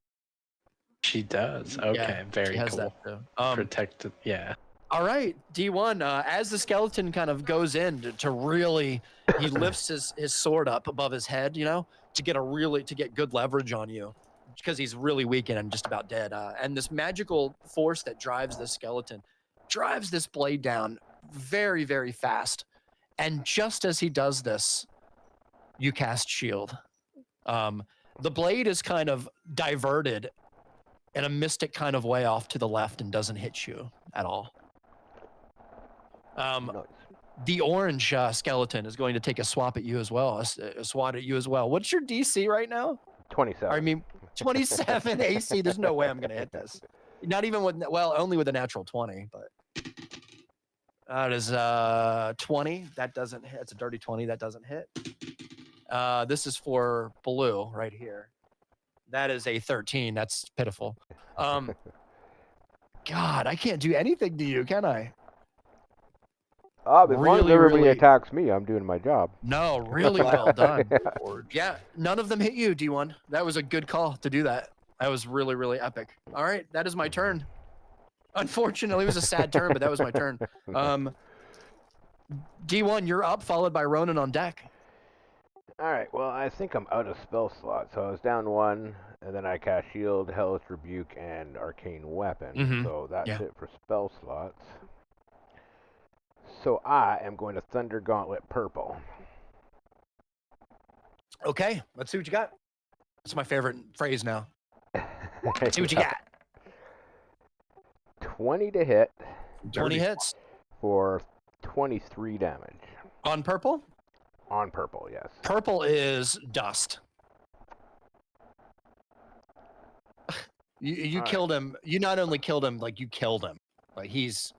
She does. Okay, Yeah, very she has cool. that too. Protected. Yeah. All right, D1. As the skeleton kind of goes in to really, he lifts his sword up above his head, to get good leverage on you, because he's really weak and just about dead. And this magical force that drives this skeleton drives this blade down very, very fast. And just as he does this, you cast shield. The blade is kind of diverted in a mystic kind of way off to the left and doesn't hit you at all. Nice. The orange skeleton is going to take a swap at you as well. A swat at you as well. What's your DC right now? 27. I mean, 27 AC. There's no way I'm going to hit this. Not even with, well, only with a natural 20, but that is 20. That doesn't hit. It's a dirty 20. That doesn't hit. This is for blue right here. That is a 13. That's pitiful. God, I can't do anything to you, can I? As long as everybody attacks me, I'm doing my job. No, really well done. Orange. Yeah, none of them hit you, D1. That was a good call to do that. That was really, really epic. All right, that is my turn. Unfortunately, it was a sad turn, but that was my turn. D1, you're up, followed by Ronan on deck. Alright, well, I think I'm out of spell slots. So I was down 1, and then I cast Shield, Hellish Rebuke, and Arcane Weapon. So that's it for spell slots. So I am going to Thunder Gauntlet Purple. Okay, let's see what you got. That's my favorite phrase now. See what you got. 20 to hit. 20 hits. For 23 damage. On purple? On purple, yes. Purple is dust. You killed him. You not only killed him, like you killed him. Like he's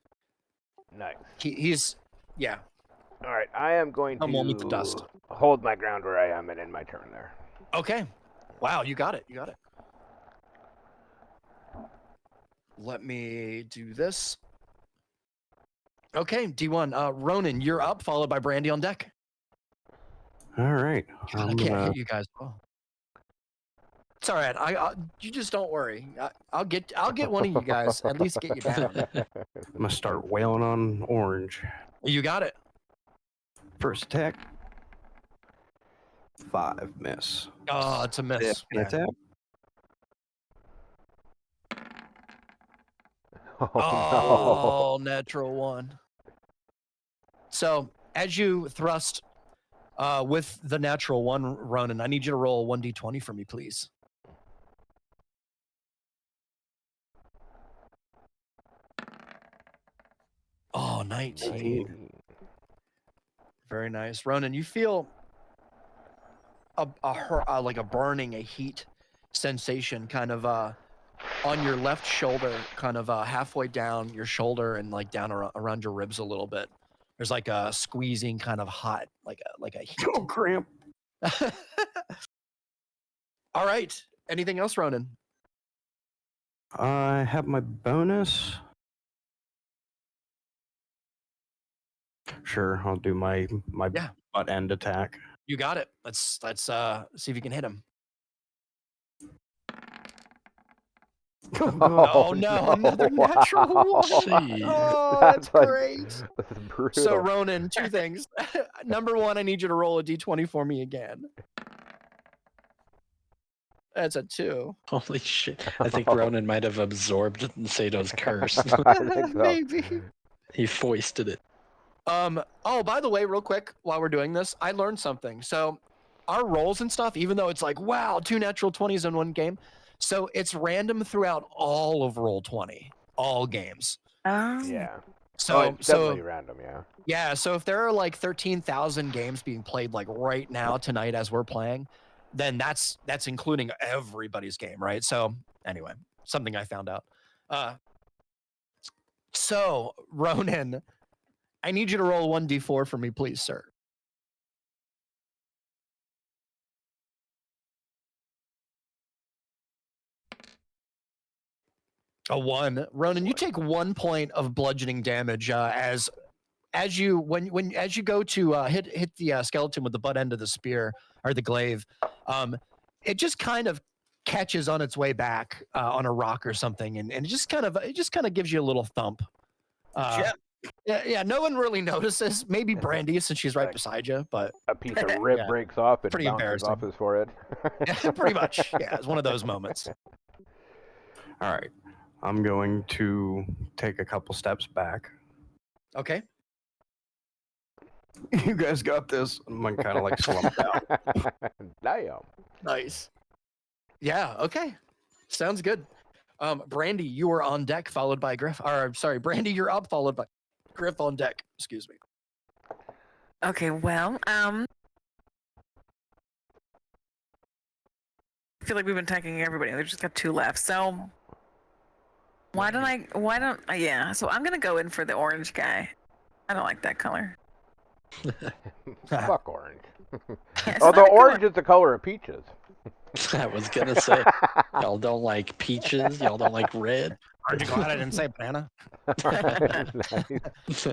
nice. He's yeah. All right, I am going with the dust. Hold my ground where I am and end my turn there. Okay. Wow, you got it. You got it. Let me do this. Okay, D1. Ronan, you're up, followed by Brandy on deck. All right. God, I can't hit you guys. Oh. It's all right. You just don't worry. I'll get one of you guys. At least get you down. I'm gonna start wailing on orange. You got it. First attack. 5 miss. Oh, it's a miss. Second attack. Oh, no. Natural 1. So as you thrust with the natural 1, Ronan, I need you to roll 1d20 for me, please. Oh, 19. Very nice. Ronan, you feel like a burning, a heat sensation kind of on your left shoulder, kind of halfway down your shoulder and like down around your ribs a little bit. There's like a squeezing kind of hot, like a heat. Oh, cramp. All right. Anything else, Ronan? I have my bonus. Sure, I'll do my butt end attack. You got it. Let's see if you can hit him. Oh no, another natural 1. Oh, that's great. That's brutal. So Ronan, 2 things. Number 1, I need you to roll a d20 for me again. That's a 2. Holy shit. I think Ronan might have absorbed Sato's curse. I think so. Maybe. He foisted it. Oh, by the way, real quick, while we're doing this, I learned something. So our rolls and stuff, even though it's like, wow, 2 natural 20s in one game. So it's random throughout all of Roll20, all games. Yeah. So it's definitely random, yeah. Yeah, so if there are like 13,000 games being played like right now tonight as we're playing, then that's including everybody's game, right? So anyway, something I found out. So Ronan, I need you to roll 1d4 for me, please, sir. A 1. Ronan, you take 1 point of bludgeoning damage as you go to hit the skeleton with the butt end of the spear or the glaive. It just kind of catches on its way back on a rock or something, and it just kind of gives you a little thump. Yeah, no one really notices. Maybe Brandy, since she's right beside you, but a piece of rib breaks off and pretty bounces off his forehead. Yeah, pretty much. Yeah, it's one of those moments. All right. I'm going to take a couple steps back. Okay. You guys got this. I'm gonna kind of like slump down. Damn. Nice. Yeah, okay. Sounds good. Brandy, you are on deck, followed by Griff. Or, sorry, Brandy, you're up, followed by Griff on deck. Excuse me. Okay, well, I feel like we've been attacking everybody. They've just got 2 left. So Why don't? Yeah. So I'm gonna go in for the orange guy. I don't like that color. Fuck orange. Yeah, it's Oh, the not a good orange one. is the color of peaches. I was gonna say, y'all don't like peaches. Y'all don't like red. Aren't you glad I didn't say banana? Nice.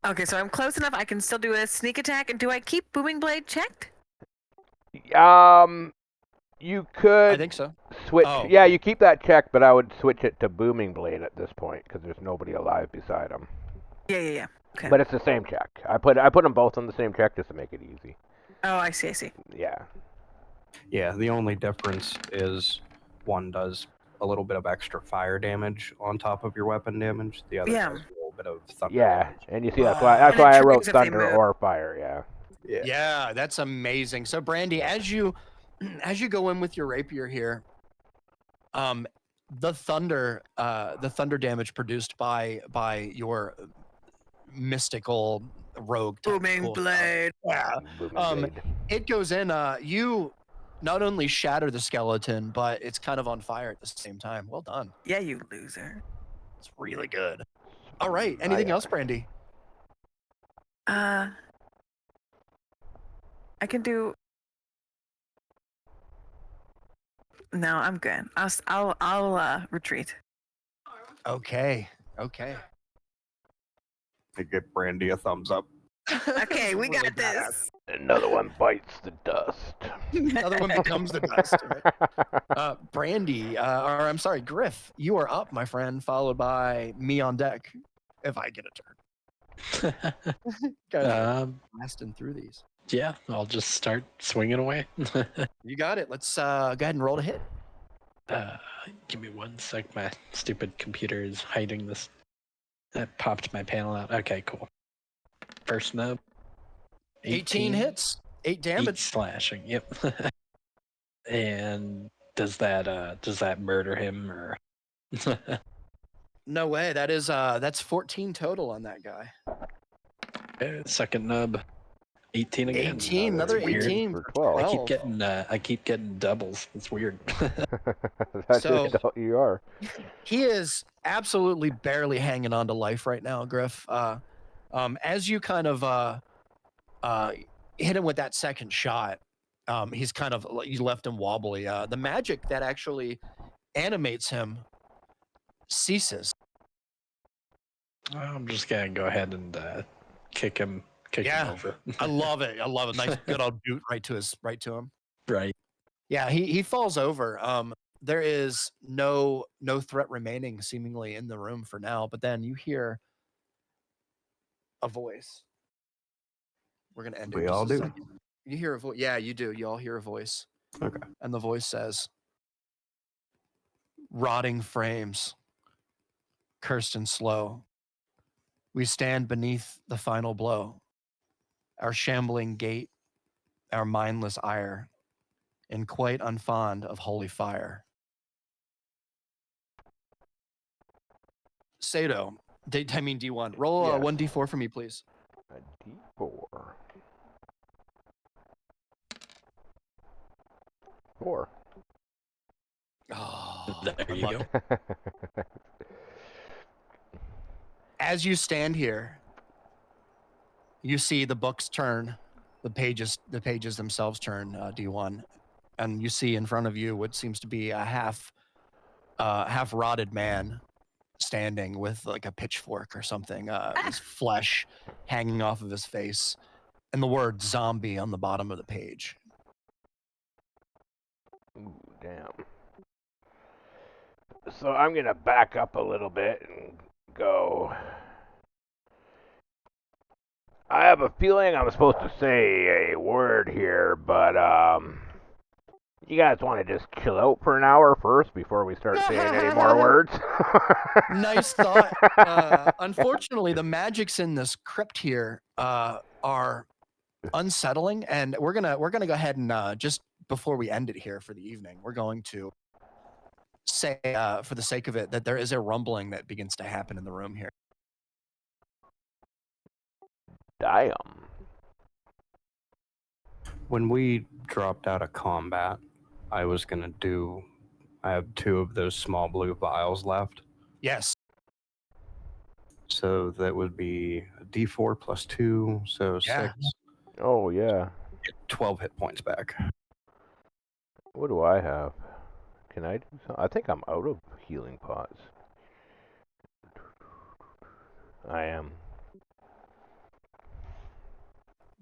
Okay, so I'm close enough. I can still do a sneak attack. And do I keep booming blade checked? You I could think so. switch. Oh. Yeah, you keep that check, but I would switch it to booming blade at this point because there's nobody alive beside him. Yeah. Okay. But it's the same check. I put them both on the same check just to make it easy. Oh, I see. Yeah. Yeah, the only difference is one does a little bit of extra fire damage on top of your weapon damage. The other Yeah. does a little bit of thunder Yeah, damage. and you see that's why And it I triggers wrote if they thunder move. or fire. Yeah. Yeah, that's amazing. So, Brandy, as you go in with your rapier here, the thunder damage produced by your mystical rogue type Booming cool stuff. blade. Yeah. Booming blade. It goes in. You not only shatter the skeleton, but it's kind of on fire at the same time. Well done. Yeah, you loser. It's really good. All right. Anything else, Brandy? I can do. No, I'm good. I'll retreat. Okay. I give Brandy a thumbs up. Okay, we Really got this. Another one bites the dust. Another one becomes the dust. Right? Brandy, or I'm sorry, Griff, you are up, my friend, followed by me on deck, if I get a turn. Blasting through these. Yeah, I'll just start swinging away. You got it. Let's go ahead and roll to hit. Give me 1 sec. My stupid computer is hiding this. That popped my panel out. Okay, cool. First nub. 18 hits, 8 8 damage. slashing. Yep. And does that murder him or? No way. That's 14 total on that guy. Second nub. 18 again. 18, another Weird. 18 for for 12. I keep getting doubles. It's weird. That's So- just how you are. He is absolutely barely hanging on to life right now, Griff. As you kind of hit him with that second shot, he's kind of, you left him wobbly. The magic that actually animates him ceases. I'm just gonna go ahead and kick him over. I love it. Nice, good old boot right to him. Right. Yeah, he falls over. There is no threat remaining seemingly in the room for now, but then you hear a voice. We're gonna end it. We in just all a do. second. You hear a voice. Yeah, you do. You all hear a voice. Okay. And the voice says, "Rotting frames, cursed and slow, we stand beneath the final blow. Our shambling gait, our mindless ire, and quite unfond of holy fire." Sato, D1. Roll Yes. 1d4 for me, please. A D4. 4. Oh, There you go. As you stand here, you see the books turn, the pages themselves turn, D1, and you see in front of you what seems to be a half rotted man standing with like a pitchfork or something, his flesh hanging off of his face, and the word zombie on the bottom of the page. Ooh, damn. So I'm gonna back up a little bit and go. I have a feeling I'm supposed to say a word here, but you guys want to just chill out for an hour first before we start saying any more words? Nice thought. Unfortunately, the magics in this crypt here are unsettling, and we're gonna go ahead and just before we end it here for the evening, we're going to say, for the sake of it, that there is a rumbling that begins to happen in the room here. Damn. When we dropped out of combat, I was going to do I have 2 of those small blue vials left. Yes. So that would be a D4 plus 2, so Yeah. 6. Oh, yeah. 12 hit points back. What do I have? Can I do something? I think I'm out of healing pots. I am.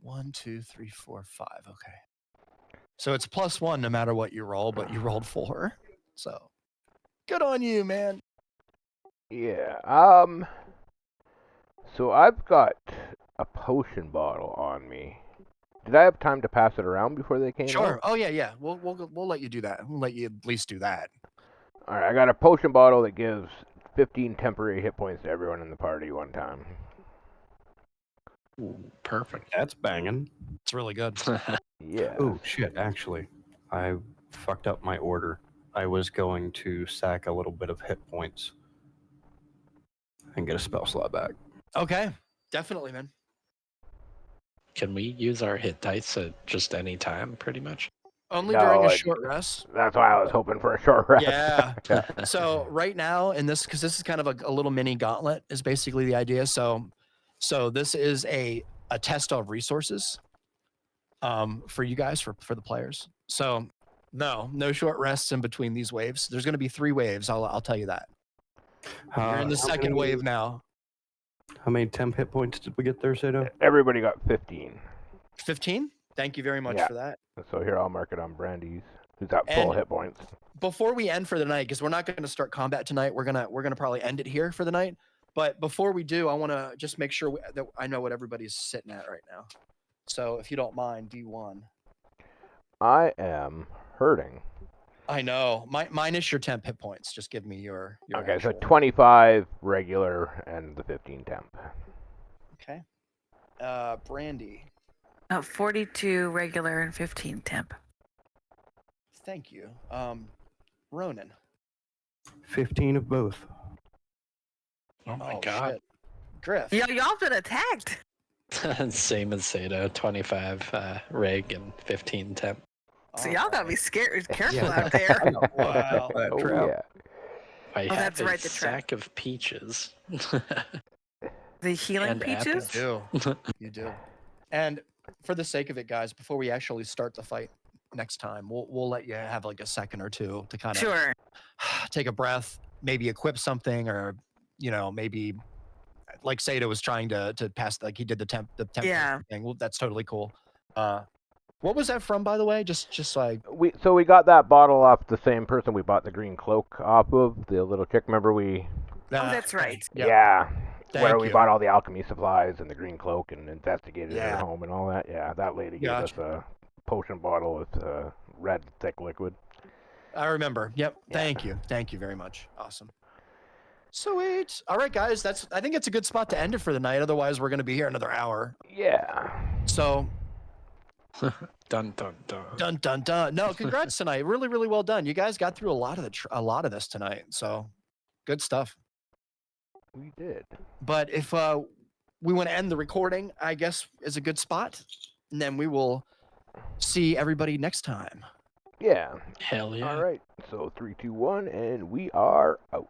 1, 2, 3, 4, 5. Okay. So it's +1 no matter what you roll, but you rolled 4. So good on you, man. Yeah. So I've got a potion bottle on me. Did I have time to pass it around before they came Sure. out? Oh yeah. We'll let you do that. We'll let you at least do that. All right. I got a potion bottle that gives 15 temporary hit points to everyone in the party one time. Ooh, perfect. That's banging. It's really good. Yeah. Oh, shit, actually. I fucked up my order. I was going to sack a little bit of hit points and get a spell slot back. Okay. Definitely, man. Can we use our hit dice at just any time, pretty much? Only No, during a short rest. That's why I was hoping for a short rest. Yeah. Yeah. So right now, in this, because this is kind of a little mini gauntlet, is basically the idea. So this is a test of resources, for you guys, for the players. So no short rests in between these waves. There's going to be 3 waves. I'll tell you that. You're in the How second many- wave now. How many temp hit points did we get there, Sato? Everybody got 15. 15. Thank you very much Yeah. for that. So here I'll mark it on Brandy's, who's got full And- hit points. Before we end for the night, because we're not going to start combat tonight, we're gonna probably end it here for the night. But before we do, I want to just make sure that I know what everybody's sitting at right now. So if you don't mind, D1. I am hurting. I know. Minus your temp hit points. Just give me your Okay, so actual. 25 regular and the 15 temp. Okay. Brandy. 42 regular and 15 temp. Thank you. Ronan. 15 of both. Oh my god. Shit. Griff. Y'all been attacked. Same as Sato, 25 reg and 15 temp. So All y'all gotta right. be scared, careful Yeah. out there. Wow. That Oh, trap. yeah. I have that's a right, the trap. sack of peaches. The healing And peaches. You do. You do. And for the sake of it, guys, before we actually start the fight next time, we'll let you have like a second or two to kind of Sure. take a breath, maybe equip something, or maybe like Sato was trying to pass, like he did the temp Yeah. thing. Well, that's totally cool. What was that from, by the way? Just like So we got that bottle off the same person we bought the green cloak off of, the little chick. Remember we? Oh, that's right. Yeah. Yeah. Where Thank we you. bought all the alchemy supplies and the green cloak and investigated her Yeah. home and all that. Yeah, that lady gave us a potion bottle with red thick liquid. I remember. Yep. Yeah. Thank you very much. Awesome. Sweet. All right, guys. I think it's a good spot to end it for the night. Otherwise, we're going to be here another hour. Yeah. So Dun dun dun. dun dun dun. No, congrats tonight. Really, really well done. You guys got through a lot of this tonight. So good stuff. We did. But if we want to end the recording, I guess is a good spot, and then we will see everybody next time. Yeah. Hell yeah. All right. So 3, 2, 1, and we are out.